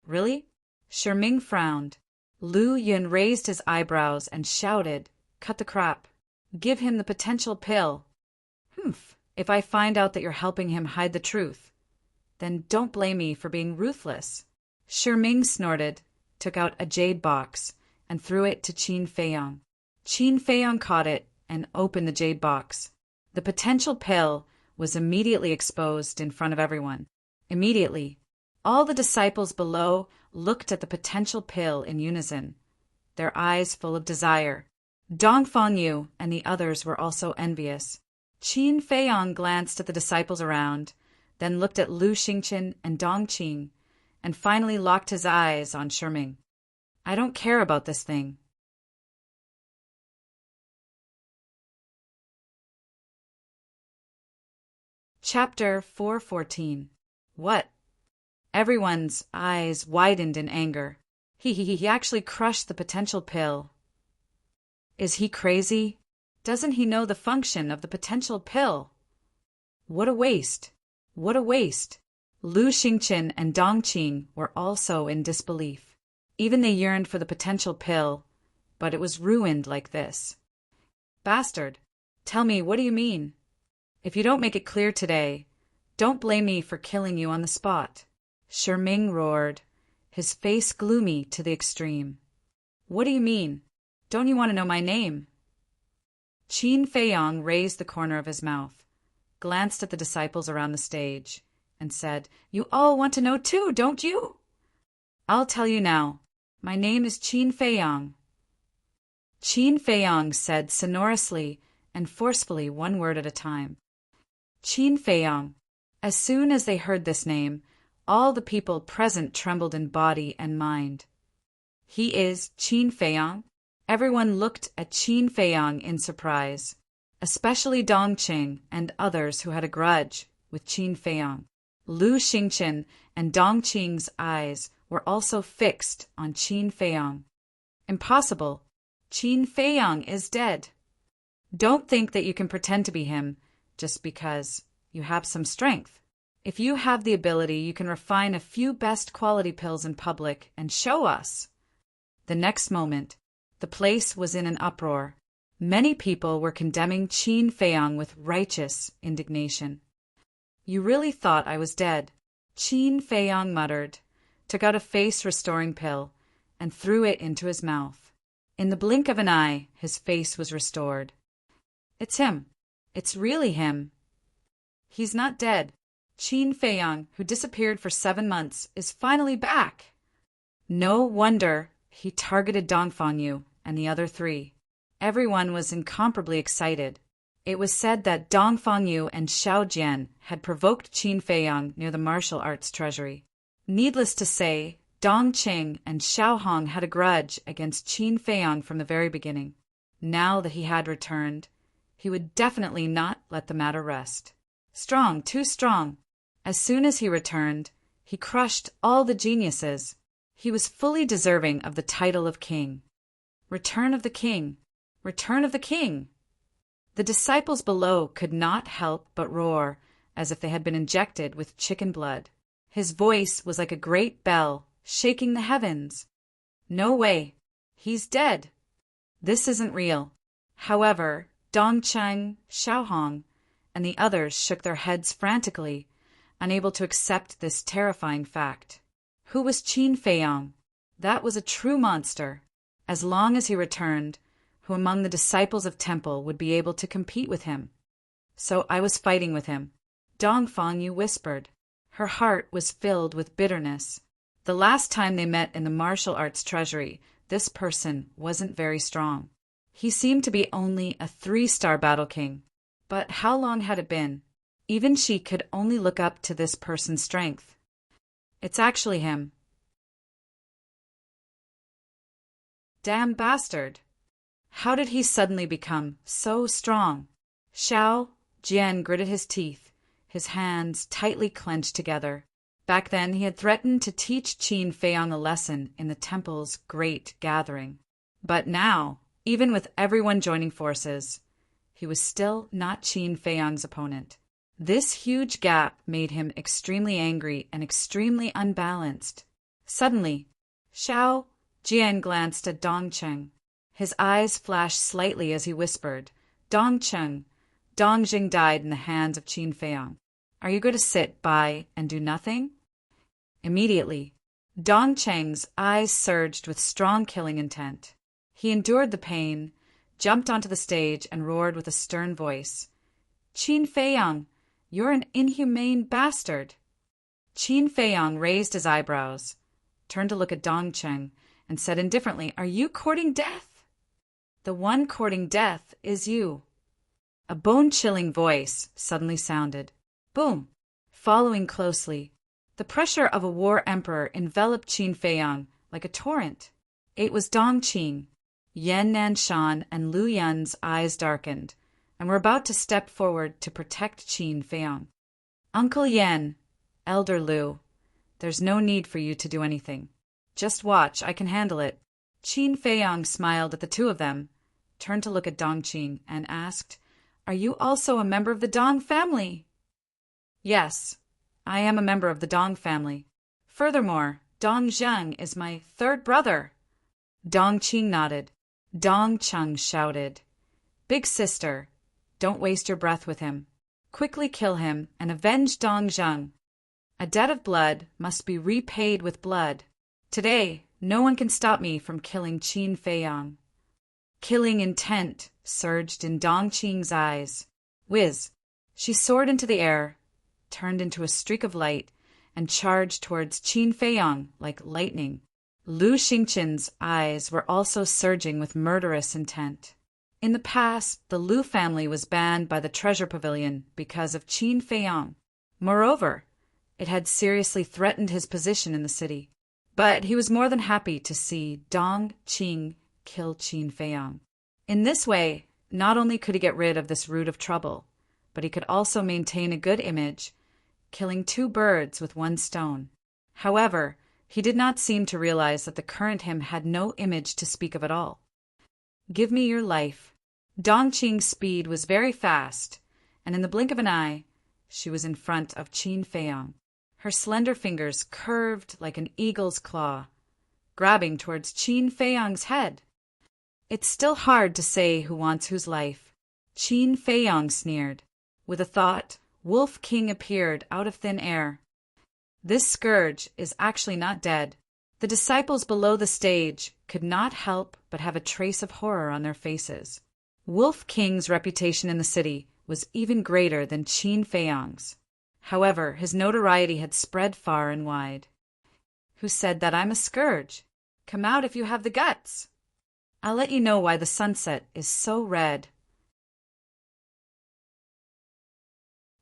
A: "Really?" Shi Ming frowned. Lu Yun raised his eyebrows and shouted, "Cut the crap. Give him the potential pill." "Humph, if I find out that you're helping him hide the truth, then don't blame me for being ruthless." Ming snorted, took out a jade box, and threw it to Qin Feiyong. Qin Feiyong caught it and opened the jade box. The potential pill was immediately exposed in front of everyone. Immediately, all the disciples below looked at the potential pill in unison, their eyes full of desire. Dongfang Yu and the others were also envious. Qin Feiyong glanced at the disciples around, then looked at Lu Xingqian and Dongqing, and finally locked his eyes on Ming. "I don't care about this thing." Chapter 414. What? Everyone's eyes widened in anger. He actually crushed the potential pill. Is he crazy? Doesn't he know the function of the potential pill? What a waste! What a waste! Lu Xingqian and Dongqing were also in disbelief. Even they yearned for the potential pill, but it was ruined like this. "Bastard! Tell me, what do you mean? If you don't make it clear today, don't blame me for killing you on the spot." Ming roared, his face gloomy to the extreme. "What do you mean? Don't you want to know my name?" Qin Feiyong raised the corner of his mouth, glanced at the disciples around the stage, and said, "You all want to know too, don't you? I'll tell you now. My name is Qin Feiyong." Qin Feiyong said sonorously and forcefully one word at a time. Qin Feiyong. As soon as they heard this name, all the people present trembled in body and mind. "He is Qin Feiyong?" Everyone looked at Qin Feiyong in surprise, especially Dongqing and others who had a grudge with Qin Feiyong. Lu Xingqian and Dongqing's eyes were also fixed on Qin Feiyong. "Impossible! Qin Feiyong is dead. Don't think that you can pretend to be him just because you have some strength. If you have the ability, you can refine a few best quality pills in public and show us." The next moment, the place was in an uproar. Many people were condemning Qin Feiyong with righteous indignation. "You really thought I was dead," Qin Feiyong muttered, took out a face-restoring pill, and threw it into his mouth. In the blink of an eye, his face was restored. "It's him. It's really him. He's not dead. Qin Feiyong, who disappeared for 7 months, is finally back." No wonder he targeted Dongfang Yu and the other 3. Everyone was incomparably excited. It was said that Dongfang Yu and Xiao Jian had provoked Qin Feiyong near the martial arts treasury. Needless to say, Dongqing and Xiao Hong had a grudge against Qin Feiyong from the very beginning. Now that he had returned, he would definitely not let the matter rest. Strong, too strong. As soon as he returned, he crushed all the geniuses. He was fully deserving of the title of king. Return of the king! Return of the king! The disciples below could not help but roar as if they had been injected with chicken blood. His voice was like a great bell, shaking the heavens. "No way! He's dead! This isn't real." However, Dongqing, Xiaohong, and the others shook their heads frantically, unable to accept this terrifying fact. Who was Qin Feiyong? That was a true monster. As long as he returned, who among the disciples of Temple would be able to compete with him? So I was fighting with him. Dongfang Yu whispered. Her heart was filled with bitterness. The last time they met in the martial arts treasury, this person wasn't very strong. He seemed to be only a 3-star battle king. But how long had it been? Even she could only look up to this person's strength. It's actually him. Damn bastard! How did he suddenly become so strong? Xiao Jian gritted his teeth, his hands tightly clenched together. Back then he had threatened to teach Qin Feiyong a lesson in the temple's great gathering. But now, even with everyone joining forces, he was still not Qin Feiyong's opponent. This huge gap made him extremely angry and extremely unbalanced. Suddenly, Xiao Jian glanced at Dongcheng. His eyes flashed slightly as he whispered, Dongcheng, Dongjing died in the hands of Qin Feiyang. Are you going to sit by and do nothing? Immediately, Dongcheng's eyes surged with strong killing intent. He endured the pain, jumped onto the stage, and roared with a stern voice, Qin Feiyang, you're an inhumane bastard. Qin Feiyang raised his eyebrows, turned to look at Dongcheng, and said indifferently, Are you courting death? The one courting death is you. A bone-chilling voice suddenly sounded. Boom! Following closely, the pressure of a war emperor enveloped Qin Feiyang like a torrent. It was Dongqing. Yan Nanshan and Lu Yun's eyes darkened, and were about to step forward to protect Qin Feiyang. Uncle Yan, Elder Lu, there's no need for you to do anything. Just watch, I can handle it. Qin Feiyang smiled at the two of them, turned to look at Dongqing, and asked, Are you also a member of the Dong family? Yes, I am a member of the Dong family. Furthermore, Dongzheng is my third brother. Dongqing nodded. Dongcheng shouted, Big sister, don't waste your breath with him. Quickly kill him and avenge Dongzheng. A debt of blood must be repaid with blood. Today, no one can stop me from killing Qin Feiyang. Killing intent surged in Dongqing's eyes. Whiz! She soared into the air, turned into a streak of light, and charged towards Qin Feiyang like lightning. Lu Xingqin's eyes were also surging with murderous intent. In the past, the Lu family was banned by the Treasure Pavilion because of Qin Feiyang. Moreover, it had seriously threatened his position in the city. But he was more than happy to see Dongqing kill Qin Feiyang. In this way, not only could he get rid of this root of trouble, but he could also maintain a good image, killing two birds with one stone. However, he did not seem to realize that the current him had no image to speak of at all. Give me your life. Dongqing's speed was very fast, and in the blink of an eye, she was in front of Qin Feiyang. Her slender fingers curved like an eagle's claw, grabbing towards Qin Feiyang's head. It's still hard to say who wants whose life. Qin Feiyang sneered. With a thought, Wolf King appeared out of thin air. This scourge is actually not dead. The disciples below the stage could not help but have a trace of horror on their faces. Wolf King's reputation in the city was even greater than Qin Feiyang's. However, his notoriety had spread far and wide. Who said that I'm a scourge? Come out if you have the guts. I'll let you know why the sunset is so red.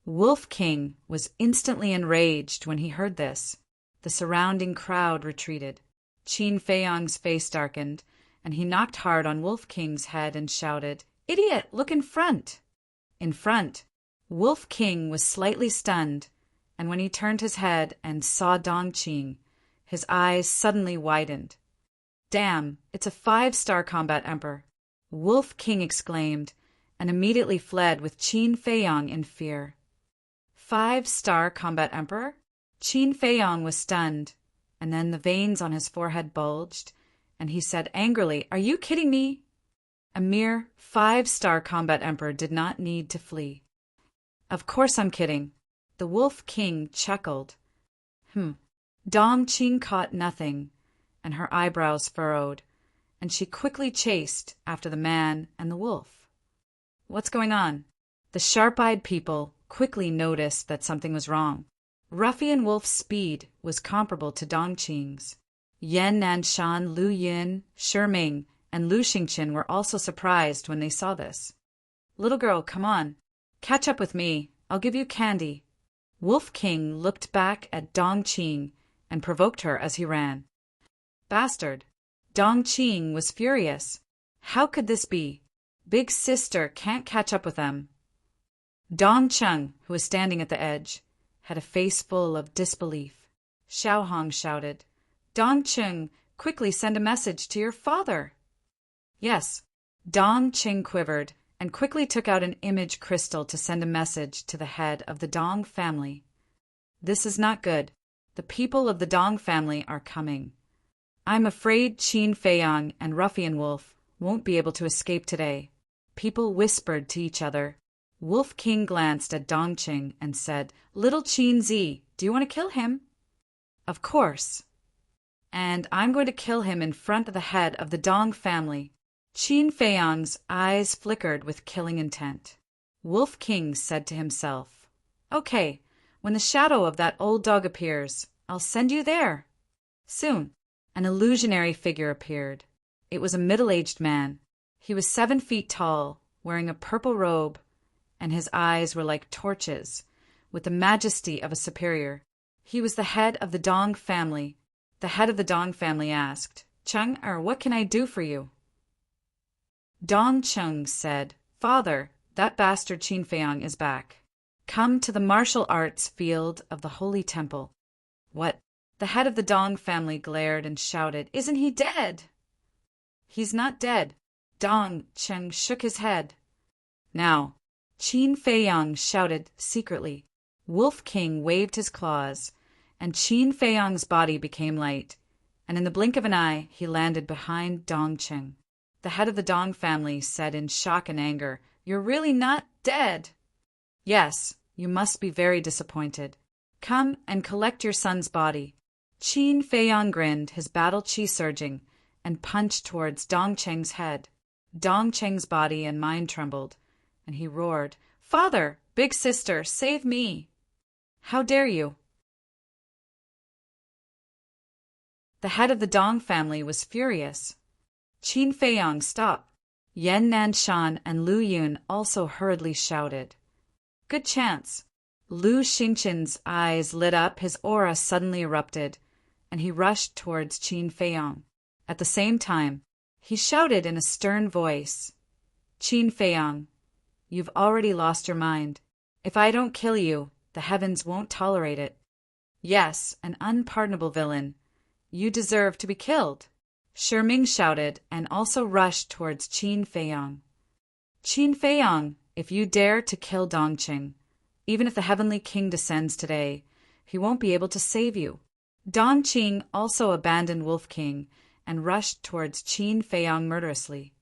A: Wolf King was instantly enraged when he heard this. The surrounding crowd retreated. Qin Feiyang's face darkened, and he knocked hard on Wolf King's head and shouted, Idiot, look in front! In front, Wolf King was slightly stunned, and when he turned his head and saw Dongqing, his eyes suddenly widened. Damn, it's a 5-star combat emperor! Wolf King exclaimed, and immediately fled with Qin Feiyang in fear. 5-star combat emperor? Qin Feiyang was stunned, and then the veins on his forehead bulged, and he said angrily, Are you kidding me? A mere 5-star combat emperor did not need to flee. Of course I'm kidding. The Wolf King chuckled. Dongqing caught nothing, and her eyebrows furrowed, and she quickly chased after the man and the wolf. What's going on? The sharp-eyed people quickly noticed that something was wrong. Ruffian Wolf's speed was comparable to Dongqing's. Yan Nanshan, Lu Yun, Shi Ming, and Lu Xingqin were also surprised when they saw this. Little girl, come on. Catch up with me. I'll give you candy. Wolf King looked back at Dongqing and provoked her as he ran. Bastard! Dongqing was furious. How could this be? Big sister can't catch up with them. Dongcheng, who was standing at the edge, had a face full of disbelief. Xiaohong shouted, Dongcheng, quickly send a message to your father. Yes. Dongqing quivered and quickly took out an image crystal to send a message to the head of the Dong family. This is not good. The people of the Dong family are coming. I'm afraid Qin Feiyang and Ruffian Wolf won't be able to escape today. People whispered to each other. Wolf King glanced at Dongqing and said, Little Qin Zi, do you want to kill him? Of course. And I'm going to kill him in front of the head of the Dong family. Qin Feiyang's eyes flickered with killing intent. Wolf King said to himself, Okay, when the shadow of that old dog appears, I'll send you there. Soon, an illusionary figure appeared. It was a middle-aged man. He was 7 feet tall, wearing a purple robe, and his eyes were like torches, with the majesty of a superior. He was the head of the Dong family. The head of the Dong family asked, Cheng, what can I do for you? Dongqing said, Father, that bastard Qin Feiyang is back. Come to the martial arts field of the Holy Temple. What? The head of the Dong family glared and shouted, Isn't he dead? He's not dead. Dongqing shook his head. Now, Qin Feiyang shouted secretly. Wolf King waved his claws, and Qin Feiyang's body became light, and in the blink of an eye he landed behind Dongqing. The head of the Dong family said in shock and anger, You're really not dead. Yes, you must be very disappointed. Come and collect your son's body. Qin Feiyang grinned, his battle chi surging, and punched towards Dongqing's head. Dongqing's body and mind trembled, and he roared, Father, big sister, save me. How dare you? The head of the Dong family was furious. Qin Feiyang, stop. Yan Nanshan and Lu Yun also hurriedly shouted. Good chance. Lu Xingqin's eyes lit up, his aura suddenly erupted, and he rushed towards Qin Feiyang. At the same time, he shouted in a stern voice, Qin Feiyang, you've already lost your mind. If I don't kill you, the heavens won't tolerate it. Yes, an unpardonable villain. You deserve to be killed. Shiming shouted and also rushed towards Qin Feiyang. Qin Feiyang, if you dare to kill Dongqing, even if the Heavenly King descends today, he won't be able to save you. Dongqing also abandoned Wolf King and rushed towards Qin Feiyang murderously.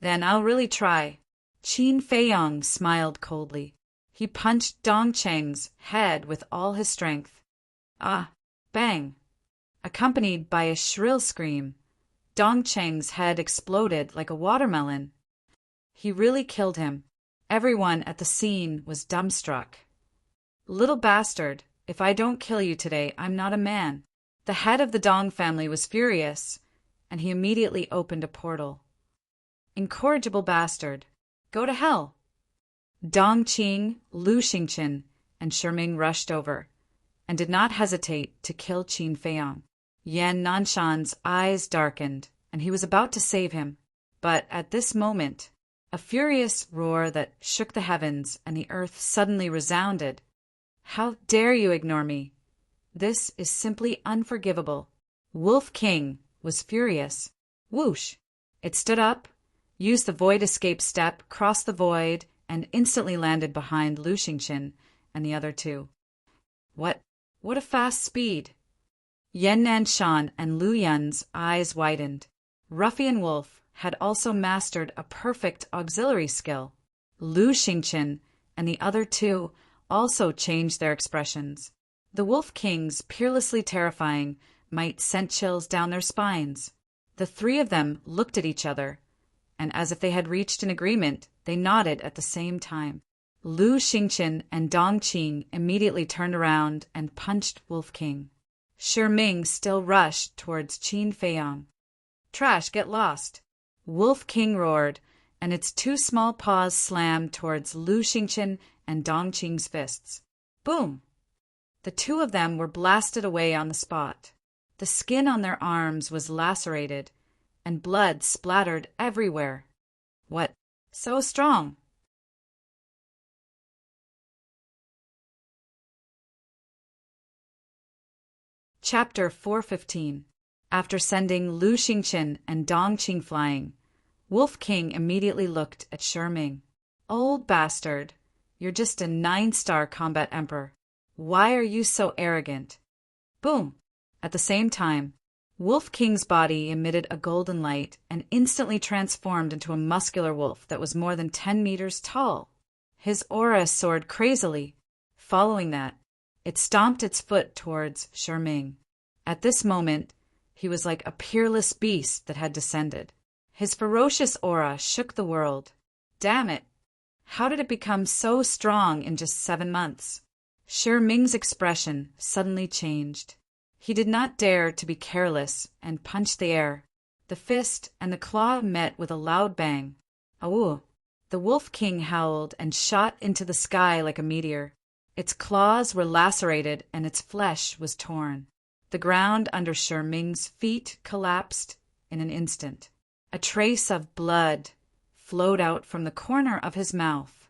A: Then I'll really try. Qin Feiyang smiled coldly. He punched Dongqing's head with all his strength. Ah! Bang! Accompanied by a shrill scream, Dongqing's head exploded like a watermelon. He really killed him. Everyone at the scene was dumbstruck. Little bastard, if I don't kill you today, I'm not a man. The head of the Dong family was furious, and he immediately opened a portal. Incorrigible bastard, go to hell. Dongqing, Lu Xingqin, and Shiming rushed over, and did not hesitate to kill Qin Feiyang. Yan Nanshan's eyes darkened, and he was about to save him. But at this moment, a furious roar that shook the heavens and the earth suddenly resounded. How dare you ignore me? This is simply unforgivable. Wolf King was furious. Whoosh! It stood up, used the void escape step, crossed the void, and instantly landed behind Lu Xingqin and the other two. What a fast speed! Yan Nanshan and Lu Yun's eyes widened. Ruffian Wolf had also mastered a perfect auxiliary skill. Lu Xingqin and the other two also changed their expressions. The Wolf King's peerlessly terrifying might sent chills down their spines. The three of them looked at each other, and as if they had reached an agreement, they nodded at the same time. Lu Xingqin and Dongqing immediately turned around and punched Wolf King. Shiming still rushed towards Qin Feiyang. Trash, get lost! Wolf King roared, and its two small paws slammed towards Lu Xingqin and Dongqing's fists. Boom! The two of them were blasted away on the spot. The skin on their arms was lacerated, and blood splattered everywhere. What? So strong! Chapter 415. After sending Lu Xingqin and Dongqing flying, Wolf King immediately looked at Shiming. Old bastard, you're just a 9-star combat emperor. Why are you so arrogant? Boom! At the same time, Wolf King's body emitted a golden light and instantly transformed into a muscular wolf that was more than 10 meters tall. His aura soared crazily. Following that, it stomped its foot towards Sherming. At this moment, he was like a peerless beast that had descended. His ferocious aura shook the world. Damn it! How did it become so strong in just 7 months? Sherming's expression suddenly changed. He did not dare to be careless and punched the air. The fist and the claw met with a loud bang. Awoo! The Wolf King howled and shot into the sky like a meteor. Its claws were lacerated and its flesh was torn. The ground under Sherming's feet collapsed in an instant. A trace of blood flowed out from the corner of his mouth.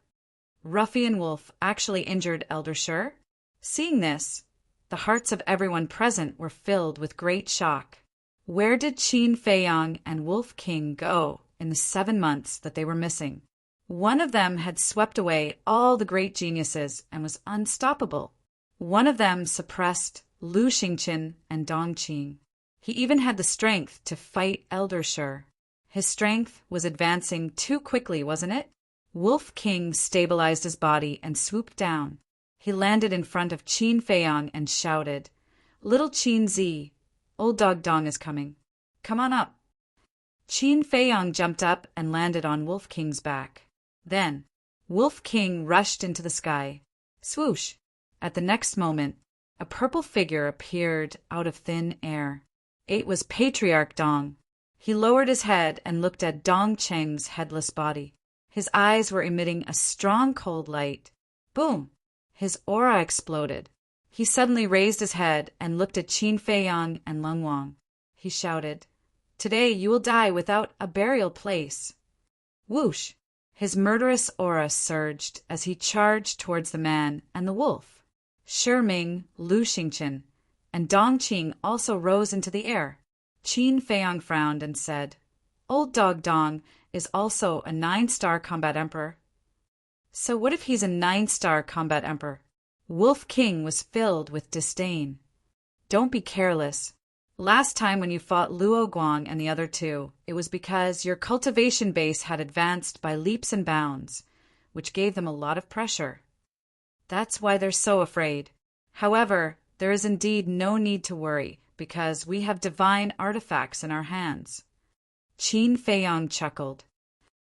A: Ruffian Wolf actually injured Elder Sher? Seeing this, the hearts of everyone present were filled with great shock. Where did Qin Feiyang and Wolf King go in the 7 months that they were missing? One of them had swept away all the great geniuses and was unstoppable. One of them suppressed Lu Xingqian and Dong Qing. He even had the strength to fight Elder Sher. His strength was advancing too quickly, wasn't it? Wolf King stabilized his body and swooped down. He landed in front of Qin Feiyang and shouted, "Little Qin Zi, old dog Dong is coming. Come on up." Qin Feiyang jumped up and landed on Wolf King's back. Then, Wolf King rushed into the sky. Swoosh! At the next moment, a purple figure appeared out of thin air. It was Patriarch Dong. He lowered his head and looked at Dong Cheng's headless body. His eyes were emitting a strong cold light. Boom! His aura exploded. He suddenly raised his head and looked at Qin Feiyang and Lung Wang. He shouted, "Today you will die without a burial place." Whoosh! His murderous aura surged as he charged towards the man and the wolf. Sherming, Lu Xingqian, and Dong Qing also rose into the air. Qin Feiyang frowned and said, "Old dog Dong is also a 9-star combat emperor." So what if he's a 9-star combat emperor? Wolf King was filled with disdain. Don't be careless. Last time when you fought Luo Guang and the other two, it was because your cultivation base had advanced by leaps and bounds, which gave them a lot of pressure. That's why they're so afraid. However, there is indeed no need to worry, because we have divine artifacts in our hands. Qin Feiyang chuckled.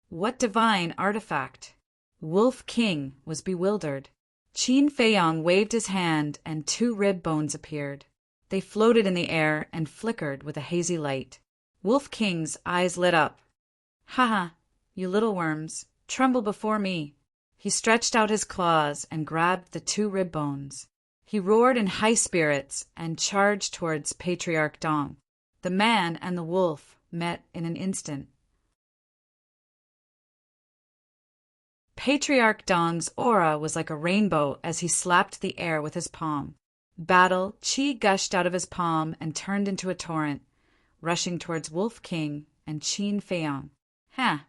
A: What divine artifact? Wolf King was bewildered. Qin Feiyang waved his hand and 2 rib bones appeared. They floated in the air and flickered with a hazy light. Wolf King's eyes lit up. "Ha, you little worms, tremble before me." He stretched out his claws and grabbed the 2 rib bones. He roared in high spirits and charged towards Patriarch Dong. The man and the wolf met in an instant. Patriarch Dong's aura was like a rainbow as he slapped the air with his palm. Battle qi gushed out of his palm and turned into a torrent, rushing towards Wolf King and Qin Feiyang. "Ha!"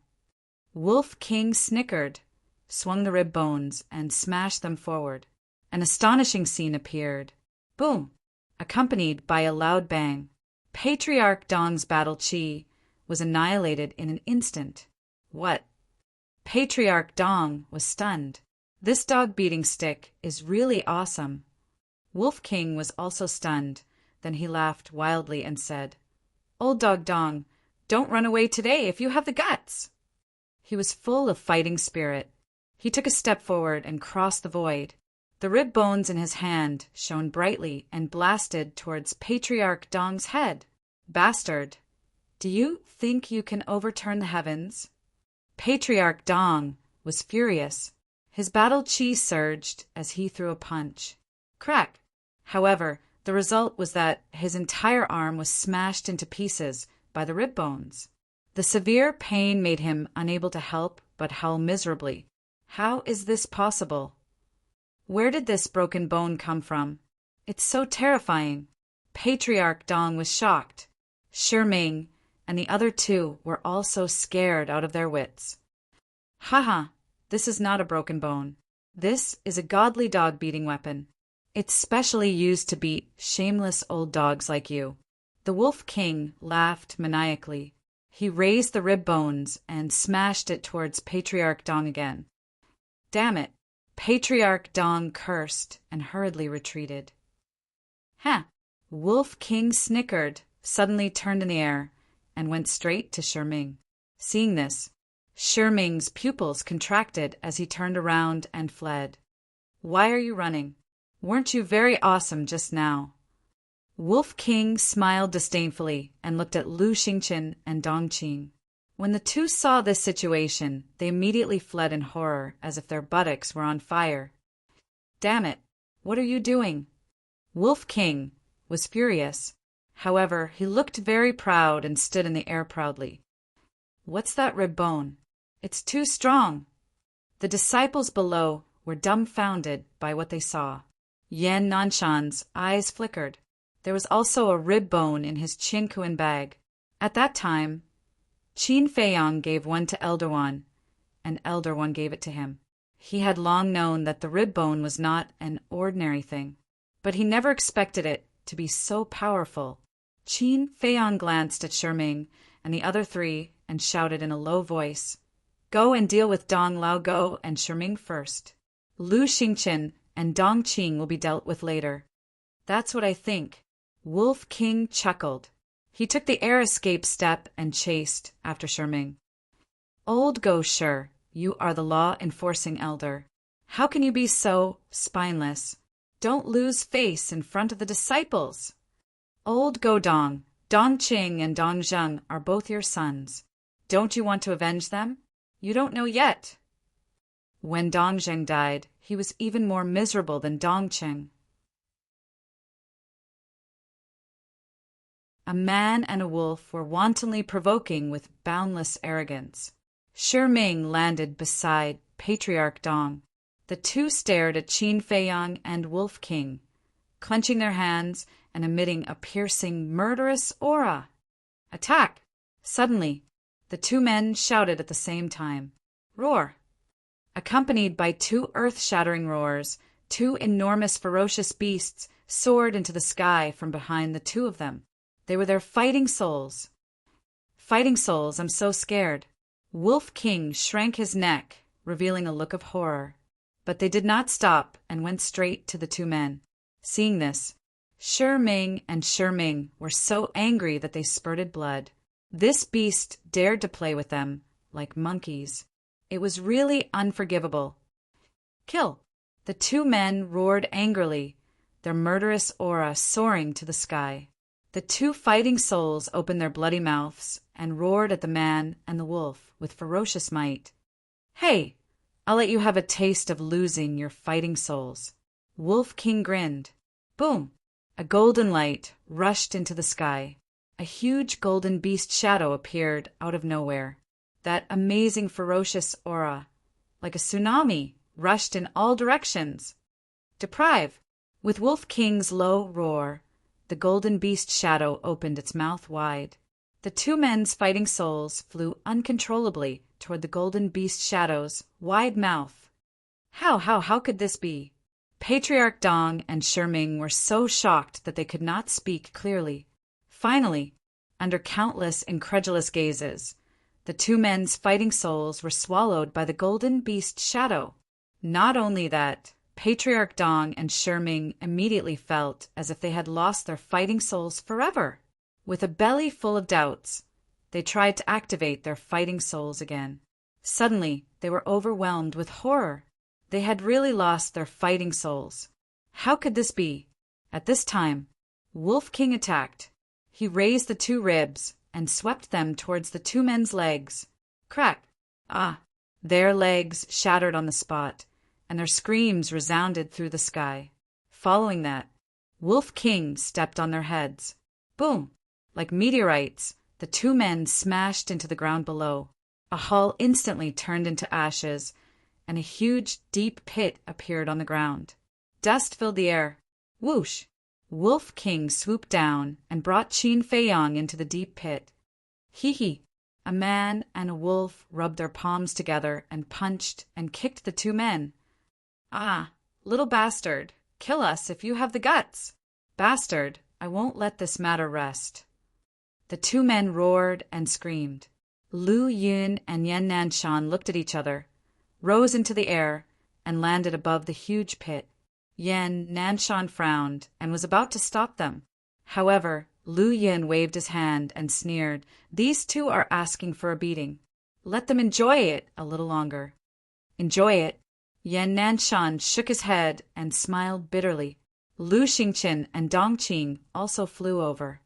A: Wolf King snickered, swung the rib bones, and smashed them forward. An astonishing scene appeared. Boom! Accompanied by a loud bang. Patriarch Dong's battle qi was annihilated in an instant. What? Patriarch Dong was stunned. This dog beating stick is really awesome. Wolf King was also stunned. Then he laughed wildly and said, "Old dog Dong, don't run away today if you have the guts." He was full of fighting spirit. He took a step forward and crossed the void. The rib bones in his hand shone brightly and blasted towards Patriarch Dong's head. "Bastard, do you think you can overturn the heavens?" Patriarch Dong was furious. His battle qi surged as he threw a punch. Crack! However, the result was that his entire arm was smashed into pieces by the rib bones. The severe pain made him unable to help but howl miserably. How is this possible? Where did this broken bone come from? It's so terrifying. Patriarch Dong was shocked. Sherming and the other 2 were also scared out of their wits. Haha, this is not a broken bone. This is a godly dog-beating weapon. It's specially used to beat shameless old dogs like you. The Wolf King laughed maniacally. He raised the rib bones and smashed it towards Patriarch Dong again. Damn it! Patriarch Dong cursed and hurriedly retreated. Huh! Wolf King snickered, suddenly turned in the air, and went straight to Shiming. Seeing this, Shiming's pupils contracted as he turned around and fled. Why are you running? Weren't you very awesome just now? Wolf King smiled disdainfully and looked at Lu Xingqian and Dong Qing. When the two saw this situation, they immediately fled in horror as if their buttocks were on fire. Damn it! What are you doing? Wolf King was furious. However, he looked very proud and stood in the air proudly. What's that rib bone? It's too strong. The disciples below were dumbfounded by what they saw. Yan Nanshan's eyes flickered. There was also a rib bone in his Qinkuan bag. At that time, Qin Feiyang gave one to Elder One, and Elder One gave it to him. He had long known that the rib bone was not an ordinary thing, but he never expected it to be so powerful. Qin Feiyang glanced at Shiming and the other three and shouted in a low voice, "Go and deal with Dong Lao Go and Shiming first. Lu Xingqian and Dong Qing will be dealt with later." That's what I think. Wolf King chuckled. He took the air escape step and chased after Shiming. Old Go Shi, you are the law-enforcing elder. How can you be so spineless? Don't lose face in front of the disciples. Old Go Dong, Dong Qing and Dong Zheng are both your sons. Don't you want to avenge them? You don't know yet. When Dong Zheng died, he was even more miserable than Dong Qing. A man and a wolf were wantonly provoking with boundless arrogance. Shiming landed beside Patriarch Dong. The two stared at Qin Feiyang and Wolf King, clenching their hands and emitting a piercing, murderous aura. Attack! Suddenly, the two men shouted at the same time. Roar! Accompanied by two earth-shattering roars, two enormous ferocious beasts soared into the sky from behind the two of them. They were their fighting souls. Fighting souls, I'm so scared. Wolf King shrank his neck, revealing a look of horror. But they did not stop and went straight to the two men. Seeing this, Shiming and Shiming were so angry that they spurted blood. This beast dared to play with them like monkeys. It was really unforgivable. Kill! The two men roared angrily, their murderous aura soaring to the sky. The two fighting souls opened their bloody mouths and roared at the man and the wolf with ferocious might. Hey, I'll let you have a taste of losing your fighting souls. Wolf King grinned. Boom! A golden light rushed into the sky. A huge golden beast shadow appeared out of nowhere. That amazing ferocious aura, like a tsunami, rushed in all directions. Deprive! With Wolf King's low roar, the golden beast shadow opened its mouth wide. The two men's fighting souls flew uncontrollably toward the golden beast shadow's wide mouth. How could this be? Patriarch Dong and Shiming were so shocked that they could not speak clearly. Finally, under countless incredulous gazes, the two men's fighting souls were swallowed by the golden beast shadow. Not only that, Patriarch Dong and Shiming immediately felt as if they had lost their fighting souls forever. With a belly full of doubts, they tried to activate their fighting souls again. Suddenly, they were overwhelmed with horror. They had really lost their fighting souls. How could this be? At this time, Wolf King attacked. He raised the two ribs and swept them towards the two men's legs. Crack! Ah! Their legs shattered on the spot, and their screams resounded through the sky. Following that, Wolf King stepped on their heads. Boom! Like meteorites, the two men smashed into the ground below. A hall instantly turned into ashes, and a huge, deep pit appeared on the ground. Dust filled the air. Whoosh! Wolf King swooped down and brought Qin Feiyang into the deep pit. Hee! A man and a wolf rubbed their palms together and punched and kicked the two men. Ah, little bastard, kill us if you have the guts. Bastard, I won't let this matter rest. The two men roared and screamed. Lu Yun and Yan Nanshan looked at each other, rose into the air, and landed above the huge pit. Yan Nanshan frowned and was about to stop them. However, Lu Yun waved his hand and sneered, "These two are asking for a beating. Let them enjoy it a little longer." "Enjoy it?" Yan Nanshan shook his head and smiled bitterly. Lu Xingqian and Dong Qing also flew over.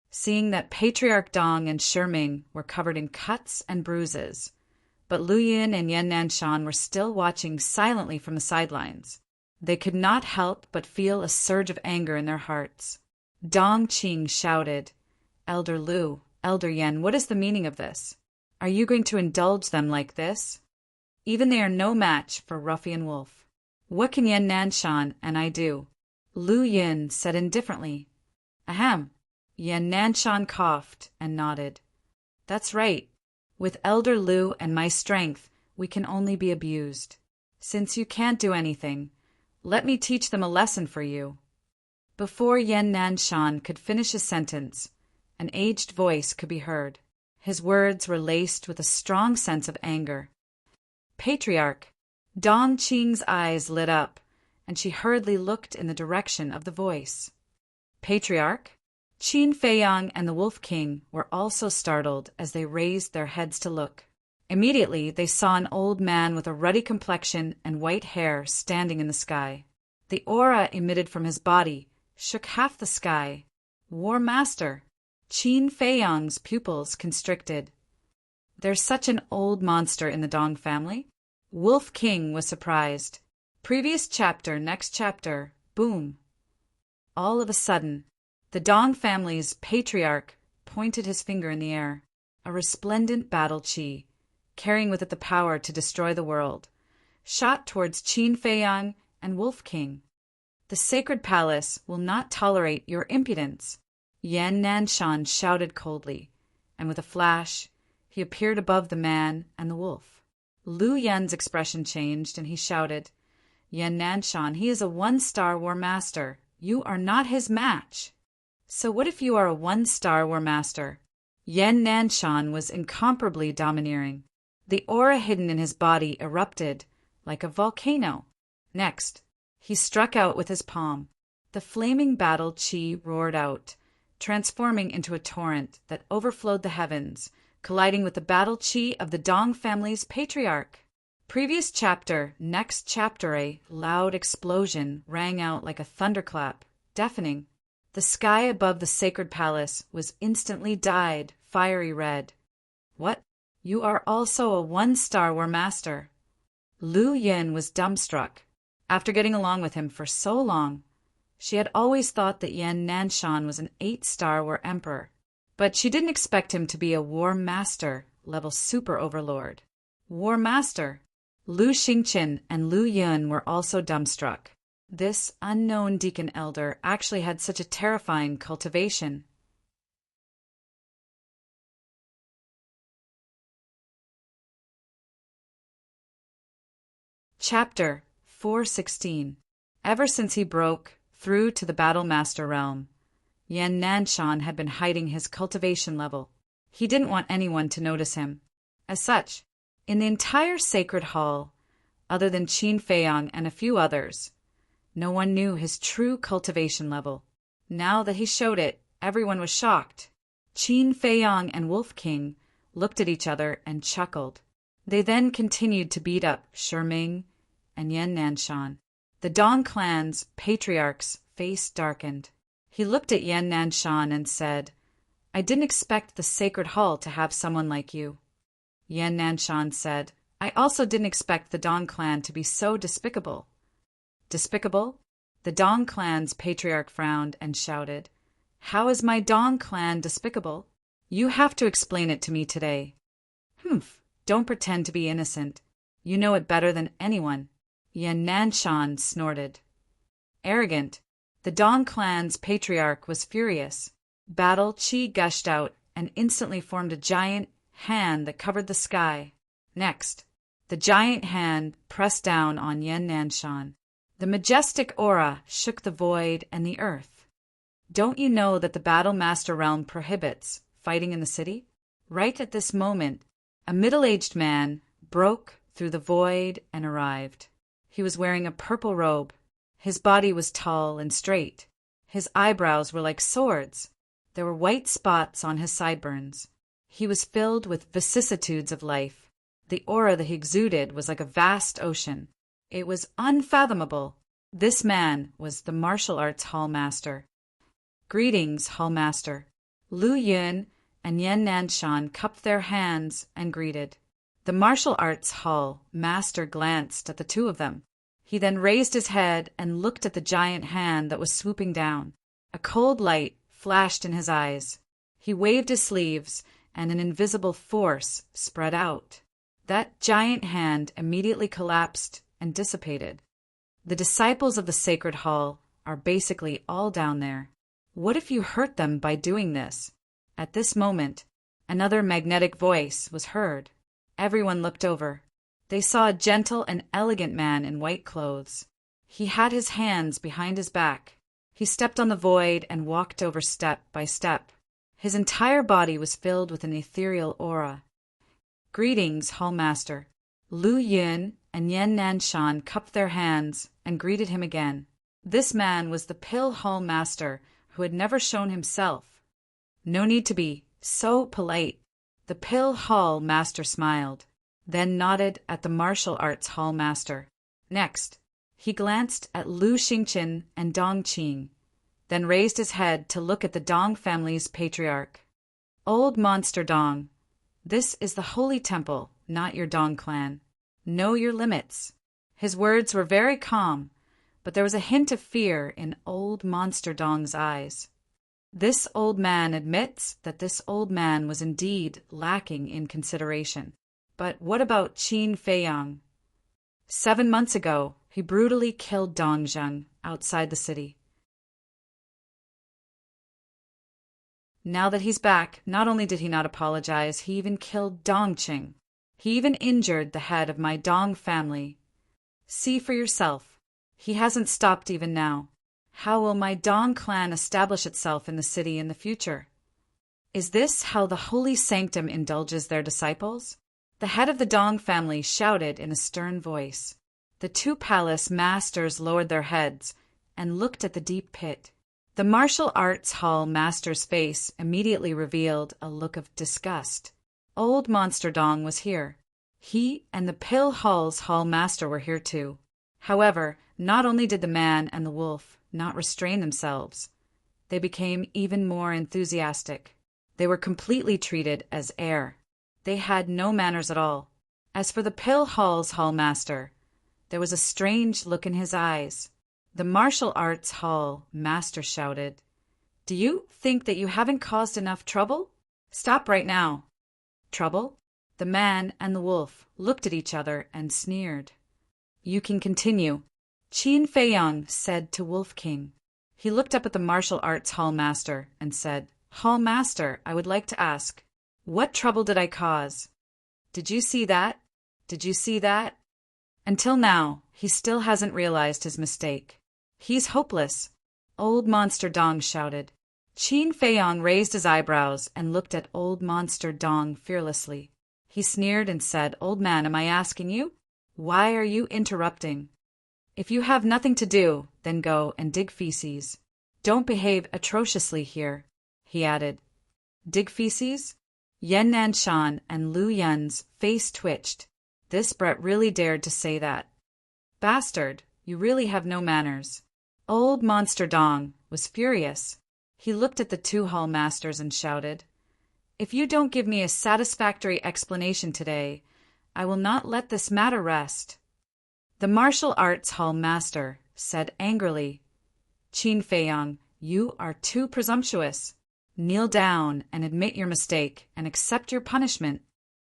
A: Seeing that Patriarch Dong and Shiming were covered in cuts and bruises, but Lu Yun and Yan Nanshan were still watching silently from the sidelines. They could not help but feel a surge of anger in their hearts. Dong Qing shouted, "Elder Lu, Elder Yan, what is the meaning of this? Are you going to indulge them like this? Even they are no match for Ruffian Wolf. What can Yan Nanshan and I do?" Lu Yun said indifferently, "Ahem." Yan Nanshan coughed and nodded. "That's right. With Elder Lu and my strength, we can only be abused. Since you can't do anything, let me teach them a lesson for you." Before Yan Nanshan could finish his sentence, an aged voice could be heard. His words were laced with a strong sense of anger. "Patriarch!" Dong Qing's eyes lit up, and she hurriedly looked in the direction of the voice. "Patriarch?" Qin Feiyang and the Wolf King were also startled as they raised their heads to look. Immediately they saw an old man with a ruddy complexion and white hair standing in the sky. The aura emitted from his body shook half the sky. "War Master!" Qin Feiyang's pupils constricted. "There's such an old monster in the Dong family?" Wolf King was surprised. Previous chapter, next chapter, boom. All of a sudden, the Dong family's patriarch pointed his finger in the air. A resplendent battle chi, carrying with it the power to destroy the world, shot towards Qin Feiyang and Wolf King. "The sacred palace will not tolerate your impudence," Yan Nanshan shouted coldly, and with a flash, he appeared above the man and the wolf. Lu Yun's expression changed, and he shouted, "Yan Nanshan, he is a one-star war master. You are not his match." "So what if you are a one-star war master?" Yan Nanshan was incomparably domineering. The aura hidden in his body erupted like a volcano. Next, he struck out with his palm. The flaming battle chi roared out, transforming into a torrent that overflowed the heavens, colliding with the battle chi of the Dong family's patriarch. Previous chapter, next chapter, a loud explosion rang out like a thunderclap, deafening. The sky above the sacred palace was instantly dyed fiery red. "What? You are also a one-star war master?" Lu Yun was dumbstruck. After getting along with him for so long, she had always thought that Yan Nanshan was an 8-star war emperor, but she didn't expect him to be a war master level super overlord. War master? Lu Xingqian and Lu Yun were also dumbstruck. This unknown deacon elder actually had such a terrifying cultivation. Chapter 416. Ever since he broke through to the Battle Master realm, Yan Nanshan had been hiding his cultivation level. He didn't want anyone to notice him. As such, in the entire sacred hall, other than Qin Feiyang and a few others, no one knew his true cultivation level. Now that he showed it, everyone was shocked. Qin Feiyang and Wolf King looked at each other and chuckled. They then continued to beat up Shiming and Yan Nanshan. The Dong clan's patriarch's face darkened. He looked at Yan Nanshan and said, "I didn't expect the sacred hall to have someone like you." Yan Nanshan said, "I also didn't expect the Dong clan to be so despicable." "Despicable?" The Dong clan's patriarch frowned and shouted, "How is my Dong clan despicable? You have to explain it to me today." "Humph, don't pretend to be innocent. You know it better than anyone." Yan Nanshan snorted. "Arrogant." The Dong clan's patriarch was furious. Battle chi gushed out and instantly formed a giant hand that covered the sky. Next, the giant hand pressed down on Yan Nanshan. The majestic aura shook the void and the earth. Don't you know that the Battle Master realm prohibits fighting in the city? Right at this moment, a middle-aged man broke through the void and arrived. He was wearing a purple robe. His body was tall and straight. His eyebrows were like swords. There were white spots on his sideburns. He was filled with vicissitudes of life. The aura that he exuded was like a vast ocean. It was unfathomable. This man was the martial arts hall master. Greetings, hall master. Lu Yun and Yan Nanshan cupped their hands and greeted. The martial arts hall master glanced at the two of them. He then raised his head and looked at the giant hand that was swooping down. A cold light flashed in his eyes. He waved his sleeves, and an invisible force spread out. That giant hand immediately collapsed and dissipated. The disciples of the Sacred Hall are basically all down there. What if you hurt them by doing this? At this moment, another magnetic voice was heard. Everyone looked over. They saw a gentle and elegant man in white clothes. He had his hands behind his back. He stepped on the void and walked over step by step. His entire body was filled with an ethereal aura. Greetings, Hall Master. Lu Yun and Yan Nanshan cupped their hands and greeted him again. This man was the Pill Hall Master who had never shown himself. No need to be so polite. The Pill Hall Master smiled, then nodded at the Martial Arts Hall Master. Next, he glanced at Lu Xingqin and Dong Qing, then raised his head to look at the Dong family's patriarch. Old Monster Dong, this is the holy temple, not your Dong clan. Know your limits. His words were very calm, but there was a hint of fear in Old Monster Dong's eyes. This old man admits that this old man was indeed lacking in consideration. But what about Qin Feiyang? 7 months ago, he brutally killed Dong Zheng outside the city. Now that he's back, not only did he not apologize, he even killed Dong Qing. He even injured the head of my Dong family. See for yourself. He hasn't stopped even now. How will my Dong clan establish itself in the city in the future? Is this how the holy sanctum indulges their disciples? The head of the Dong family shouted in a stern voice. The two palace masters lowered their heads and looked at the deep pit. The martial arts hall master's face immediately revealed a look of disgust. Old Monster Dong was here. He and the Pill Hall's hall master were here too. However, not only did the man and the wolf not restrain themselves, they became even more enthusiastic. They were completely treated as air. They had no manners at all. As for the Pill Hall's hall master, there was a strange look in his eyes. The martial arts hall master shouted, "Do you think that you haven't caused enough trouble? Stop right now." Trouble? The man and the wolf looked at each other and sneered. You can continue, Qin Feiyang said to Wolf King. He looked up at the martial arts hall master and said, Hall master, I would like to ask, what trouble did I cause? Did you see that? Did you see that? Until now, he still hasn't realized his mistake. He's hopeless. Old Monster Dong shouted. Qin Feiyang raised his eyebrows and looked at Old Monster Dong fearlessly. He sneered and said, Old man, am I asking you? Why are you interrupting? If you have nothing to do, then go and dig feces. Don't behave atrociously here, he added. Dig feces? Yan Nanshan and Lu Yun's face twitched. This Brett really dared to say that. Bastard, you really have no manners. Old Monster Dong was furious. He looked at the two hall masters and shouted, If you don't give me a satisfactory explanation today, I will not let this matter rest. The martial arts hall master said angrily, Qin Feiyang, you are too presumptuous. Kneel down and admit your mistake and accept your punishment.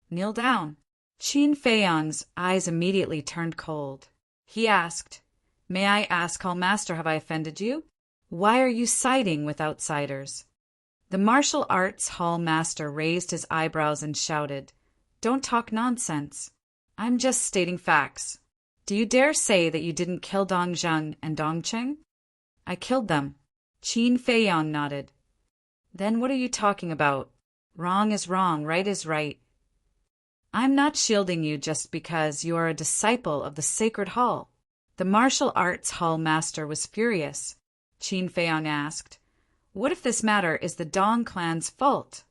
A: Kneel down. Qin Feiyang's eyes immediately turned cold. He asked, May I ask, Hall Master, have I offended you? Why are you siding with outsiders? The martial arts hall master raised his eyebrows and shouted, Don't talk nonsense. I'm just stating facts. Do you dare say that you didn't kill Dong Zheng and Dong Qing? I killed them. Qin Feiyang nodded. Then what are you talking about? Wrong is wrong, right is right. I'm not shielding you just because you are a disciple of the Sacred Hall. The martial arts hall master was furious. Qin Feiyang asked, what if this matter is the Dong clan's fault?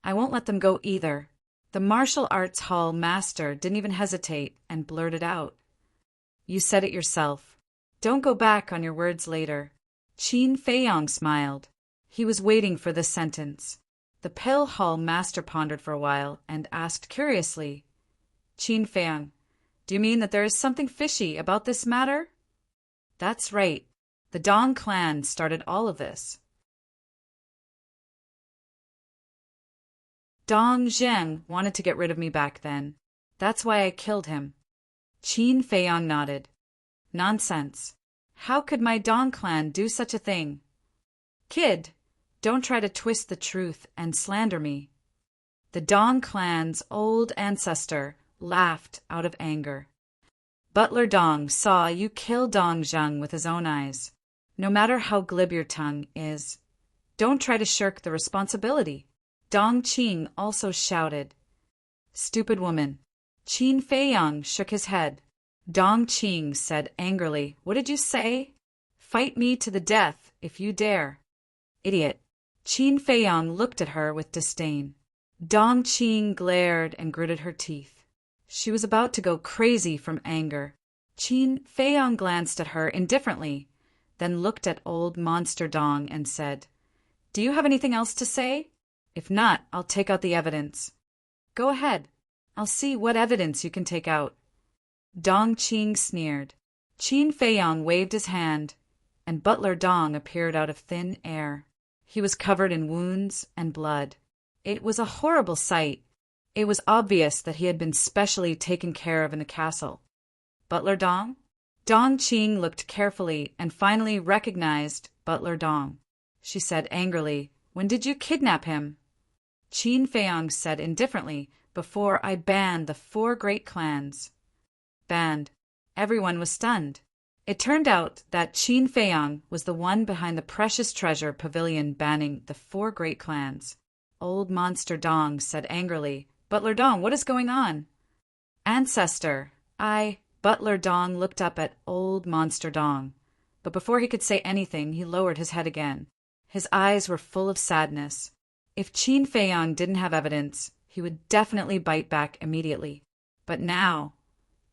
A: I won't let them go either. The martial arts hall master didn't even hesitate and blurted out. You said it yourself. Don't go back on your words later. Qin Feiyang smiled. He was waiting for this sentence. The pale hall master pondered for a while and asked curiously, Qin Feiyang, do you mean that there is something fishy about this matter? That's right. The Dong clan started all of this. Dong Zheng wanted to get rid of me back then. That's why I killed him. Qin Feiyang nodded. Nonsense. How could my Dong clan do such a thing? Kid, don't try to twist the truth and slander me. The Dong clan's old ancestor laughed out of anger. Butler Dong saw you kill Dong Zheng with his own eyes. No matter how glib your tongue is, don't try to shirk the responsibility. Dong Qing also shouted. Stupid woman. Qin Feiyang shook his head. Dong Qing said angrily, what did you say? Fight me to the death if you dare. Idiot. Qin Feiyang looked at her with disdain. Dong Qing glared and gritted her teeth. She was about to go crazy from anger. Qin Feiyang glanced at her indifferently, then looked at old Monster Dong and said, do you have anything else to say? If not, I'll take out the evidence. Go ahead. I'll see what evidence you can take out. Dong Qing sneered. Qin Feiyang waved his hand, and Butler Dong appeared out of thin air. He was covered in wounds and blood. It was a horrible sight. It was obvious that he had been specially taken care of in the castle. Butler Dong? Dong Qing looked carefully and finally recognized Butler Dong. She said angrily, when did you kidnap him? Qin Feiyang said indifferently, before I banned the 4 great clans. Banned. Everyone was stunned. It turned out that Qin Feiyang was the one behind the precious treasure pavilion banning the 4 great clans. Old Monster Dong said angrily, Butler Dong, what is going on? Ancestor, Butler Dong looked up at Old Monster Dong, but before he could say anything, he lowered his head again. His eyes were full of sadness. If Qin Feiyang didn't have evidence, he would definitely bite back immediately. But now,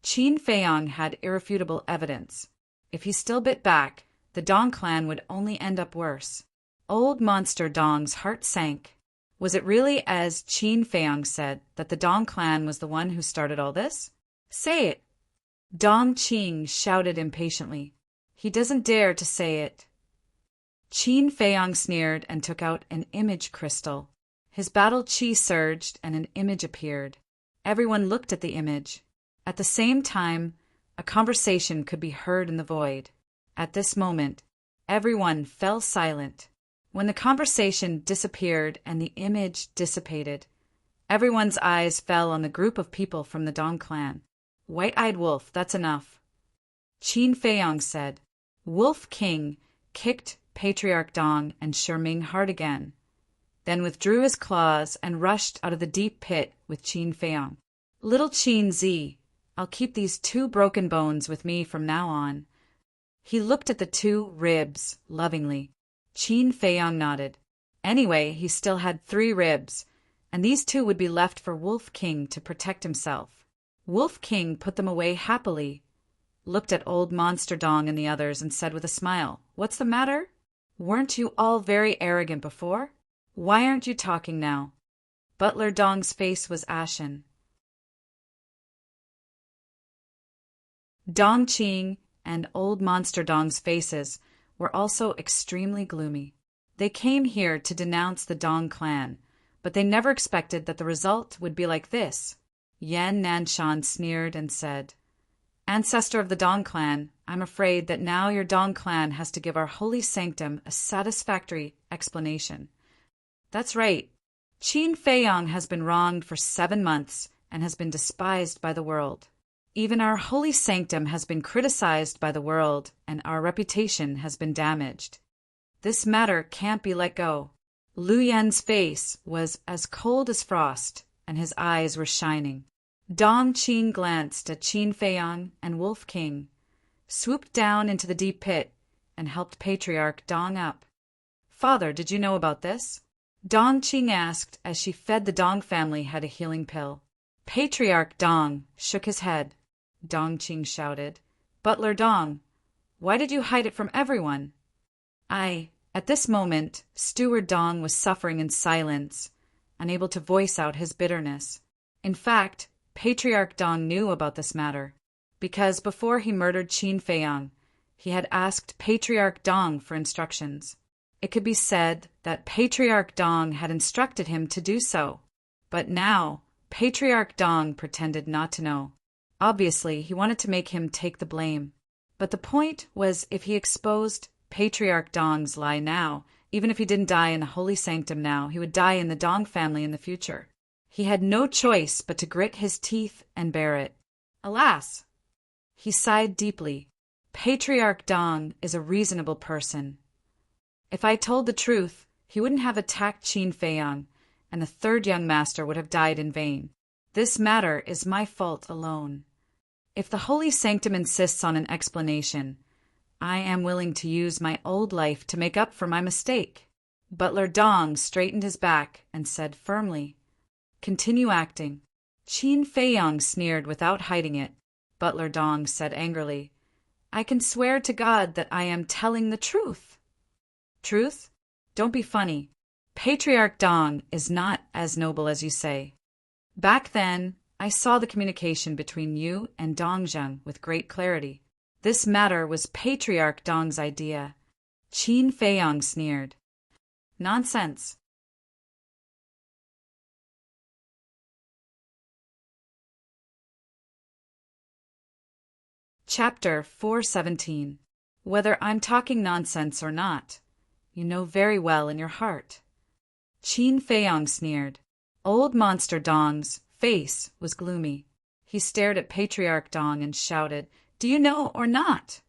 A: Qin Feiyang had irrefutable evidence. If he still bit back, the Dong clan would only end up worse. Old Monster Dong's heart sank. Was it really as Qin Feiyang said, that the Dong clan was the one who started all this? Say it. Dong Qing shouted impatiently. He doesn't dare to say it. Qin Feiyang sneered and took out an image crystal. His battle chi surged and an image appeared. Everyone looked at the image. At the same time, a conversation could be heard in the void. At this moment, everyone fell silent. When the conversation disappeared and the image dissipated, everyone's eyes fell on the group of people from the Dong clan. White-eyed wolf, that's enough. Qin Feiyang said. Wolf King kicked Patriarch Dong and Sherming hard again, then withdrew his claws and rushed out of the deep pit with Qin Feiyang. Little Qin Zi, I'll keep these 2 broken bones with me from now on. He looked at the 2 ribs lovingly. Qin Feiyang nodded. Anyway, he still had 3 ribs, and these 2 would be left for Wolf King to protect himself. Wolf King put them away happily, looked at old Monster Dong and the others, and said with a smile, What's the matter? Weren't you all very arrogant before? Why aren't you talking now? Butler Dong's face was ashen. Dong Qing and old Monster Dong's faces were also extremely gloomy. They came here to denounce the Dong clan, but they never expected that the result would be like this. Yan Nanshan sneered and said, Ancestor of the Dong clan, I'm afraid that now your Dong clan has to give our holy sanctum a satisfactory explanation. That's right. Qin Feiyang has been wronged for 7 months and has been despised by the world. Even our holy sanctum has been criticized by the world, and our reputation has been damaged. This matter can't be let go. Lu Yan's face was as cold as frost, and his eyes were shining. Dong Qing glanced at Qin Feiyang and Wolf King, swooped down into the deep pit, and helped Patriarch Dong up. "Father, did you know about this?" Dong Qing asked as she fed the Dong family had a healing pill. Patriarch Dong shook his head. Dong Qing shouted, "Butler Dong, why did you hide it from everyone?" At this moment, Steward Dong was suffering in silence, unable to voice out his bitterness. In fact, Patriarch Dong knew about this matter, because before he murdered Qin Feiyang, he had asked Patriarch Dong for instructions. It could be said that Patriarch Dong had instructed him to do so, but now Patriarch Dong pretended not to know. Obviously, he wanted to make him take the blame. But the point was, if he exposed Patriarch Dong's lie now, even if he didn't die in the holy sanctum now, he would die in the Dong family in the future. He had no choice but to grit his teeth and bear it. Alas! He sighed deeply. Patriarch Dong is a reasonable person. If I told the truth, he wouldn't have attacked Qin Feiyang, and the third young master would have died in vain. This matter is my fault alone. If the holy sanctum insists on an explanation, I am willing to use my old life to make up for my mistake. Butler Dong straightened his back and said firmly, "Continue acting." Qin Feiyang sneered without hiding it. Butler Dong said angrily, "I can swear to God that I am telling the truth." "Truth? Don't be funny. Patriarch Dong is not as noble as you say. Back then, I saw the communication between you and Dongzheng with great clarity. This matter was Patriarch Dong's idea." Qin Feiyang sneered. "Nonsense." Chapter 417. Whether I'm talking nonsense or not, you know very well in your heart. Qin Feiyang sneered. Old Monster Dong's face was gloomy. He stared at Patriarch Dong and shouted, "Do you know or not?"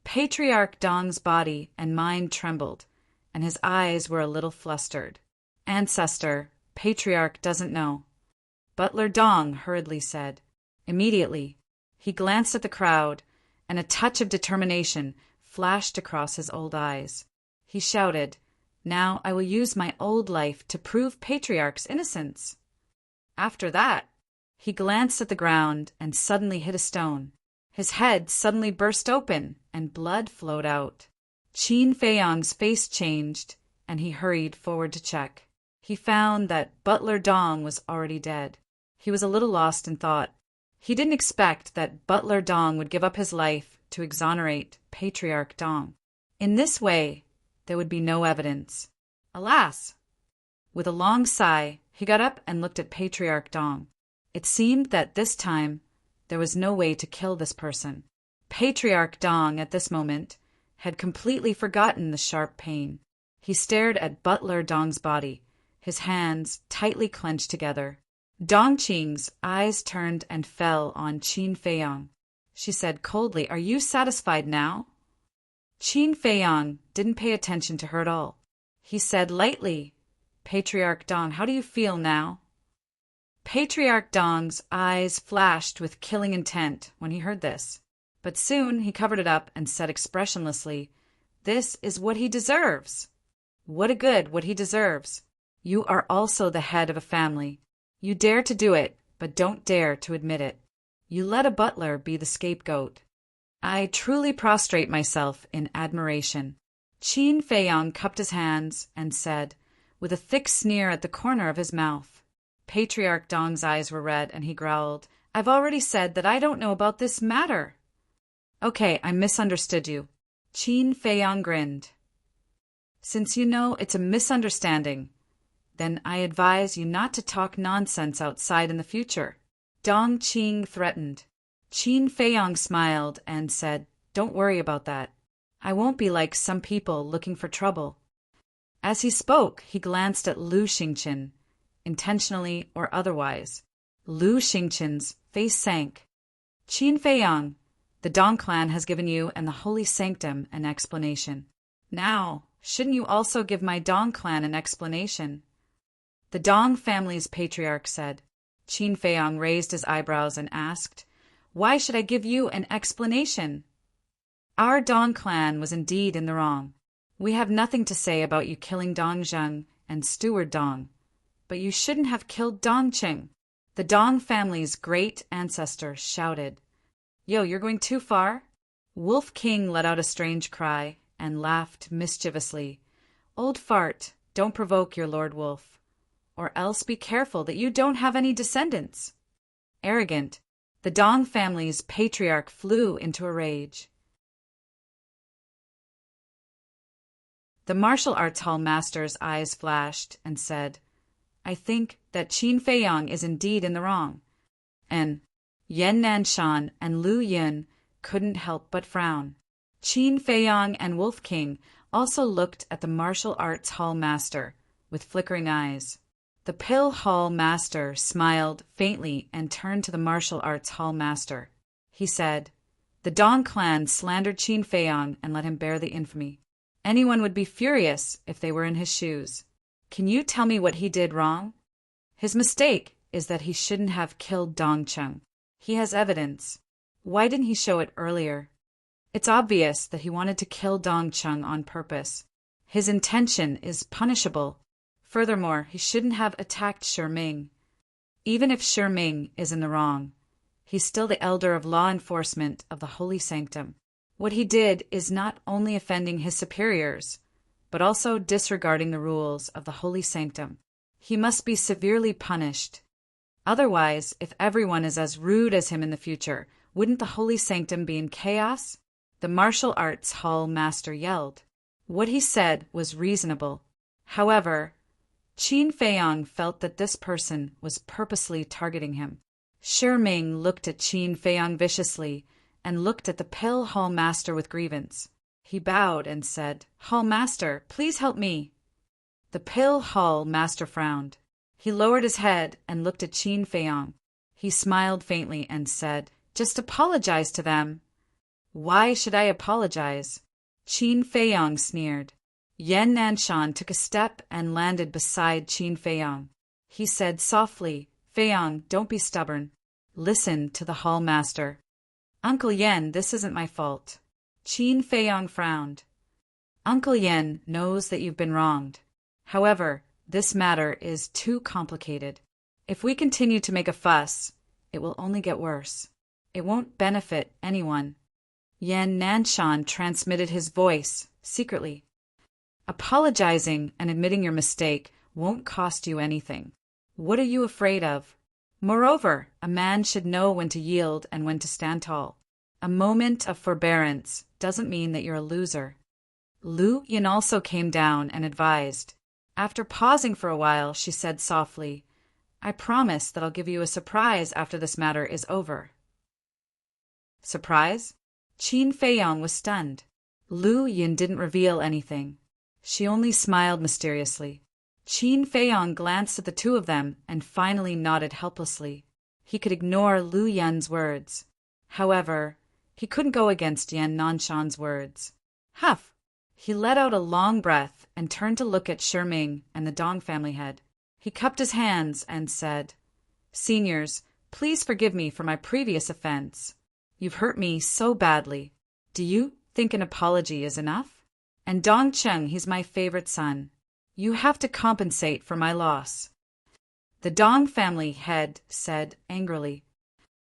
A: Patriarch Dong's body and mind trembled, and his eyes were a little flustered. "Ancestor, Patriarch doesn't know," Butler Dong hurriedly said. Immediately, he glanced at the crowd, and a touch of determination flashed across his old eyes. He shouted, "Now I will use my old life to prove Patriarch's innocence." After that, he glanced at the ground and suddenly hit a stone. His head suddenly burst open, and blood flowed out. Qin Feiyang's face changed, and he hurried forward to check. He found that Butler Dong was already dead. He was a little lost in thought. He didn't expect that Butler Dong would give up his life to exonerate Patriarch Dong. In this way, there would be no evidence. Alas! With a long sigh, he got up and looked at Patriarch Dong. It seemed that this time there was no way to kill this person. Patriarch Dong, at this moment, had completely forgotten the sharp pain. He stared at Butler Dong's body, his hands tightly clenched together. Dong Qing's eyes turned and fell on Qin Feiyang. She said coldly, "Are you satisfied now?" Qin Feiyang didn't pay attention to her at all. He said lightly, "Patriarch Dong, how do you feel now?" Patriarch Dong's eyes flashed with killing intent when he heard this, but soon he covered it up and said expressionlessly, "This is what he deserves." "What a good what he deserves. You are also the head of a family. You dare to do it, but don't dare to admit it. You let a butler be the scapegoat. I truly prostrate myself in admiration." Qin Feiyang cupped his hands and said, with a thick sneer at the corner of his mouth. Patriarch Dong's eyes were red, and he growled, "I've already said that I don't know about this matter." "Okay, I misunderstood you." Qin Feiyang grinned. "Since you know it's a misunderstanding, then I advise you not to talk nonsense outside in the future," Dong Qing threatened. Qin Feiyang smiled and said, "Don't worry about that. I won't be like some people looking for trouble." As he spoke, he glanced at Lu Xingqian, intentionally or otherwise. Lu Xingqian's face sank. "Qin Feiyang, the Dong clan has given you and the holy sanctum an explanation. Now, Shouldn't you also give my Dong clan an explanation? The Dong family's patriarch said. Qin Feiyang raised his eyebrows and asked, "Why should I give you an explanation? Our Dong clan was indeed in the wrong. We have nothing to say about you killing Dong Zheng and Steward Dong, but you shouldn't have killed Dong Qing." The Dong family's great ancestor shouted. "Yo, you're going too far." Wolf King let out a strange cry and laughed mischievously. "Old fart, don't provoke your Lord Wolf, or else be careful that you don't have any descendants." Arrogant, the Dong family's patriarch flew into a rage. The martial arts hall master's eyes flashed and said, "I think that Qin Feiyang is indeed in the wrong." And Yan Nanshan and Lu Yun couldn't help but frown. Qin Feiyang and Wolf King also looked at the martial arts hall master with flickering eyes. The pill hall master smiled faintly and turned to the martial arts hall master. He said, "The Dong clan slandered Qin Feiyang and let him bear the infamy. Anyone would be furious if they were in his shoes. Can you tell me what he did wrong? His mistake is that he shouldn't have killed Dong Cheng. He has evidence. Why didn't he show it earlier? It's obvious that he wanted to kill Dong Cheng on purpose. His intention is punishable. Furthermore, he shouldn't have attacked Shi Ming. Even if Shi Ming is in the wrong, he's still the elder of law enforcement of the Holy Sanctum. What he did is not only offending his superiors, but also disregarding the rules of the Holy Sanctum. He must be severely punished. Otherwise, if everyone is as rude as him in the future, wouldn't the Holy Sanctum be in chaos?" The martial arts hall master yelled. What he said was reasonable. However, Qin Feiyang felt that this person was purposely targeting him. Shi Ming looked at Qin Feiyang viciously and looked at the pill hall master with grievance. He bowed and said, "Hall master, please help me." The pill hall master frowned. He lowered his head and looked at Qin Feiyang. He smiled faintly and said, "Just apologize to them." "Why should I apologize?" Qin Feiyang sneered. Yan Nanshan took a step and landed beside Qin Feiyang. He said softly, "Feiyang, don't be stubborn. Listen to the hall master." "Uncle Yan, this isn't my fault." Qin Feiyang frowned. "Uncle Yan knows that you've been wronged. However, this matter is too complicated. If we continue to make a fuss, it will only get worse. It won't benefit anyone." Yan Nanshan transmitted his voice secretly. "Apologizing and admitting your mistake won't cost you anything. What are you afraid of? Moreover, a man should know when to yield and when to stand tall. A moment of forbearance doesn't mean that you're a loser." Lu Yin also came down and advised. After pausing for a while, she said softly, "I promise that I'll give you a surprise after this matter is over." Surprise? Qin Feiyang was stunned. Lu Yin didn't reveal anything. She only smiled mysteriously. Qin Feiyang glanced at the two of them and finally nodded helplessly. He could ignore Lu Yin's words. However, he couldn't go against Yan Nanshan's words. Huff! He let out a long breath and turned to look at Shi Ming and the Dong family head. He cupped his hands and said, "Seniors, please forgive me for my previous offense. You've hurt me so badly. Do you think an apology is enough? And Dong Cheng, he's my favorite son. You have to compensate for my loss." The Dong family head said angrily.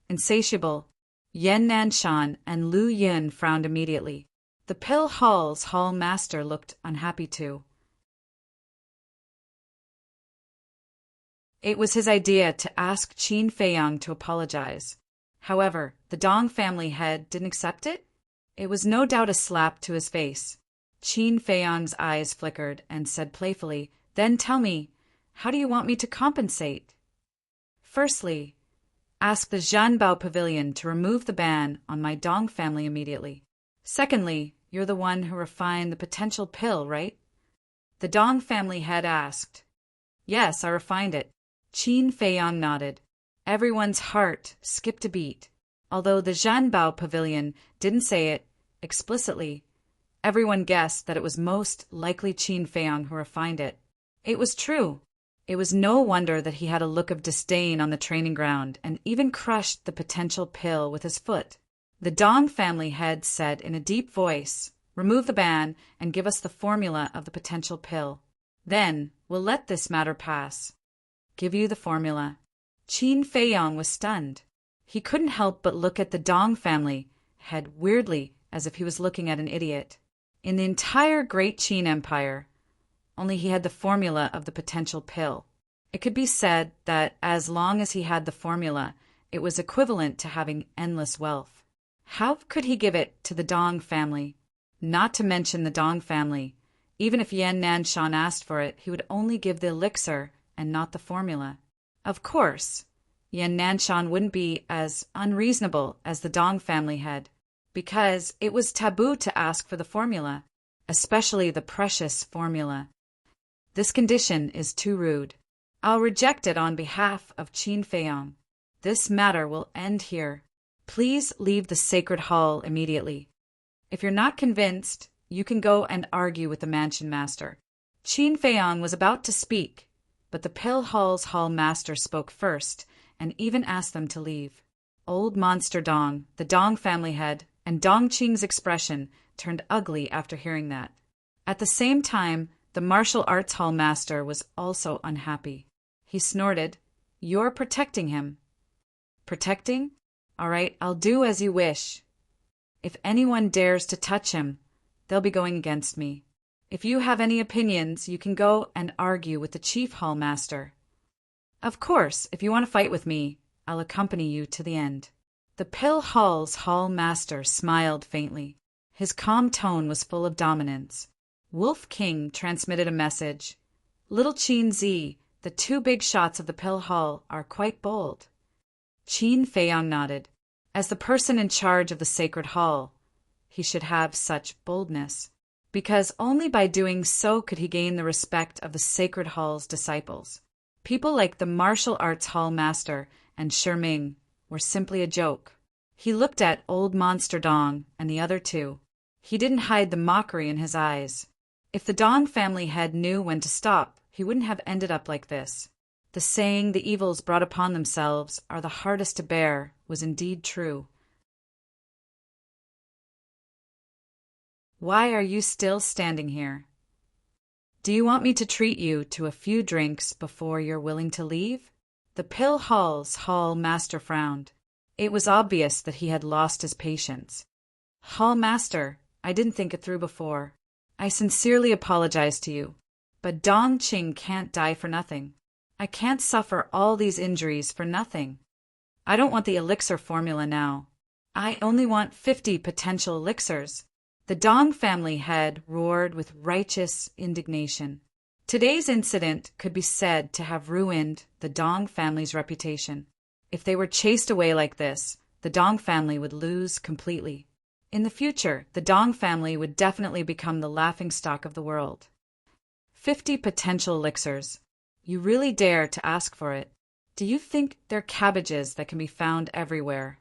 A: Insatiable, Yan Nanshan and Lu Yin frowned immediately. The pill hall's hall master looked unhappy too. It was his idea to ask Qin Feiyang to apologize. However, the Dong family head didn't accept it. It was no doubt a slap to his face. Qin Feiyang's eyes flickered and said playfully, "Then tell me, how do you want me to compensate?" "Firstly, ask the Zhanbao Pavilion to remove the ban on my Dong family immediately. Secondly, you're the one who refined the potential pill, right?" The Dong family head asked. "Yes, I refined it." Qin Feiyang nodded. Everyone's heart skipped a beat. Although the Zhanbao Pavilion didn't say it explicitly, Everyone guessed that it was most likely Qin Feiyang who refined it. It was true. It was no wonder that he had a look of disdain on the training ground and even crushed the potential pill with his foot. The Dong family head said in a deep voice, "Remove the ban and give us the formula of the potential pill. Then we'll let this matter pass." "Give you the formula." Qin Feiyang was stunned. He couldn't help but look at the Dong family head weirdly, as if he was looking at an idiot. In the entire Great Qin Empire, only he had the formula of the potential pill. It could be said that as long as he had the formula, it was equivalent to having endless wealth. How could he give it to the Dong family? Not to mention the Dong family. Even if Yan Nanshan asked for it, he would only give the elixir and not the formula. Of course, Yan Nanshan wouldn't be as unreasonable as the Dong family head, because it was taboo to ask for the formula, especially the precious formula. This condition is too rude. I'll reject it on behalf of Qin Feiyang. This matter will end here. Please leave the sacred hall immediately. If you're not convinced, you can go and argue with the mansion master. Qin Feiyang was about to speak, but the pill hall's hall master spoke first and even asked them to leave. Old Monster Dong, the Dong family head, and Dong Qing's expression turned ugly after hearing that. At the same time, the martial arts hall master was also unhappy. He snorted, "You're protecting him." "Protecting? All right, I'll do as you wish. If anyone dares to touch him, they'll be going against me. If you have any opinions, you can go and argue with the chief hall master. Of course, if you want to fight with me, I'll accompany you to the end." The pill hall's hall master smiled faintly. His calm tone was full of dominance. Wolf King transmitted a message. "Little Qin Zi, the two big shots of the pill hall are quite bold." Qin Feiyang nodded. As the person in charge of the sacred hall, he should have such boldness, because only by doing so could he gain the respect of the sacred hall's disciples. People like the martial arts hall master and Sherming were simply a joke. He looked at Old Monster Dong and the other two. He didn't hide the mockery in his eyes. If the Dong family head knew when to stop, he wouldn't have ended up like this. The saying the evils brought upon themselves are the hardest to bear was indeed true. "Why are you still standing here? Do you want me to treat you to a few drinks before you're willing to leave?" The pill hall's hall master frowned. It was obvious that he had lost his patience. "Hall master, I didn't think it through before. I sincerely apologize to you, but Dong Qing can't die for nothing. I can't suffer all these injuries for nothing. I don't want the elixir formula now. I only want 50 potential elixirs." The Dong family head roared with righteous indignation. Today's incident could be said to have ruined the Dong family's reputation. If they were chased away like this, the Dong family would lose completely. In the future, the Dong family would definitely become the laughingstock of the world. 50 potential elixirs. You really dare to ask for it? Do you think they're cabbages that can be found everywhere?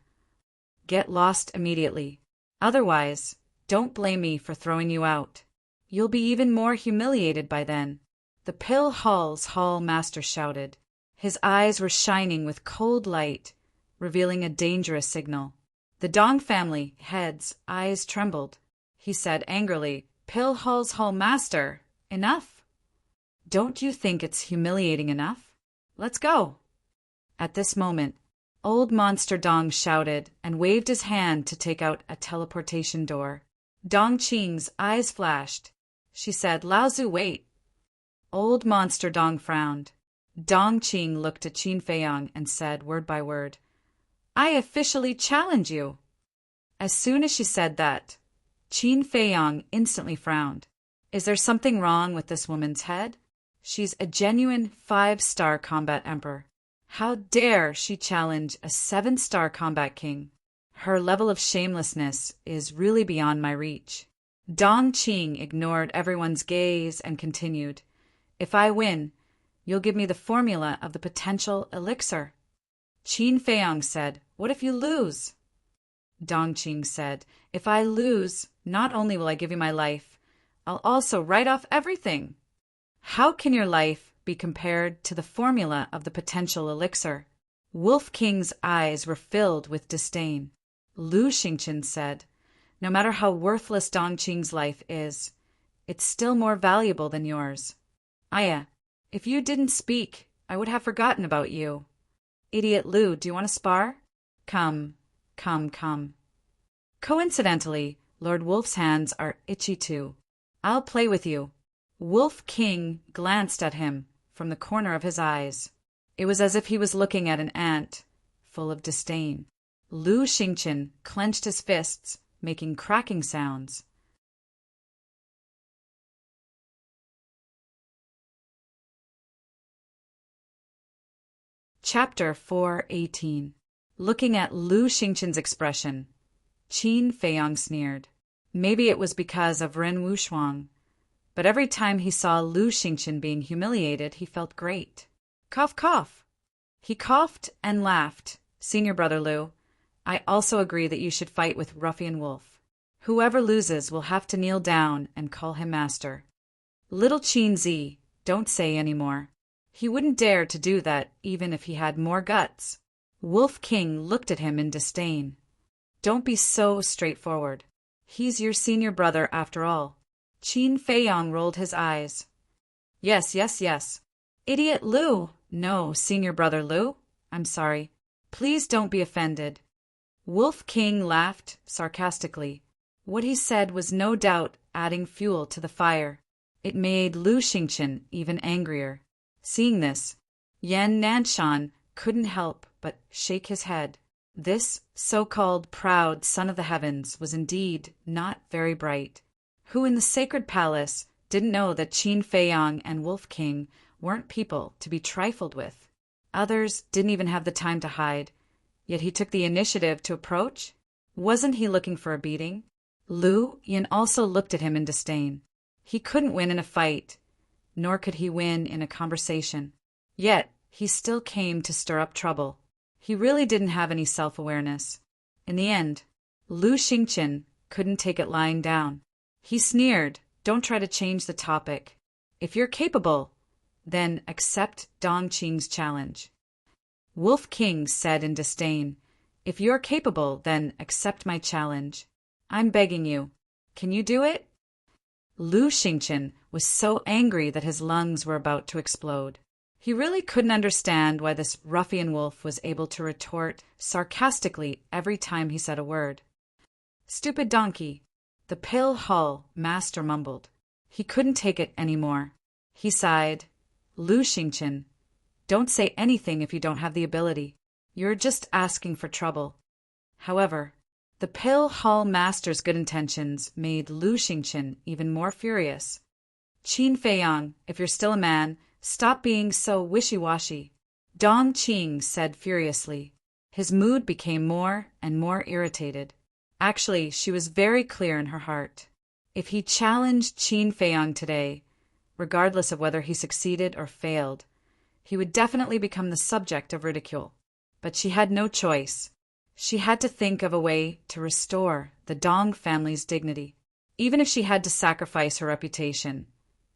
A: Get lost immediately. Otherwise, don't blame me for throwing you out. You'll be even more humiliated by then. The pill hall's hall master shouted. His eyes were shining with cold light, revealing a dangerous signal. The Dong family head's eyes trembled. He said angrily, "Pill hall's hall master, enough. Don't you think it's humiliating enough? Let's go." At this moment, Old Monster Dong shouted and waved his hand to take out a teleportation door. Dong Qing's eyes flashed. She said, "Lao Zu, wait." Old Monster Dong frowned. Dong Qing looked at Qin Feiyang and said, word by word, "I officially challenge you." As soon as she said that, Qin Feiyang instantly frowned. Is there something wrong with this woman's head? She's a genuine 5-star combat emperor. How dare she challenge a 7-star combat king? Her level of shamelessness is really beyond my reach. Dong Qing ignored everyone's gaze and continued, "If I win, you'll give me the formula of the potential elixir." Qin Feiyang said, "What if you lose?" Dongqing said. If I lose, not only will I give you my life, I'll also write off everything. How can your life be compared to the formula of the potential elixir? Wolf King's eyes were filled with disdain. Lu Xingqian said, no matter how worthless Dongqing's life is, it's still more valuable than yours. Aya, if you didn't speak, I would have forgotten about you. Idiot Lu, do you want to spar? Come. Coincidentally, Lord Wolf's hands are itchy too. I'll play with you. Wolf King glanced at him from the corner of his eyes. It was as if he was looking at an ant, full of disdain. Lu Xingqian clenched his fists, making cracking sounds. Chapter 4:18. Looking at Lu Xingqian's expression, Qin Feiyang sneered. Maybe it was because of Ren Wushuang, but every time he saw Lu Xingqian being humiliated, he felt great. Cough, cough. He coughed and laughed. Senior brother Lu, I also agree that you should fight with Ruffian Wolf. Whoever loses will have to kneel down and call him master. Little Qin Zi, don't say any more. He wouldn't dare to do that even if he had more guts. Wolf King looked at him in disdain. Don't be so straightforward. He's your senior brother after all. Qin Feiyang rolled his eyes. Yes. Idiot Lu. No, senior brother Lu. I'm sorry. Please don't be offended. Wolf King laughed sarcastically. What he said was no doubt adding fuel to the fire. It made Lu Xingqian even angrier. Seeing this, Yan Nanshan couldn't help but shake his head. This so-called proud son of the heavens was indeed not very bright. Who in the sacred palace didn't know that Qin Feiyang and Wolf King weren't people to be trifled with? Others didn't even have the time to hide, yet he took the initiative to approach? Wasn't he looking for a beating? Lu Yin also looked at him in disdain. He couldn't win in a fight, nor could he win in a conversation. Yet he still came to stir up trouble. He really didn't have any self-awareness. In the end, Lu Xingqian couldn't take it lying down. He sneered, don't try to change the topic. If you're capable, then accept Dongqing's challenge. Wolf King said in disdain, if you're capable, then accept my challenge. I'm begging you. Can you do it? Lu Xingqian was so angry that his lungs were about to explode. He really couldn't understand why this ruffian wolf was able to retort sarcastically every time he said a word. Stupid donkey, the Pale Hall master mumbled. He couldn't take it any more. He sighed. Lu Xingqian, don't say anything if you don't have the ability. You're just asking for trouble. However, the Pale Hall master's good intentions made Lu Xingqian even more furious. Qin Feiyang, if you're still a man, stop being so wishy-washy. Dongqing said furiously. His mood became more and more irritated. Actually, she was very clear in her heart. If he challenged Qin Feiyang today, regardless of whether he succeeded or failed, he would definitely become the subject of ridicule. But she had no choice. She had to think of a way to restore the Dong family's dignity. Even if she had to sacrifice her reputation,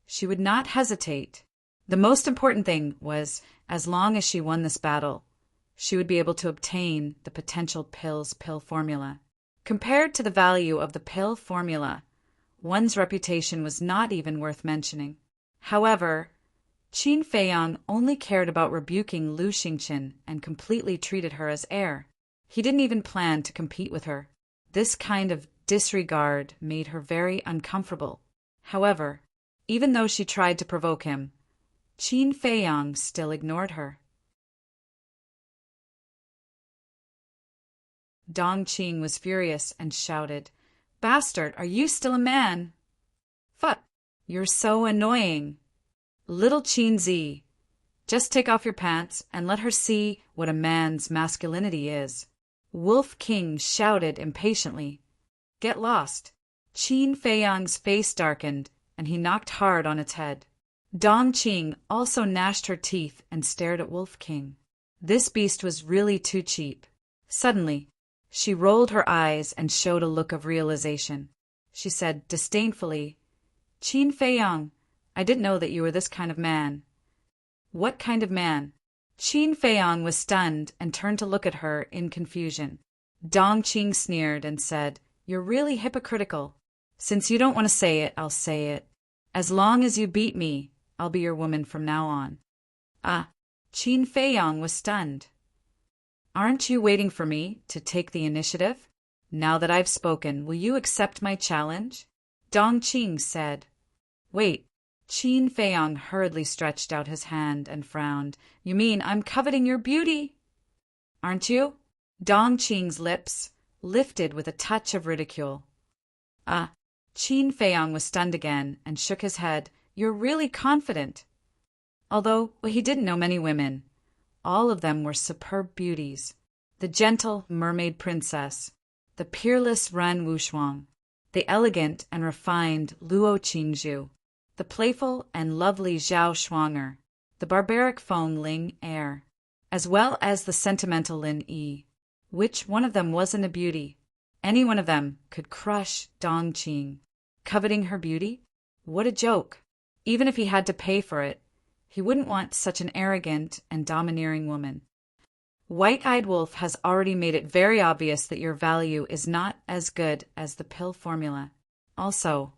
A: she would not hesitate. The most important thing was, as long as she won this battle, she would be able to obtain the potential pill formula. Compared to the value of the pill formula, one's reputation was not even worth mentioning. However, Qin Feiyang only cared about rebuking Lu Xingqian and completely treated her as heir. He didn't even plan to compete with her. This kind of disregard made her very uncomfortable. However, even though she tried to provoke him, Qin Feiyang still ignored her. Dongqing was furious and shouted, "Bastard, are you still a man? Phut, you're so annoying. Little Qin Zi, just take off your pants and let her see what a man's masculinity is." Wolf King shouted impatiently. "Get lost." Qin Feiyang's face darkened, and he knocked hard on its head. Dongqing also gnashed her teeth and stared at Wolf King. This beast was really too cheap. Suddenly, She rolled her eyes and showed a look of realization. She said disdainfully, "Qin Feiyang, I didn't know that you were this kind of man." "What kind of man?" Qin Feiyang was stunned and turned to look at her in confusion. Dong Qing sneered and said, "You're really hypocritical. Since you don't want to say it, I'll say it. As long as you beat me, I'll be your woman from now on." Ah, Qin Feiyang was stunned. "Aren't you waiting for me to take the initiative? Now that I've spoken, will you accept my challenge?" Dong Qing said. "Wait." Qin Feiyang hurriedly stretched out his hand and frowned. "You mean I'm coveting your beauty?" "Aren't you?" Dong Qing's lips lifted with a touch of ridicule. Ah, Qin Feiyang was stunned again and shook his head. "You're really confident." Although he didn't know many women, all of them were superb beauties. The gentle mermaid princess, the peerless Ren Wushuang, the elegant and refined Luo Qingzhu, the playful and lovely Zhao Shuanger, the barbaric Feng Ling Er, as well as the sentimental Lin Yi. Which one of them wasn't a beauty? Any one of them could crush Dong Qing. Coveting her beauty? What a joke! Even if he had to pay for it, he wouldn't want such an arrogant and domineering woman. White-Eyed Wolf has already made it very obvious that your value is not as good as the pill formula. Also,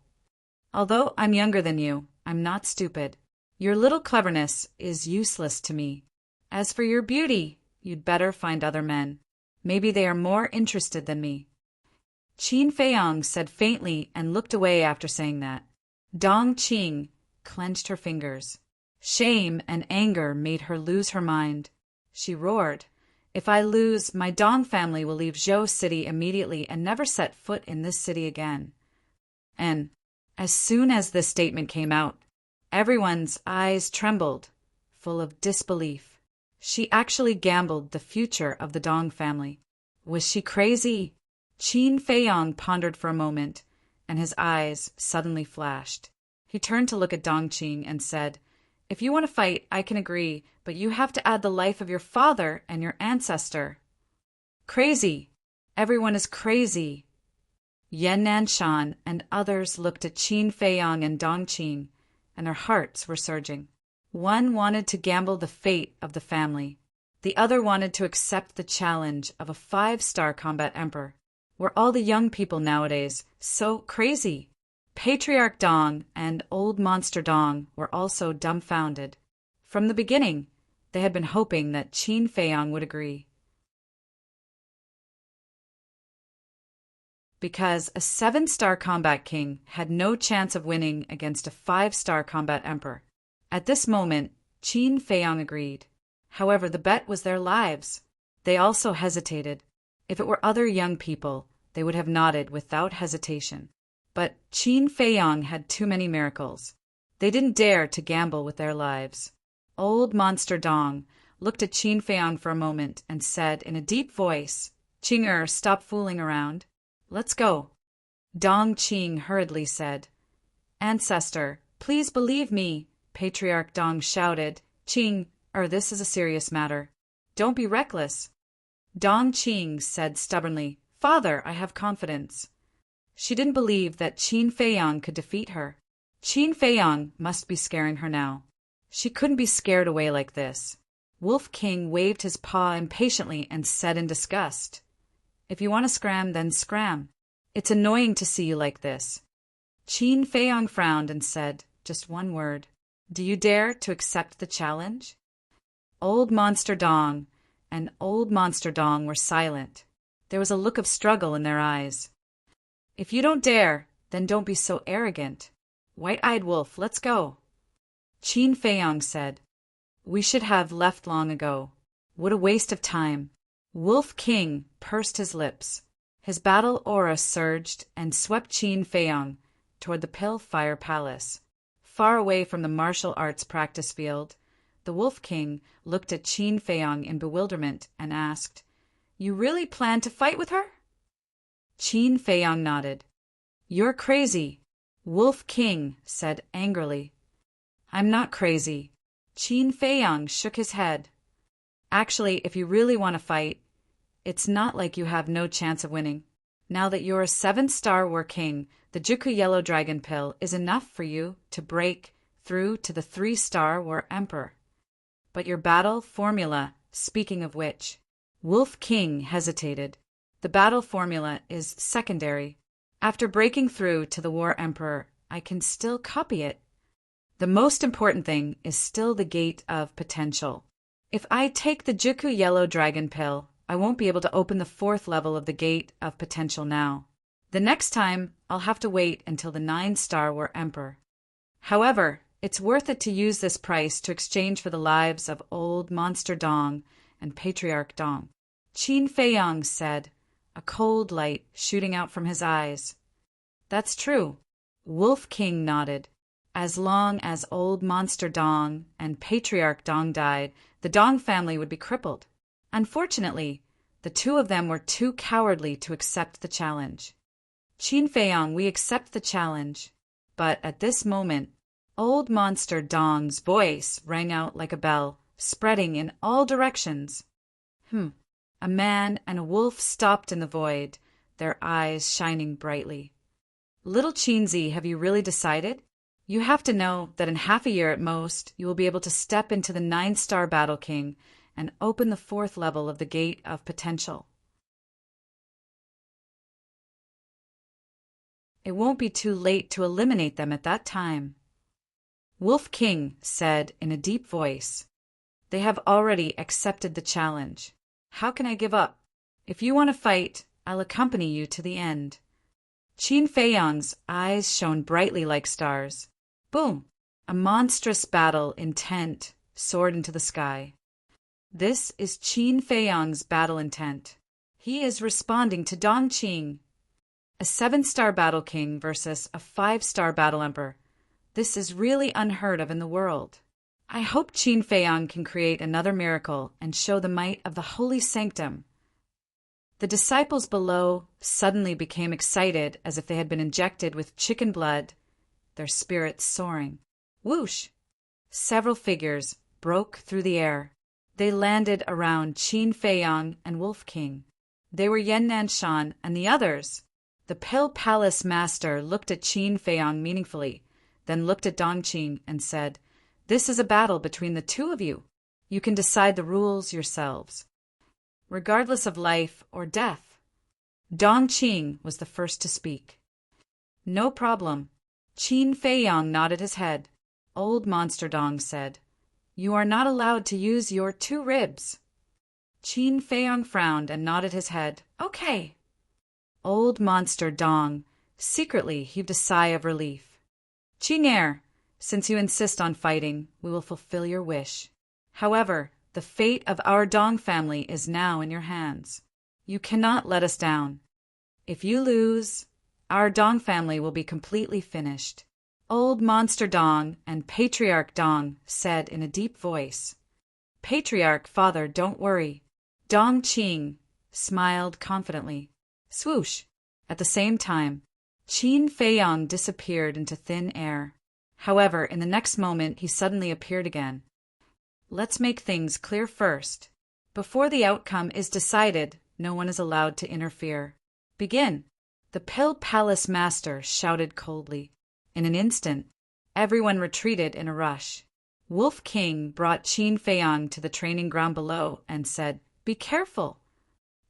A: although I'm younger than you, I'm not stupid. Your little cleverness is useless to me. As for your beauty, you'd better find other men. Maybe they are more interested than me." Qin Feiyang said faintly and looked away after saying that. Dong Qing clenched her fingers. Shame and anger made her lose her mind. She roared, "If I lose, my Dong family will leave Zhou City immediately and never set foot in this city again." And as soon as this statement came out, everyone's eyes trembled, full of disbelief. She actually gambled the future of the Dong family. Was she crazy? Qin Feiyang pondered for a moment, and his eyes suddenly flashed. He turned to look at Dong Qing and said, "If you want to fight, I can agree, but you have to add the life of your father and your ancestor." "Crazy! Everyone is crazy!" Yan Nanshan and others looked at Qin Feiyang and Dong Qing, and their hearts were surging. One wanted to gamble the fate of the family. The other wanted to accept the challenge of a 5-star combat emperor. Were all the young people nowadays so crazy? Patriarch Dong and Old Monster Dong were also dumbfounded. From the beginning, they had been hoping that Qin Feiyang would agree. Because a 7-star combat king had no chance of winning against a 5-star combat emperor. At this moment, Qin Feiyang agreed. However, the bet was their lives. They also hesitated. If it were other young people, they would have nodded without hesitation. But Qin Feiyang had too many miracles. They didn't dare to gamble with their lives. Old Monster Dong looked at Qin Feiyang for a moment and said in a deep voice, "Qing stop fooling around. Let's go." Dong Qing hurriedly said, "Ancestor, please believe me," Patriarch Dong shouted. "Qing, this is a serious matter. Don't be reckless." Dong Qing said stubbornly, "Father, I have confidence." She didn't believe that Qin Feiyang could defeat her. Qin Feiyang must be scaring her now. She couldn't be scared away like this. Wolf King waved his paw impatiently and said in disgust, "If you want to scram, then scram. It's annoying to see you like this." Qin Feiyang frowned and said just one word, "Do you dare to accept the challenge?" Old Monster Dong and Old Monster Dong were silent. There was a look of struggle in their eyes. "If you don't dare, then don't be so arrogant. White-Eyed Wolf, let's go." Qin Feiyang said, "We should have left long ago. What a waste of time." Wolf King pursed his lips. His battle aura surged and swept Qin Feiyang toward the Pill Fire Palace. Far away from the martial arts practice field, the Wolf King looked at Qin Feiyang in bewilderment and asked, "You really plan to fight with her?" Qin Feiyang nodded. "You're crazy," Wolf King said angrily. "I'm not crazy." Qin Feiyang shook his head. "Actually, if you really want to fight, it's not like you have no chance of winning. Now that you're a 7-star War King, the Juku Yellow Dragon Pill is enough for you to break through to the 3-star War Emperor. But your battle formula, speaking of which, Wolf King hesitated. The battle formula is secondary. After breaking through to the War Emperor, I can still copy it. The most important thing is still the Gate of Potential. If I take the Juku Yellow Dragon Pill, I won't be able to open the 4th level of the Gate of Potential now. The next time, I'll have to wait until the 9-star War Emperor. However, it's worth it to use this price to exchange for the lives of Old Monster Dong and Patriarch Dong. Qin Feiyang said, a cold light shooting out from his eyes. That's true. Wolf King nodded. As long as Old Monster Dong and Patriarch Dong died, the Dong family would be crippled. Unfortunately, the two of them were too cowardly to accept the challenge. Qin Feiyang, we accept the challenge. But at this moment, Old Monster Dong's voice rang out like a bell, spreading in all directions. A man and a wolf stopped in the void, their eyes shining brightly. Little Qinzi, have you really decided? You have to know that in half a year at most, you will be able to step into the 9-star Battle King and open the 4th level of the Gate of Potential. It won't be too late to eliminate them at that time. Wolf King said in a deep voice, they have already accepted the challenge. How can I give up? If you want to fight, I'll accompany you to the end. Qin Feiyang's eyes shone brightly like stars. Boom! A monstrous battle intent soared into the sky. This is Qin Feiyang's battle intent. He is responding to Dongqing. A 7-star Battle King versus a 5-star Battle Emperor. This is really unheard of in the world. I hope Qin Feiyang can create another miracle and show the might of the Holy Sanctum. The disciples below suddenly became excited as if they had been injected with chicken blood, their spirits soaring. Whoosh! Several figures broke through the air. They landed around Qin Feiyang and Wolf King. They were Yan Nanshan and the others. The Pill Palace Master looked at Qin Feiyang meaningfully, then looked at Dongqing and said, this is a battle between the two of you. You can decide the rules yourselves, regardless of life or death. Dongqing was the first to speak. No problem. Qin Feiyang nodded his head. Old Monster Dong said, you are not allowed to use your 2 ribs. Qin Feiyang frowned and nodded his head. Okay. Old Monster Dong secretly heaved a sigh of relief. Qing'er, since you insist on fighting, we will fulfill your wish. However, the fate of our Dong family is now in your hands. You cannot let us down. If you lose, our Dong family will be completely finished. Old Monster Dong and Patriarch Dong said in a deep voice. Patriarch, father, don't worry. Dongqing smiled confidently. Swoosh! At the same time, Qin Feiyang disappeared into thin air. However, in the next moment, he suddenly appeared again. Let's make things clear first. Before the outcome is decided, no one is allowed to interfere. Begin! The Pill Palace Master shouted coldly. In an instant, everyone retreated in a rush. Wolf King brought Qin Feiyang to the training ground below and said, be careful.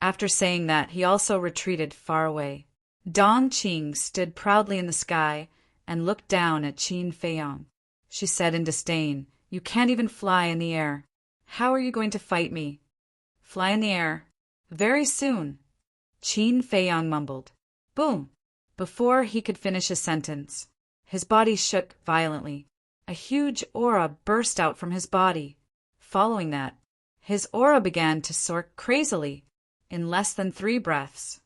A: After saying that, he also retreated far away. Dongqing stood proudly in the sky and looked down at Qin Feiyang. She said in disdain, you can't even fly in the air. How are you going to fight me? Fly in the air. Very soon. Qin Feiyang mumbled. Boom! Before he could finish his sentence, his body shook violently. A huge aura burst out from his body. Following that, his aura began to soar crazily in less than 3 breaths.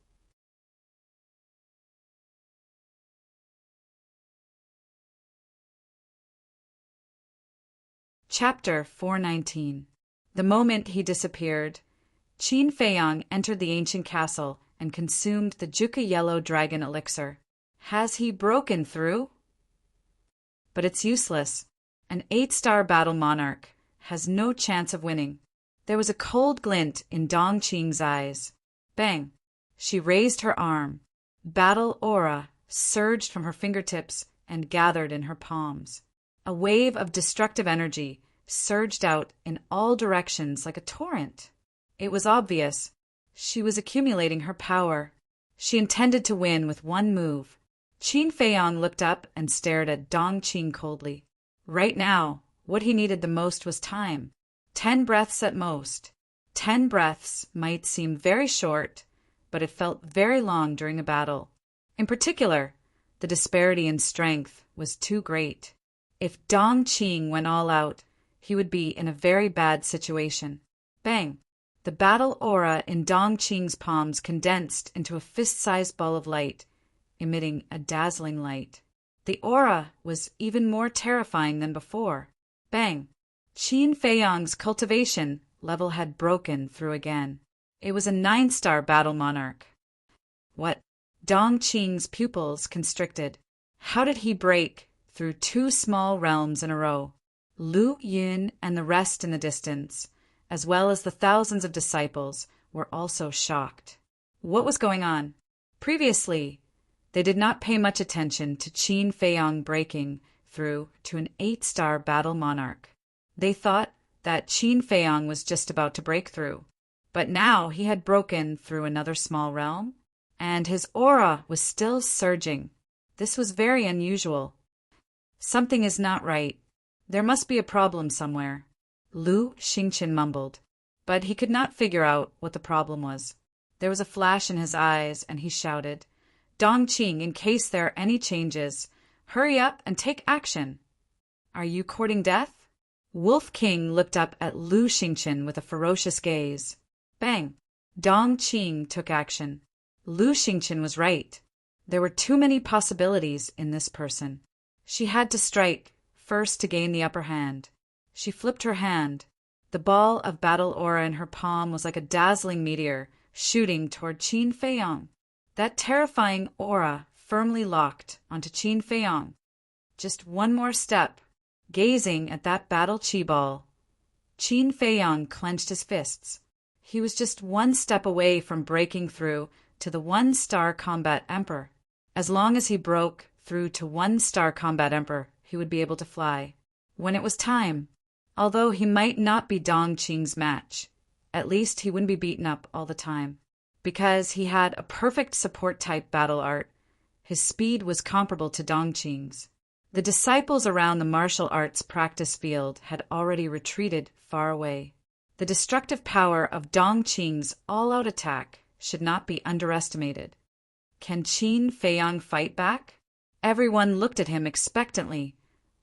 A: Chapter 419. The moment he disappeared, Qin Feiyang entered the ancient castle and consumed the Juka Yellow Dragon elixir. Has he broken through? But it's useless. An 8-star battle monarch has no chance of winning. There was a cold glint in Dongqing's eyes. Bang! She raised her arm. Battle aura surged from her fingertips and gathered in her palms. A wave of destructive energy surged out in all directions like a torrent. It was obvious. She was accumulating her power. She intended to win with one move. Qin Feiyong looked up and stared at Dong Qing coldly. Right now, what he needed the most was time. 10 breaths at most. 10 breaths might seem very short, but it felt very long during a battle. In particular, the disparity in strength was too great. If Dong Qing went all out, he would be in a very bad situation. Bang! The battle aura in Dong Qing's palms condensed into a fist-sized ball of light, emitting a dazzling light. The aura was even more terrifying than before. Bang! Qin Feiyong's cultivation level had broken through again. It was a 9-star battle monarch. What? Dong Qing's pupils constricted. How did he break through 2 small realms in a row? Lu Yun and the rest in the distance, as well as the thousands of disciples, were also shocked. What was going on? Previously, they did not pay much attention to Qin Feiyong breaking through to an 8-star battle monarch. They thought that Qin Feiyong was just about to break through. But now he had broken through another small realm, and his aura was still surging. This was very unusual. Something is not right. There must be a problem somewhere, Lu Xingqian mumbled, but he could not figure out what the problem was. There was a flash in his eyes, and he shouted, Dong Qing, in case there are any changes, hurry up and take action. Are you courting death? Wolf King looked up at Lu Xingqian with a ferocious gaze. Bang! Dong Qing took action. Lu Xingqian was right. There were too many possibilities in this person. She had to strike first to gain the upper hand. She flipped her hand. The ball of battle aura in her palm was like a dazzling meteor shooting toward Qin Feiyong. That terrifying aura firmly locked onto Qin Feiyong. Just one more step. Gazing at that battle chi ball, Qin Feiyong clenched his fists. He was just one step away from breaking through to the 1-star combat emperor. As long as he broke through to 1-star combat emperor, he would be able to fly. When it was time, although he might not be Dong Qing's match, at least he wouldn't be beaten up all the time. Because he had a perfect support-type battle art, his speed was comparable to Dong Qing's. The disciples around the martial arts practice field had already retreated far away. The destructive power of Dong Qing's all-out attack should not be underestimated. Can Qin Feiyong fight back? Everyone looked at him expectantly,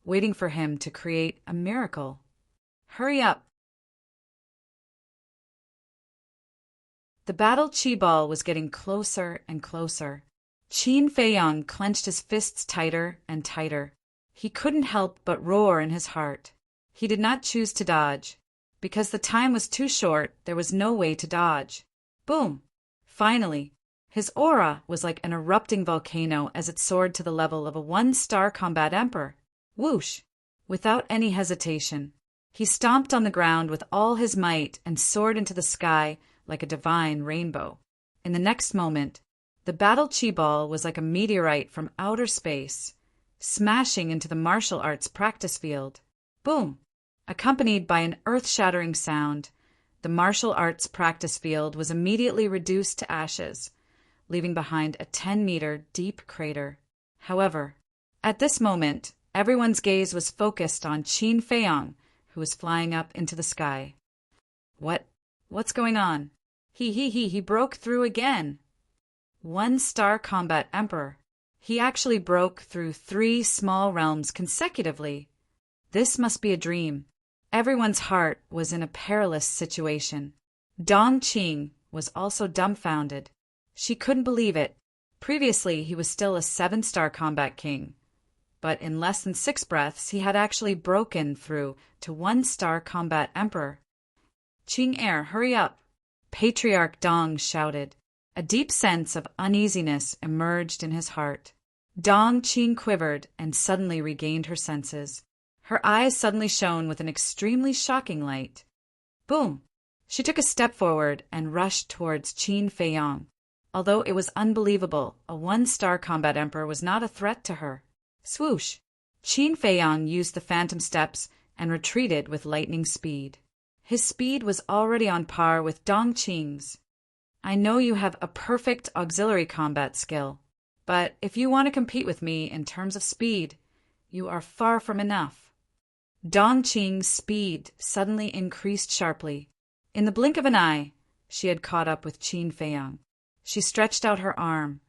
A: waiting for him to create a miracle. Hurry up! The battle chi ball was getting closer and closer. Qin Feiyong clenched his fists tighter and tighter. He couldn't help but roar in his heart. He did not choose to dodge. Because the time was too short, there was no way to dodge. Boom! Finally, his aura was like an erupting volcano as it soared to the level of a 1-star combat emperor. Whoosh! Without any hesitation, he stomped on the ground with all his might and soared into the sky like a divine rainbow. In the next moment, the battle chi ball was like a meteorite from outer space, smashing into the martial arts practice field. Boom! Accompanied by an earth-shattering sound, the martial arts practice field was immediately reduced to ashes, leaving behind a 10-meter deep crater. However, at this moment, everyone's gaze was focused on Qin Feiyong, who was flying up into the sky. What's going on? He broke through again. 1-star combat emperor. He actually broke through 3 small realms consecutively. This must be a dream. Everyone's heart was in a perilous situation. Dong Qing was also dumbfounded. She couldn't believe it. Previously, he was still a 7-star combat king. But in less than 6 breaths, he had actually broken through to 1-star combat emperor. Qing Heir, hurry up! Patriarch Dong shouted. A deep sense of uneasiness emerged in his heart. Dong Qing quivered and suddenly regained her senses. Her eyes suddenly shone with an extremely shocking light. Boom! She took a step forward and rushed towards Qin Feiyang. Although it was unbelievable, a one-star combat emperor was not a threat to her. Swoosh! Qin Feiyang used the phantom steps and retreated with lightning speed. His speed was already on par with Dong Qing's. I know you have a perfect auxiliary combat skill, but if you want to compete with me in terms of speed, you are far from enough. Dong Qing's speed suddenly increased sharply. In the blink of an eye, she had caught up with Qin Feiyang. She stretched out her arm,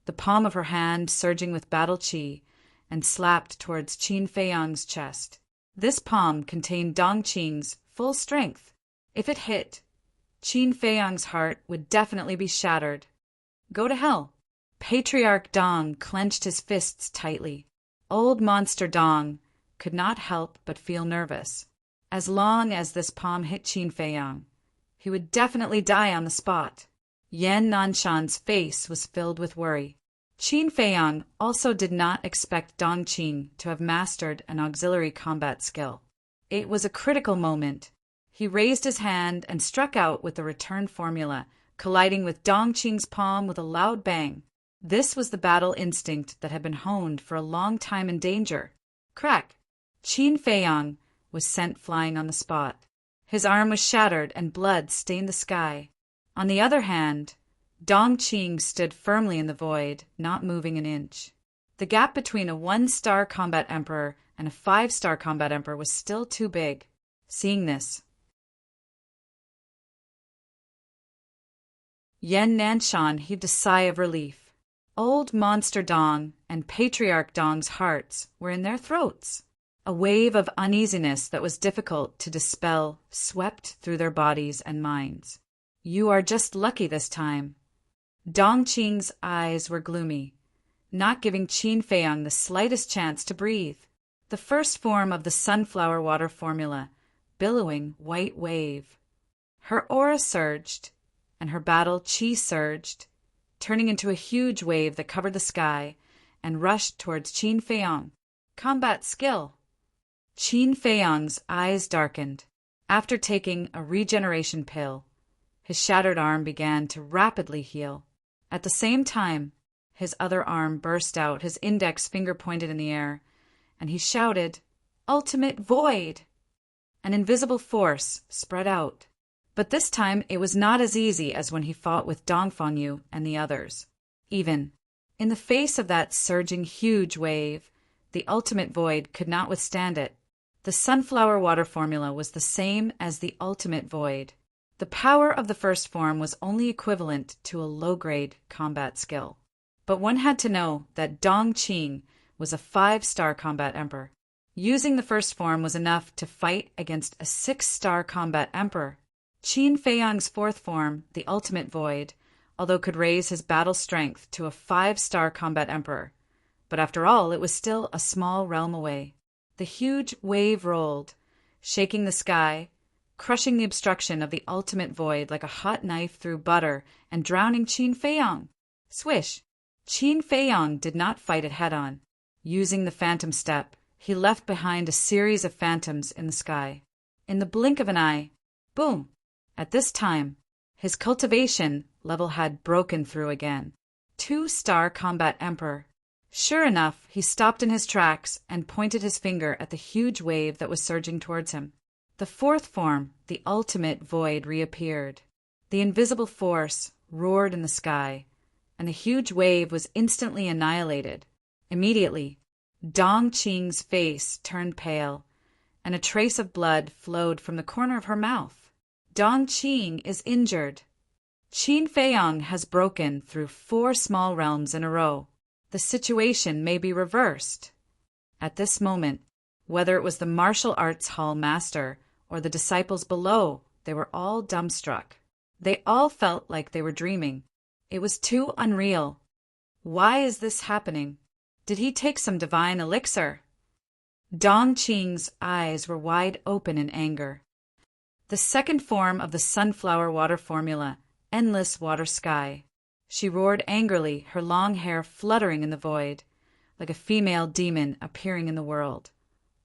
A: the palm of her hand surging with battle qi, and slapped towards Qin Feiyang's chest. This palm contained Dong Qing's full strength. If it hit, Qin Feiyang's heart would definitely be shattered. Go to hell. Patriarch Dong clenched his fists tightly. Old Monster Dong could not help but feel nervous. As long as this palm hit Qin Feiyang, he would definitely die on the spot. Yan Nanshan's face was filled with worry. Qin Feiyang also did not expect Dong Qing to have mastered an auxiliary combat skill. It was a critical moment. He raised his hand and struck out with the return formula, colliding with Dong Qing's palm with a loud bang. This was the battle instinct that had been honed for a long time in danger. Crack! Qin Feiyang was sent flying on the spot. His arm was shattered and blood stained the sky. On the other hand, Dong Qing stood firmly in the void, not moving an inch. The gap between a one-star combat emperor and a five-star combat emperor was still too big. Seeing this, Yan Nanshan heaved a sigh of relief. Old Monster Dong and Patriarch Dong's hearts were in their throats. A wave of uneasiness that was difficult to dispel swept through their bodies and minds. You are just lucky this time. Dong Qing's eyes were gloomy, not giving Qin Feiyang the slightest chance to breathe. The first form of the sunflower water formula, billowing white wave. Her aura surged, and her battle qi surged, turning into a huge wave that covered the sky and rushed towards Qin Feiyang. Combat skill. Qin Feiyang's eyes darkened. After taking a regeneration pill, his shattered arm began to rapidly heal. At the same time, his other arm burst out, his index finger pointed in the air, and he shouted, "Ultimate Void!" An invisible force spread out. But this time it was not as easy as when he fought with Dongfang Yu and the others. Even in the face of that surging huge wave, the Ultimate Void could not withstand it. The sunflower water formula was the same as the Ultimate Void. The power of the first form was only equivalent to a low-grade combat skill. But one had to know that Dong Qing was a five-star combat emperor. Using the first form was enough to fight against a six-star combat emperor. Qin Feiyang's fourth form, the Ultimate Void, although could raise his battle strength to a five-star combat emperor. But after all, it was still a small realm away. The huge wave rolled, shaking the sky, crushing the obstruction of the Ultimate Void like a hot knife through butter and drowning Qin Feiyang. Swish! Qin Feiyang did not fight it head-on. Using the phantom step, he left behind a series of phantoms in the sky. In the blink of an eye, boom! At this time, his cultivation level had broken through again. Two-star combat emperor. Sure enough, he stopped in his tracks and pointed his finger at the huge wave that was surging towards him. The fourth form, the Ultimate Void, reappeared. The invisible force roared in the sky, and the huge wave was instantly annihilated. Immediately, Dong Qing's face turned pale, and a trace of blood flowed from the corner of her mouth. Dong Qing is injured. Qin Feiyang has broken through 4 small realms in a row. The situation may be reversed. At this moment, whether it was the martial arts hall master or the disciples below, they were all dumbstruck. They all felt like they were dreaming. It was too unreal. Why is this happening? Did he take some divine elixir? Dong Qing's eyes were wide open in anger. The second form of the sunflower water formula, endless water sky. She roared angrily, her long hair fluttering in the void, like a female demon appearing in the world,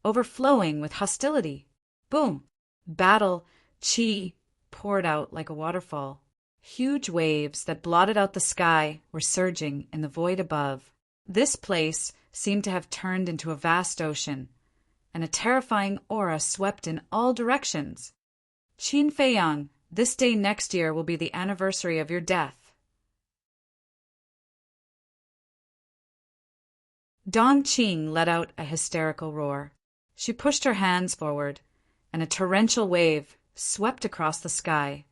A: overflowing with hostility. Boom! Battle, qi, poured out like a waterfall. Huge waves that blotted out the sky were surging in the void above. This place seemed to have turned into a vast ocean, and a terrifying aura swept in all directions. Qin Feiyang, this day next year will be the anniversary of your death. Dong Qing let out a hysterical roar. She pushed her hands forward, and a torrential wave swept across the sky.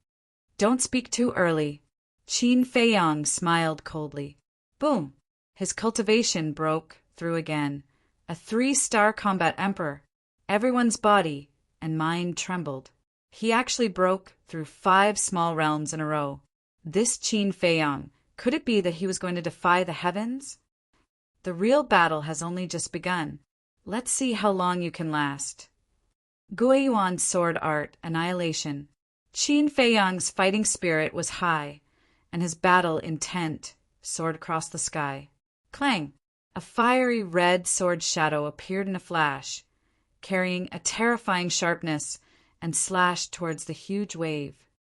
A: Don't speak too early. Qin Feiyang smiled coldly. Boom! His cultivation broke through again. A 3-star combat emperor. Everyone's body and mind trembled. He actually broke through 5 small realms in a row. This Qin Feiyang, could it be that he was going to defy the heavens? The real battle has only just begun. Let's see how long you can last. Guiyuan's sword art, annihilation. Qin Feiyang's fighting spirit was high, and his battle intent soared across the sky. Clang! A fiery red sword shadow appeared in a flash, carrying a terrifying sharpness, and slashed towards the huge wave.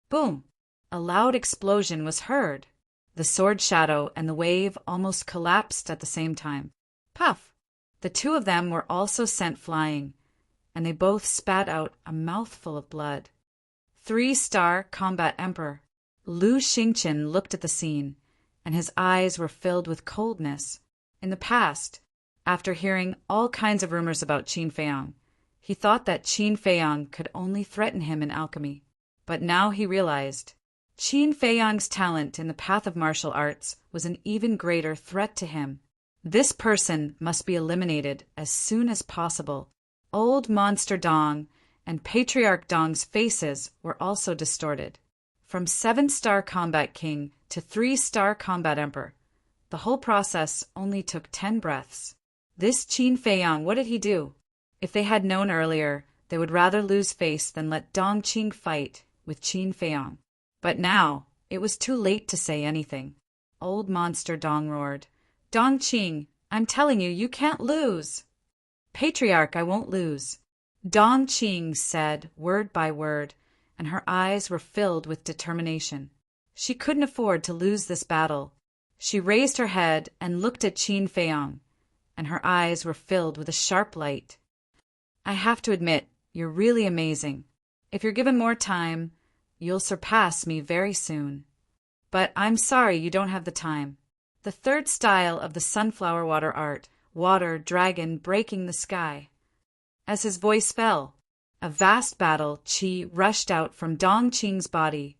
A: Boom! A loud explosion was heard. The sword shadow and the wave almost collapsed at the same time. Puff! The two of them were also sent flying, and they both spat out a mouthful of blood. 3-star combat emperor. Lu Xingqian looked at the scene, and his eyes were filled with coldness. In the past, after hearing all kinds of rumors about Qin Feiyang, he thought that Qin Feiyang could only threaten him in alchemy. But now he realized Qin Feiyang's talent in the path of martial arts was an even greater threat to him. This person must be eliminated as soon as possible. Old Monster Dong and Patriarch Dong's faces were also distorted. From 7-star combat king to 3-star combat emperor, the whole process only took 10 breaths. This Qin Feiyang, what did he do? If they had known earlier, they would rather lose face than let Dong Qing fight with Qin Feiyang. But now, it was too late to say anything. Old Monster Dong roared, Dong Qing, I'm telling you, you can't lose. Patriarch, I won't lose. Dong Qing said, word by word, and her eyes were filled with determination. She couldn't afford to lose this battle. She raised her head and looked at Qin Feiyang, and her eyes were filled with a sharp light. I have to admit, you're really amazing. If you're given more time, you'll surpass me very soon. But I'm sorry you don't have the time. The 3rd style of the sunflower water art, water dragon breaking the sky. As his voice fell, a vast battle chi rushed out from Dong Qing's body,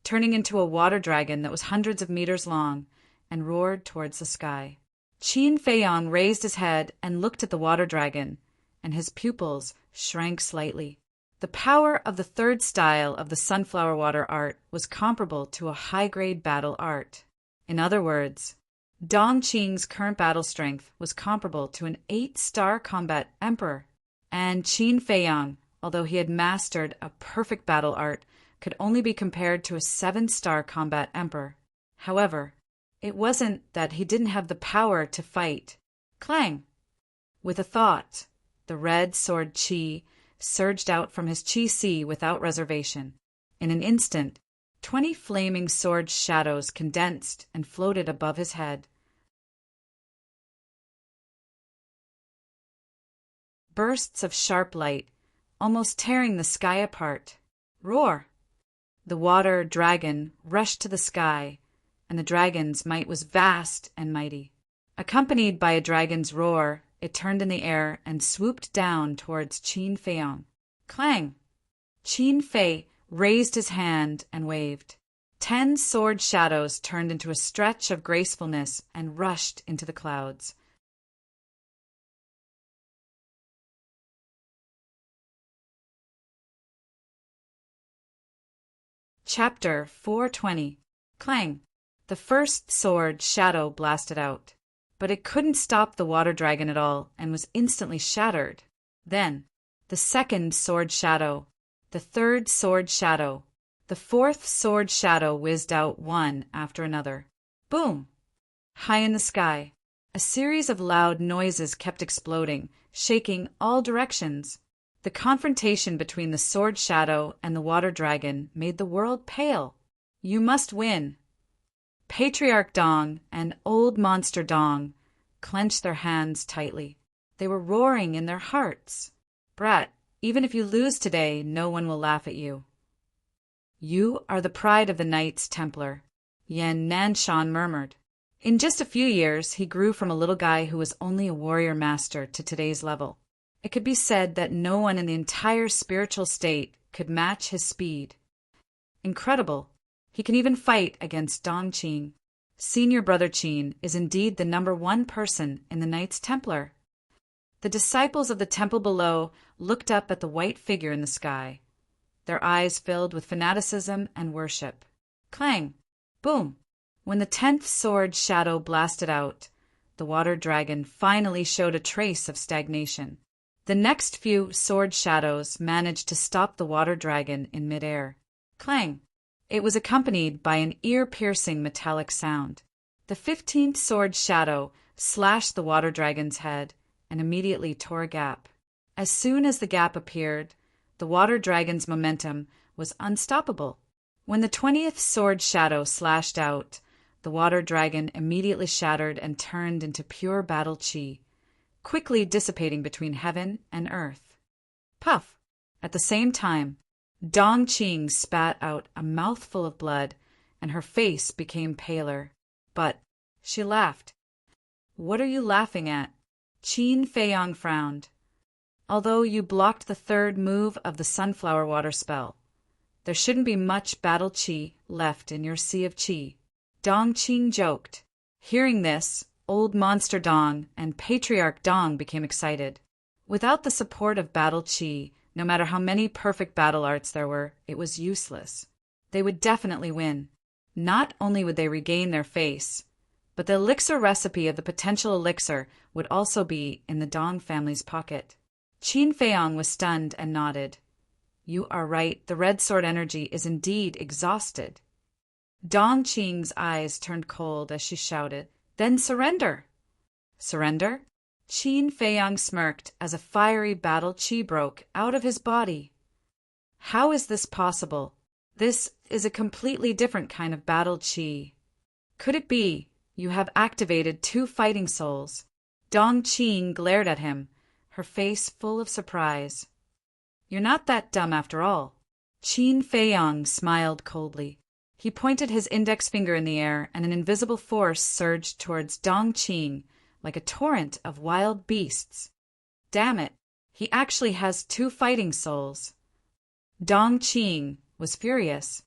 A: turning into a water dragon that was hundreds of meters long and roared towards the sky. Qin Feiyang raised his head and looked at the water dragon, and his pupils shrank slightly. The power of the 3rd style of the sunflower water art was comparable to a high-grade battle art. In other words, Dong Qing's current battle strength was comparable to an 8-star combat emperor, and Qin Feiyang, although he had mastered a perfect battle art, could only be compared to a 7-star combat emperor. However, it wasn't that he didn't have the power to fight. Clang! With a thought, the red sword Qi surged out from his Qi Sea without reservation. In an instant, 20 flaming sword shadows condensed and floated above his head. Bursts of sharp light, almost tearing the sky apart. Roar! The water dragon rushed to the sky, and the dragon's might was vast and mighty. Accompanied by a dragon's roar, it turned in the air and swooped down towards Qin Feiyang. Clang! Qin Fei raised his hand and waved. 10 sword shadows turned into a stretch of gracefulness and rushed into the clouds. Chapter 420. Clang! The first sword shadow blasted out, but it couldn't stop the water dragon at all and was instantly shattered. Then, the second sword shadow, the third sword shadow, the fourth sword shadow whizzed out one after another. Boom! High in the sky, a series of loud noises kept exploding, shaking all directions. The confrontation between the sword shadow and the water dragon made the world pale. You must win. Patriarch Dong and Old Monster Dong clenched their hands tightly. They were roaring in their hearts. Brat, even if you lose today, no one will laugh at you. You are the pride of the Knights Templar, Yan Nanshan murmured. In just a few years, he grew from a little guy who was only a warrior master to today's level. It could be said that no one in the entire spiritual state could match his speed. Incredible. He can even fight against Dong Qing. Senior Brother Qin is indeed the #1 person in the Knights Templar. The disciples of the temple below looked up at the white figure in the sky, their eyes filled with fanaticism and worship. Clang! Boom! When the 10th sword shadow blasted out, the water dragon finally showed a trace of stagnation. The next few sword shadows managed to stop the water dragon in midair. Clang! It was accompanied by an ear-piercing metallic sound. The 15th sword shadow slashed the water dragon's head and immediately tore a gap. As soon as the gap appeared, the water dragon's momentum was unstoppable. When the 20th sword shadow slashed out, the water dragon immediately shattered and turned into pure battle chi, quickly dissipating between heaven and earth. Puff! At the same time, Dong Qing spat out a mouthful of blood, and her face became paler. But she laughed. What are you laughing at? Qin Feiyang frowned. Although you blocked the 3rd move of the sunflower water spell, there shouldn't be much battle chi left in your sea of chi. Dong Qing joked. Hearing this, Old Monster Dong and Patriarch Dong became excited. Without the support of battle chi, no matter how many perfect battle arts there were, it was useless. They would definitely win. Not only would they regain their face, but the elixir recipe of the potential elixir would also be in the Dong family's pocket. Qin Feiyang was stunned and nodded. You are right, the red sword energy is indeed exhausted. Dong Qing's eyes turned cold as she shouted, Then surrender! Surrender? Qin Feiyang smirked as a fiery battle chi broke out of his body. How is this possible? This is a completely different kind of battle chi. Could it be you have activated 2 fighting souls? Dong Qing glared at him, her face full of surprise. You're not that dumb after all. Qin Feiyang smiled coldly. He pointed his index finger in the air, and an invisible force surged towards Dong Qing like a torrent of wild beasts. Damn it, he actually has 2 fighting souls. Dong Qing was furious.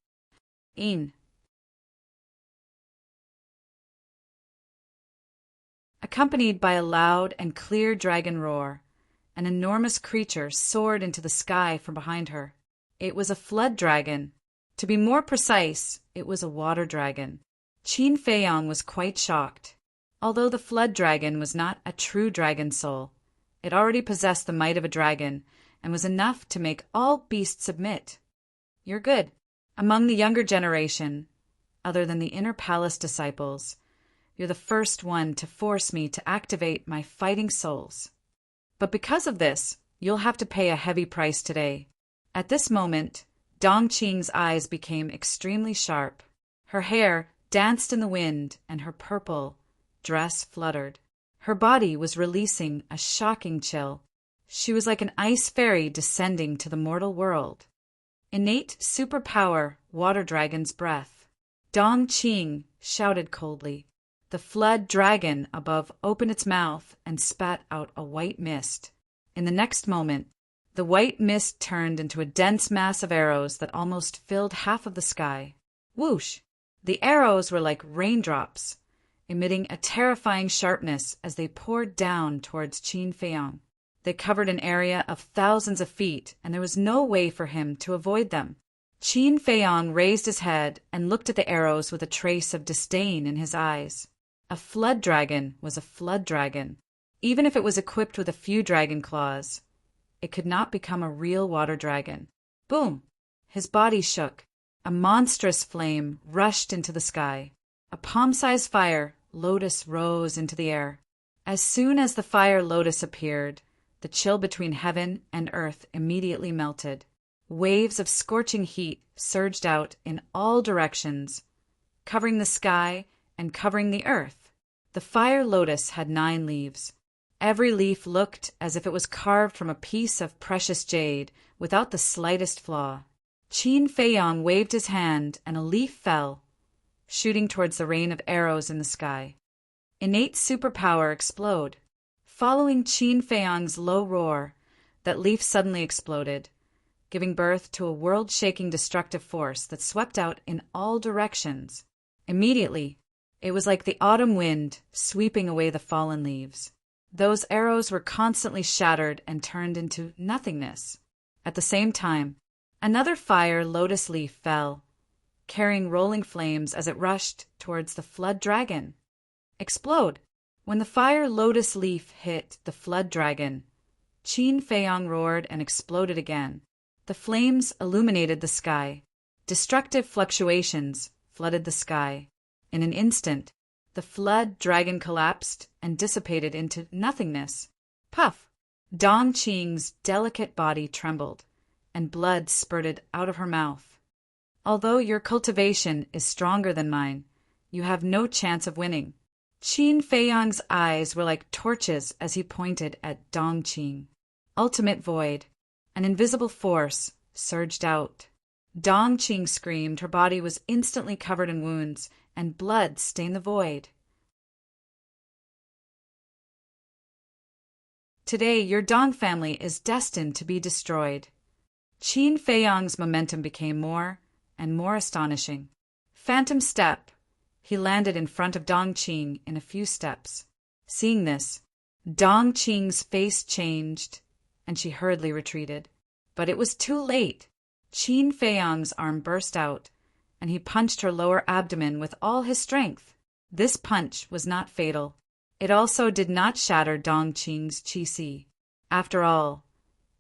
A: Accompanied by a loud and clear dragon roar, an enormous creature soared into the sky from behind her. It was a flood dragon. To be more precise, it was a water dragon. Qin Feiyang was quite shocked. Although the flood dragon was not a true dragon soul, it already possessed the might of a dragon and was enough to make all beasts submit. You're good. Among the younger generation, other than the Inner Palace disciples, you're the first one to force me to activate my fighting souls. But because of this, you'll have to pay a heavy price today. At this moment, Dong Qing's eyes became extremely sharp. Her hair danced in the wind, and her purple dress fluttered. Her body was releasing a shocking chill. She was like an ice fairy descending to the mortal world. Innate superpower, water dragon's breath. Dong Qing shouted coldly. The flood dragon above opened its mouth and spat out a white mist. In the next moment, the white mist turned into a dense mass of arrows that almost filled half of the sky. Whoosh! The arrows were like raindrops, emitting a terrifying sharpness as they poured down towards Qin Feiyang. They covered an area of thousands of feet, and there was no way for him to avoid them. Qin Feiyang raised his head and looked at the arrows with a trace of disdain in his eyes. A flood dragon was a flood dragon. Even if it was equipped with a few dragon claws, it could not become a real water dragon. Boom! His body shook. A monstrous flame rushed into the sky. A palm-sized fire lotus rose into the air. As soon as the fire lotus appeared, The chill between heaven and earth immediately melted. Waves of scorching heat surged out in all directions, covering the sky and covering the earth. The fire lotus had 9 leaves. Every leaf looked as if it was carved from a piece of precious jade, without the slightest flaw. Qin Feiyang waved his hand, and a leaf fell, shooting towards the rain of arrows in the sky. Innate superpower explode. Following Qin Feiyang's low roar, that leaf suddenly exploded, giving birth to a world-shaking destructive force that swept out in all directions. Immediately, it was like the autumn wind sweeping away the fallen leaves. Those arrows were constantly shattered and turned into nothingness. At the same time, another fire lotus leaf fell, carrying rolling flames as it rushed towards the flood dragon. Explode! When the fire lotus leaf hit the flood dragon, Qin Feiyang roared and exploded again. The flames illuminated the sky. Destructive fluctuations flooded the sky. In an instant, the flood dragon collapsed and dissipated into nothingness. Puff! Dong Qing's delicate body trembled, and blood spurted out of her mouth. Although your cultivation is stronger than mine, you have no chance of winning. Qin Feiyang's eyes were like torches as he pointed at Dong Qing. Ultimate void, an invisible force, surged out. Dong Qing screamed. Her body was instantly covered in wounds, and blood stained the void. Today, your Dong family is destined to be destroyed. Qin Feiyang's momentum became more and more astonishing. Phantom step. He landed in front of Dong Qing in a few steps. Seeing this, Dong Qing's face changed, and she hurriedly retreated. But it was too late. Qin Feiyang's arm burst out, and he punched her lower abdomen with all his strength. This punch was not fatal. It also did not shatter Dong Qing's qi. After all,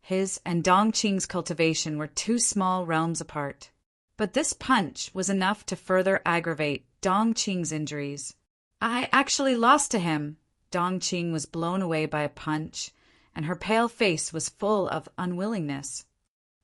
A: his and Dong Qing's cultivation were 2 small realms apart. But this punch was enough to further aggravate Dong Qing's injuries. I actually lost to him. Dong Qing was blown away by a punch, and her pale face was full of unwillingness.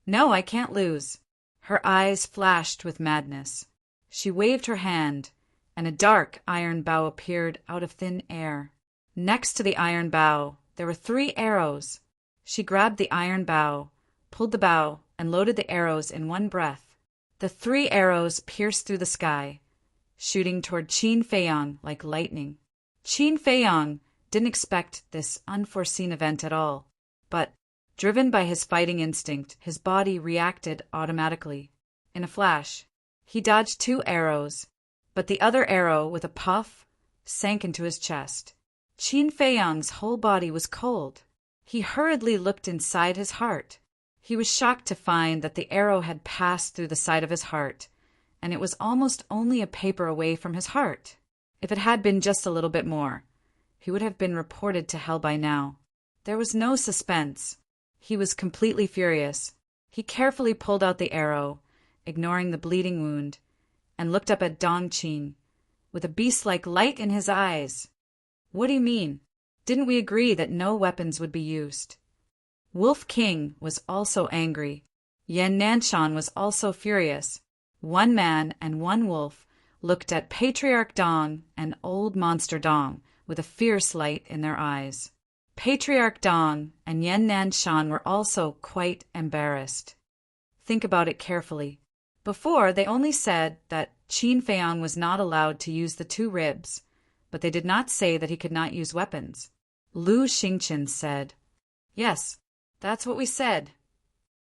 A: No, I can't lose. Her eyes flashed with madness. She waved her hand, and a dark iron bow appeared out of thin air. Next to the iron bow, there were 3 arrows. She grabbed the iron bow, pulled the bow, and loaded the arrows in one breath. The 3 arrows pierced through the sky, shooting toward Qin Feiyang like lightning. Qin Feiyang didn't expect this unforeseen event at all, but, driven by his fighting instinct, his body reacted automatically. In a flash, he dodged 2 arrows, but the other arrow, with a puff, sank into his chest. Qin Feiyang's whole body was cold. He hurriedly looked inside his heart. He was shocked to find that the arrow had passed through the side of his heart, and it was almost only a paper away from his heart. If it had been just a little bit more, he would have been reported to hell by now. There was no suspense. He was completely furious. He carefully pulled out the arrow, ignoring the bleeding wound, and looked up at Dong Qing, with a beast-like light in his eyes. What do you mean? Didn't we agree that no weapons would be used? Wolf King was also angry. Yan Nanshan was also furious. One man and one wolf looked at Patriarch Dong and Old Monster Dong with a fierce light in their eyes. Patriarch Dong and Yan Nanshan were also quite embarrassed. Think about it carefully. Before, they only said that Qin Feiyang was not allowed to use the 2 ribs, but they did not say that he could not use weapons. Lu Xingqian said, "Yes, that's what we said."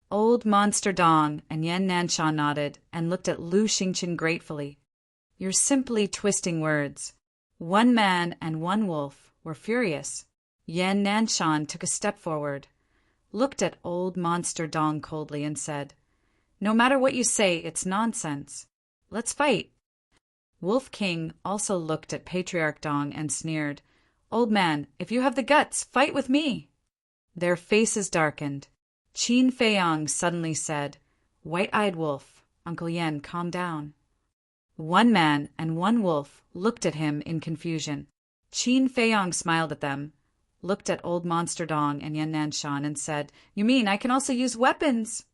A: Old Monster Dong and Yan Nanshan nodded and looked at Lu Xingqian gratefully. "You're simply twisting words. One man and one wolf were furious." Yan Nanshan took a step forward, looked at Old Monster Dong coldly, and said, "No matter what you say, it's nonsense. Let's fight." Wolf King also looked at Patriarch Dong and sneered, "Old man, if you have the guts, fight with me." Their faces darkened. Qin Feiyang suddenly said, "White-eyed wolf, Uncle Yan, calm down." One man and one wolf looked at him in confusion. Qin Feiyang smiled at them. looked at Old Monster Dong and Yan Nanshan and said, "You mean I can also use weapons?"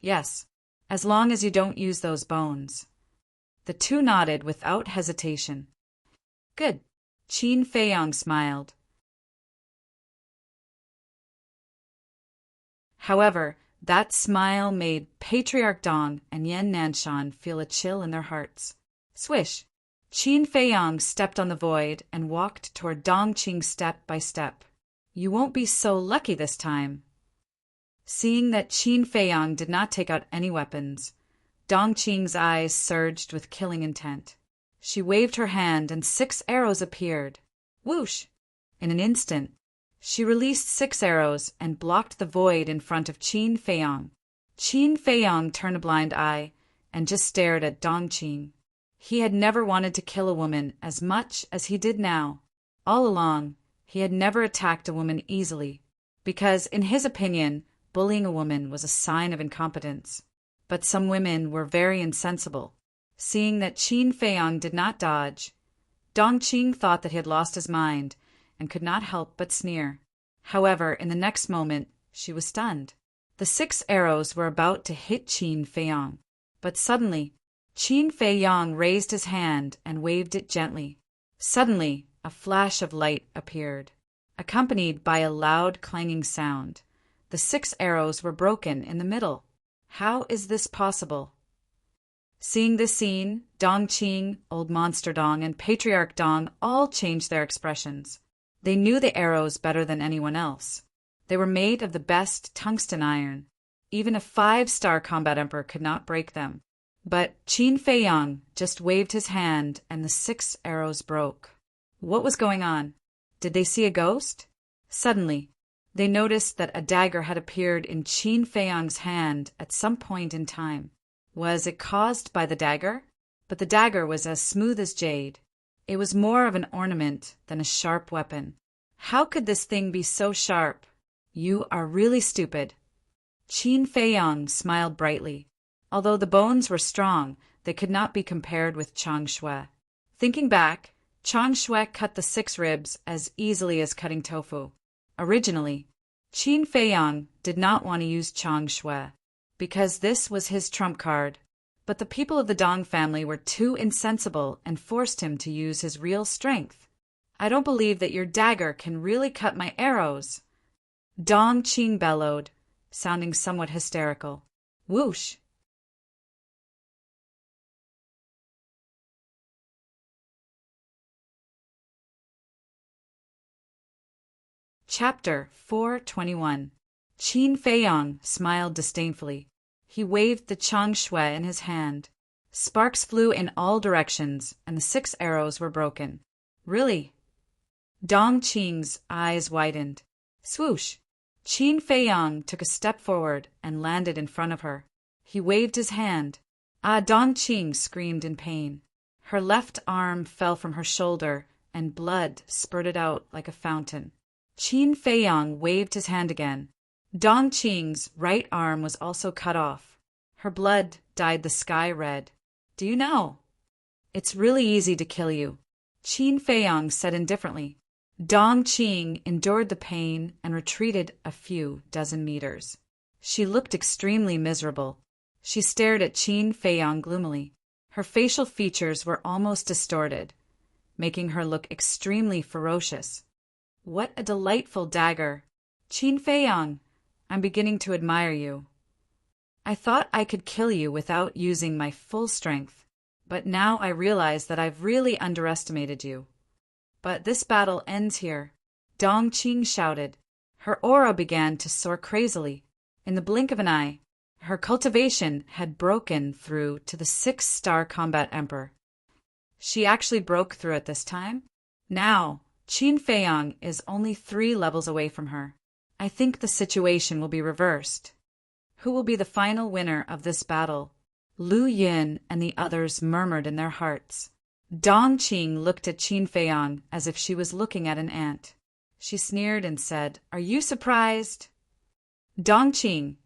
A: "Yes, as long as you don't use those bones." The two nodded without hesitation. "Good." Qin Feiyong smiled. However, that smile made Patriarch Dong and Yan Nanshan feel a chill in their hearts. Swish! Qin Feiyong stepped on the void and walked toward Dongqing step by step. "You won't be so lucky this time." Seeing that Qin Feiyong did not take out any weapons, Dongqing's eyes surged with killing intent. She waved her hand and 6 arrows appeared. Whoosh! In an instant, she released 6 arrows and blocked the void in front of Qin Feiyong. Qin Feiyong turned a blind eye and just stared at Dongqing. He had never wanted to kill a woman as much as he did now. All along, he had never attacked a woman easily, because, in his opinion, bullying a woman was a sign of incompetence. But some women were very insensible. Seeing that Qin Feiyong did not dodge, Dongqing thought that he had lost his mind and could not help but sneer. However, in the next moment, she was stunned. The 6 arrows were about to hit Qin Feiyong, but suddenly, Qin Feiyong raised his hand and waved it gently. Suddenly, a flash of light appeared, accompanied by a loud clanging sound. The 6 arrows were broken in the middle. How is this possible? Seeing this scene, Dongqing, Old Monster Dong, and Patriarch Dong all changed their expressions. They knew the arrows better than anyone else. They were made of the best tungsten iron. Even a 5-star combat emperor could not break them. But Qin Feiyong just waved his hand and the 6 arrows broke. What was going on? Did they see a ghost? Suddenly, they noticed that a dagger had appeared in Qin Feiyong's hand at some point in time. Was it caused by the dagger? But the dagger was as smooth as jade. It was more of an ornament than a sharp weapon. How could this thing be so sharp? You are really stupid. Qin Feiyong smiled brightly. Although the bones were strong, they could not be compared with Chang Shui. Thinking back, Chang Shui cut the 6 ribs as easily as cutting tofu. Originally, Qin Feiyong did not want to use Chang Shui, because this was his trump card. But the people of the Dong family were too insensible and forced him to use his real strength. "I don't believe that your dagger can really cut my arrows," Dongqing bellowed, sounding somewhat hysterical. Whoosh! Chapter 421. Qin Feiyong smiled disdainfully. He waved the Chang Shui in his hand. Sparks flew in all directions, and the 6 arrows were broken. "Really?" Dongqing's eyes widened. Swoosh! Qin Feiyong took a step forward and landed in front of her. He waved his hand. Ah! Dongqing screamed in pain. Her left arm fell from her shoulder, and blood spurted out like a fountain. Qin Feiyong waved his hand again. Dongqing's right arm was also cut off. Her blood dyed the sky red. "Do you know? It's really easy to kill you," Qin Feiyong said indifferently. Dongqing endured the pain and retreated a few dozen meters. She looked extremely miserable. She stared at Qin Feiyong gloomily. Her facial features were almost distorted, making her look extremely ferocious. "What a delightful dagger! Qin Feiyong, I'm beginning to admire you. I thought I could kill you without using my full strength, but now I realize that I've really underestimated you. But this battle ends here," Dongqing shouted. Her aura began to soar crazily. In the blink of an eye, her cultivation had broken through to the 6-star combat emperor. She actually broke through it this time. Now, Qin Feiyong is only 3 levels away from her. I think the situation will be reversed. Who will be the final winner of this battle? Lu Yin and the others murmured in their hearts. Dongqing looked at Qin Feiyong as if she was looking at an ant. She sneered and said, "Are you surprised? Dongqing,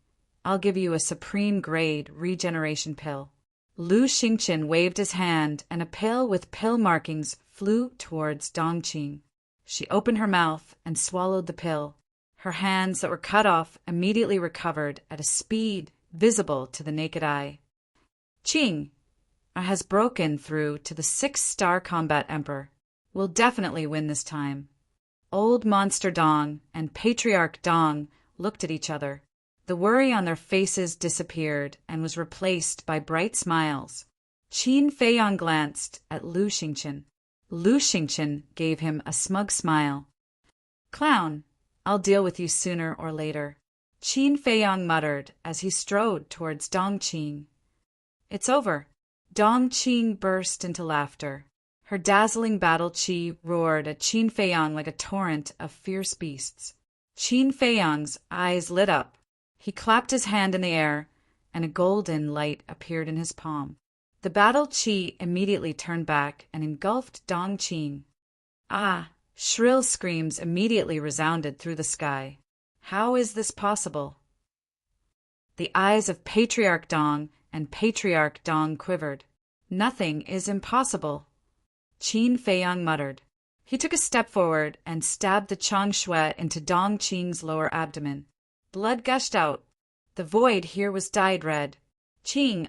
A: I'll give you a supreme grade regeneration pill." Lu Xingqian waved his hand and a pill with pill markings flew towards Dongqing. She opened her mouth and swallowed the pill. Her hands that were cut off immediately recovered at a speed visible to the naked eye. Qing has broken through to the 6-star combat emperor. We'll definitely win this time. Old Monster Dong and Patriarch Dong looked at each other. The worry on their faces disappeared and was replaced by bright smiles. Qin Feiyang glanced at Lu Xingqian. Lu Xingqian gave him a smug smile. Clown, I'll deal with you sooner or later, Qin Feiyang muttered as he strode towards Dong Qing. It's over. Dong Qing burst into laughter. Her dazzling battle chi roared at Qin Feiyang like a torrent of fierce beasts. Qin Feiyang's eyes lit up. He clapped his hand in the air, and a golden light appeared in his palm. The battle chi immediately turned back and engulfed Dong Qing. Ah! Shrill screams immediately resounded through the sky. How is this possible? The eyes of Patriarch Dong and Patriarch Dong quivered. Nothing is impossible, Qin Feiyang muttered. He took a step forward and stabbed the Chang Shui into Dong Qing's lower abdomen. Blood gushed out. The void here was dyed red. Qing,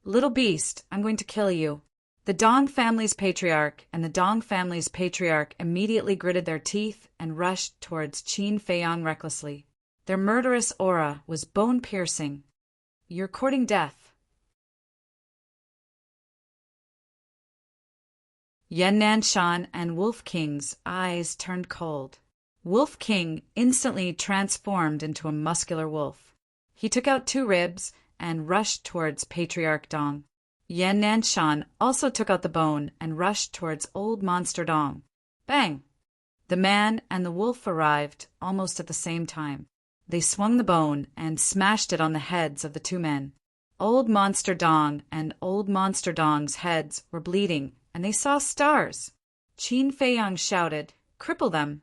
A: little beast, I'm going to kill you. The Dong family's patriarch and the Dong family's patriarch immediately gritted their teeth and rushed towards Qin Feiyang recklessly. Their murderous aura was bone-piercing. You're courting death. Yan Nanshan and Wolf King's eyes turned cold. Wolf King instantly transformed into a muscular wolf. He took out 2 ribs and rushed towards Patriarch Dong. Yan Nanshan also took out the bone and rushed towards Old Monster Dong. Bang! The man and the wolf arrived almost at the same time. They swung the bone and smashed it on the heads of the 2 men. Old Monster Dong and Old Monster Dong's heads were bleeding, and they saw stars. Qin Feiyang shouted, "Cripple them!"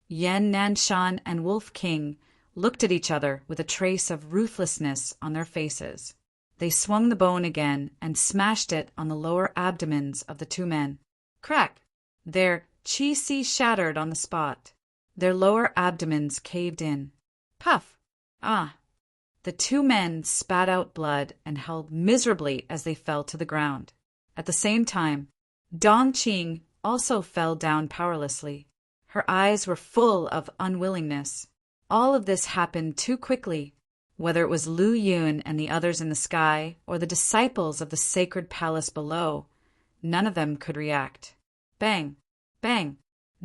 A: Yan Nanshan and Wolf King looked at each other with a trace of ruthlessness on their faces. They swung the bone again and smashed it on the lower abdomens of the 2 men. Crack! Their chi-si shattered on the spot. Their lower abdomens caved in. Puff! Ah! The 2 men spat out blood and held miserably as they fell to the ground. At the same time, Dong Qing also fell down powerlessly. Her eyes were full of unwillingness. All of this happened too quickly. Whether it was Lu Yun and the others in the sky, or the disciples of the sacred palace below, none of them could react. Bang! Bang!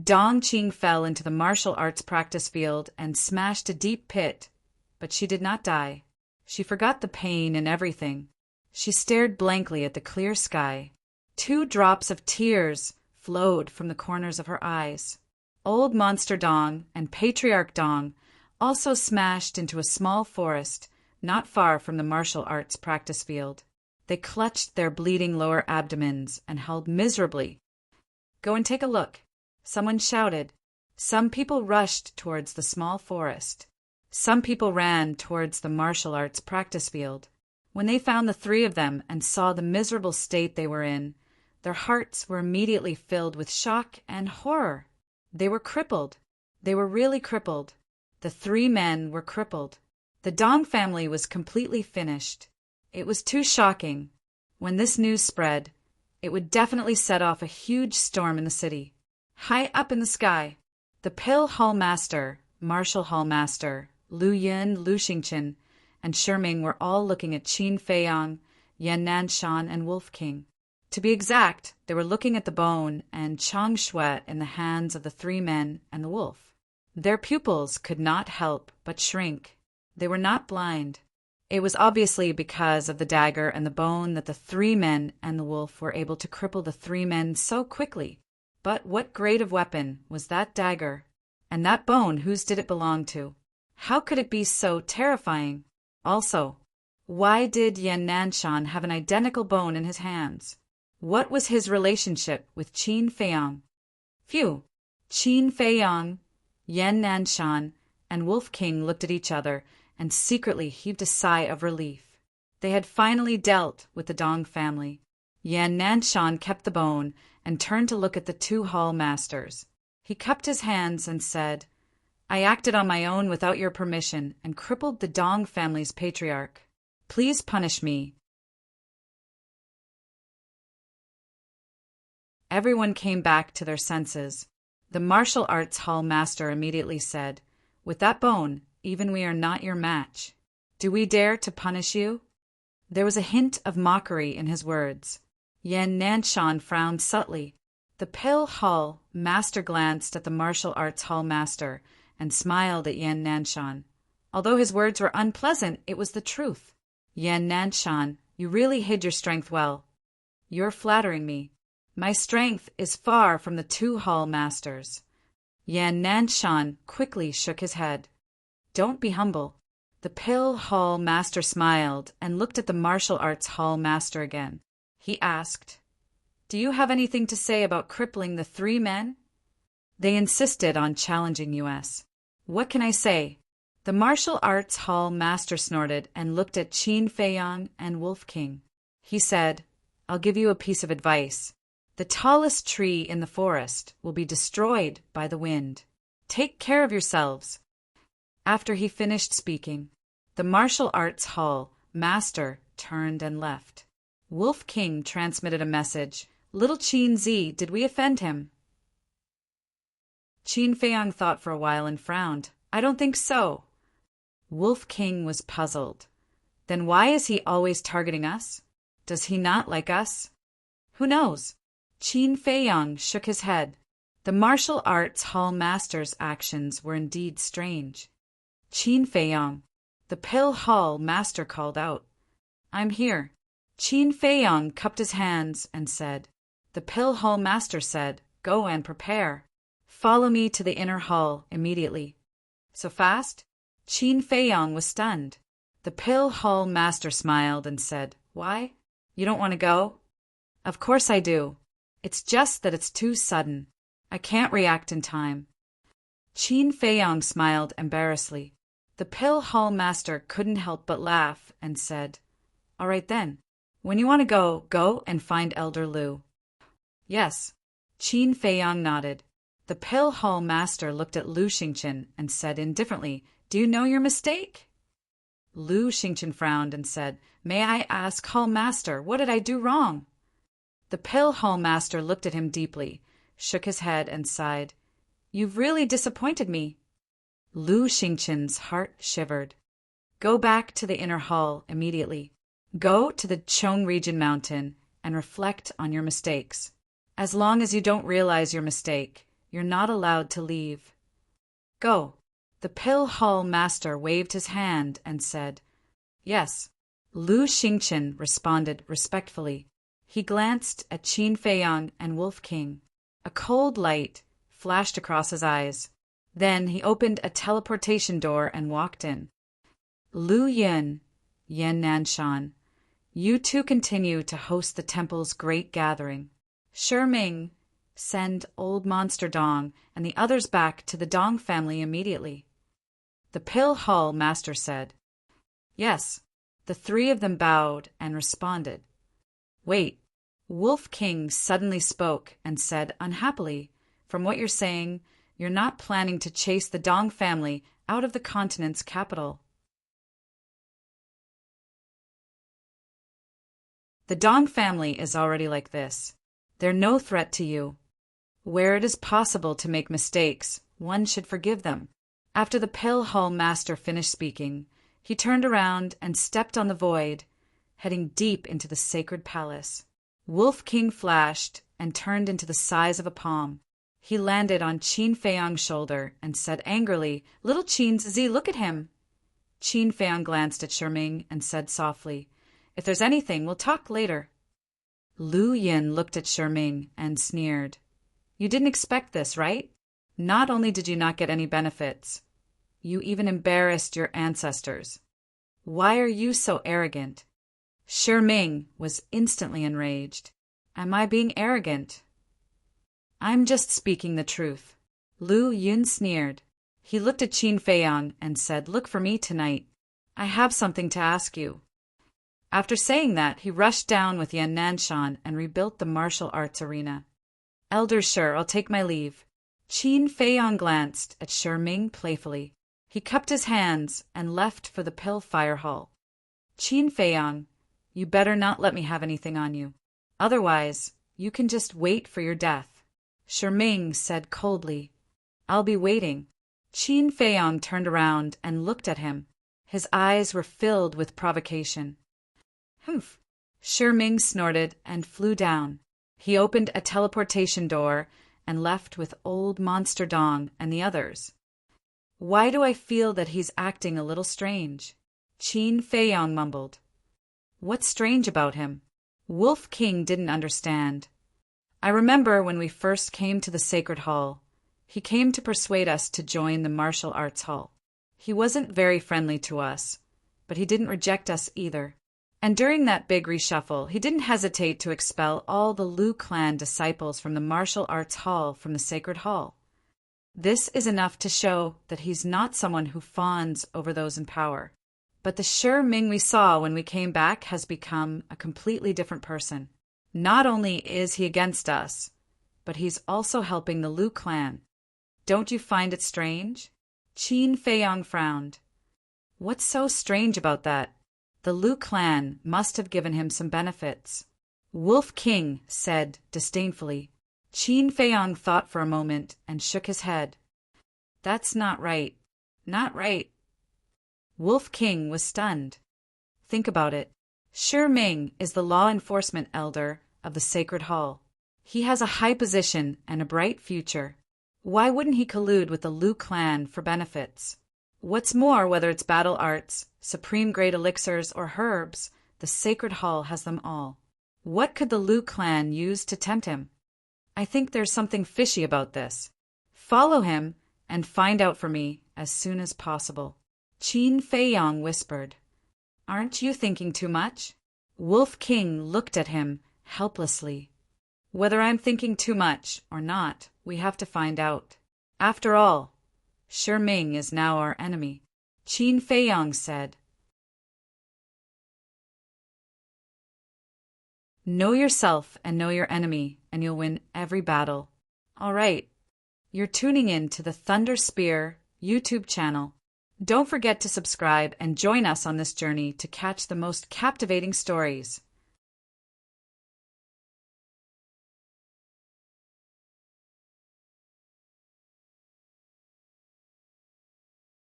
A: Dong Qing fell into the martial arts practice field and smashed a deep pit, but she did not die. She forgot the pain and everything. She stared blankly at the clear sky. 2 drops of tears flowed from the corners of her eyes. Old Monster Dong and Patriarch Dong also smashed into a small forest not far from the martial arts practice field. They clutched their bleeding lower abdomens and held miserably. Go and take a look, someone shouted. Some people rushed towards the small forest. Some people ran towards the martial arts practice field. When they found the 3 of them and saw the miserable state they were in, their hearts were immediately filled with shock and horror. They were crippled. They were really crippled. The 3 men were crippled. The Dong family was completely finished. It was too shocking. When this news spread, it would definitely set off a huge storm in the city. High up in the sky, the Pill Hall Master, Martial Hall Master, Lu Yun, Lu Xingqian, and Shiming were all looking at Qin Feiyang, Yan Nanshan, and Wolf King. To be exact, they were looking at the bone and Chang Shui in the hands of the 3 men and the wolf. Their pupils could not help but shrink. They were not blind. It was obviously because of the dagger and the bone that the 3 men and the wolf were able to cripple the 3 men so quickly. But what grade of weapon was that dagger? And that bone, whose did it belong to? How could it be so terrifying? Also, why did Yan Nanshan have an identical bone in his hands? What was his relationship with Qin Feiyang? Phew! Qin Feiyang, Yan Nanshan, and Wolf King looked at each other and secretly heaved a sigh of relief. They had finally dealt with the Dong family. Yan Nanshan kept the bone and turned to look at the two hall masters. He cupped his hands and said, I acted on my own without your permission and crippled the Dong family's patriarch. Please punish me. Everyone came back to their senses. The martial arts hall master immediately said, With that bone, even we are not your match. Do we dare to punish you? There was a hint of mockery in his words. Yan Nanshan frowned subtly. The pale hall master glanced at the martial arts hall master and smiled at Yan Nanshan. Although his words were unpleasant, it was the truth. Yan Nanshan, you really hid your strength well. You're flattering me. My strength is far from the two hall masters. Yan Nanshan quickly shook his head. Don't be humble. The pale hall master smiled and looked at the martial arts hall master again. He asked, Do you have anything to say about crippling the three men? They insisted on challenging us. What can I say? The martial arts hall master snorted and looked at Qin Feiyang and Wolf King. He said, I'll give you a piece of advice. The tallest tree in the forest will be destroyed by the wind. Take care of yourselves. After he finished speaking, the martial arts hall master turned and left. Wolf King transmitted a message. Little Qin Zi, did we offend him? Qin Feiyang thought for a while and frowned. I don't think so. Wolf King was puzzled. Then why is he always targeting us? Does he not like us? Who knows? Qin Feiyang shook his head. The martial arts hall master's actions were indeed strange. Qin Feiyang, the pale hall master called out. I'm here. Qin Feiyang cupped his hands and said. The pale hall master said, Go and prepare. Follow me to the inner hall immediately. So fast? Qin Feiyang was stunned. The pale hall master smiled and said, Why? You don't want to go? Of course I do. It's just that it's too sudden. I can't react in time. Qin Feiyang smiled embarrassedly. The pale hall master couldn't help but laugh and said, All right then. When you want to go, go and find Elder Lu. Yes. Qin Feiyang nodded. The pale hall master looked at Lu Xingqian and said indifferently, Do you know your mistake? Lu Xingqian frowned and said, May I ask, hall master, what did I do wrong? The pale hall master looked at him deeply, shook his head and sighed. You've really disappointed me. Lu Xingqian's heart shivered. Go back to the inner hall immediately. Go to the Chong Region Mountain and reflect on your mistakes. As long as you don't realize your mistake, you're not allowed to leave. Go. The pale hall master waved his hand and said, Yes. Lu Xingqian responded respectfully. He glanced at Qin Feiyang and Wolf King. A cold light flashed across his eyes. Then he opened a teleportation door and walked in. Lu Yin, Yan Nanshan, you two continue to host the temple's great gathering. Ming, send old monster Dong and the others back to the Dong family immediately. The pale hall master said. Yes. The three of them bowed and responded. Wait. Wolf King suddenly spoke and said unhappily, From what you're saying, you're not planning to chase the Dong family out of the continent's capital. The Dong family is already like this. They're no threat to you. Where it is possible to make mistakes, one should forgive them. After the pale hall master finished speaking, he turned around and stepped on the void, heading deep into the sacred palace. Wolf King flashed and turned into the size of a palm. He landed on Qin Feiyang's shoulder and said angrily, Little Qin Zi, look at him. Qin Feiyang glanced at Ming and said softly, If there's anything, we'll talk later. Lu Yin looked at Ming and sneered. You didn't expect this, right? Not only did you not get any benefits, you even embarrassed your ancestors. Why are you so arrogant? Ming was instantly enraged. Am I being arrogant? I'm just speaking the truth. Lu Yun sneered. He looked at Qin Feiyang and said, Look for me tonight. I have something to ask you. After saying that, he rushed down with Yan Nanshan and rebuilt the martial arts arena. Elder Shi, I'll take my leave. Qin Feiyang glanced at Shi Ming playfully. He cupped his hands and left for the Pill Fire Hall. Qin Feiyang, you better not let me have anything on you. Otherwise, you can just wait for your death. Shi Ming said coldly. I'll be waiting. Qin Feiyang turned around and looked at him. His eyes were filled with provocation. Humph! Shi Ming snorted and flew down. He opened a teleportation door and left with old Monster Dong and the others. Why do I feel that he's acting a little strange? Qin Feiyang mumbled. What's strange about him? Wolf King didn't understand. I remember when we first came to the Sacred Hall. He came to persuade us to join the Martial Arts Hall. He wasn't very friendly to us, but he didn't reject us either. And during that big reshuffle, he didn't hesitate to expel all the Liu clan disciples from the Martial Arts Hall from the Sacred Hall. This is enough to show that he's not someone who fawns over those in power. But the Shi Ming we saw when we came back has become a completely different person. Not only is he against us, but he's also helping the Liu clan. Don't you find it strange? Qin Feiyang frowned. What's so strange about that? The Liu clan must have given him some benefits. Wolf King said disdainfully. Qin Feiyang thought for a moment and shook his head. That's not right. Not right. Wolf King was stunned. Think about it. Shi Ming is the law enforcement elder of the Sacred Hall. He has a high position and a bright future. Why wouldn't he collude with the Liu clan for benefits? What's more, whether it's battle arts, supreme grade elixirs, or herbs, the Sacred Hall has them all. What could the Liu clan use to tempt him? I think there's something fishy about this. Follow him and find out for me as soon as possible. Qin Feiyang whispered. Aren't you thinking too much? Wolf King looked at him helplessly. Whether I'm thinking too much or not, we have to find out. After all, Shi Ming is now our enemy, Qin Feiyang said. Know yourself and know your enemy, and you'll win every battle. All right, you're tuning in to the Thunder Spear YouTube channel. Don't forget to subscribe and join us on this journey to catch the most captivating stories.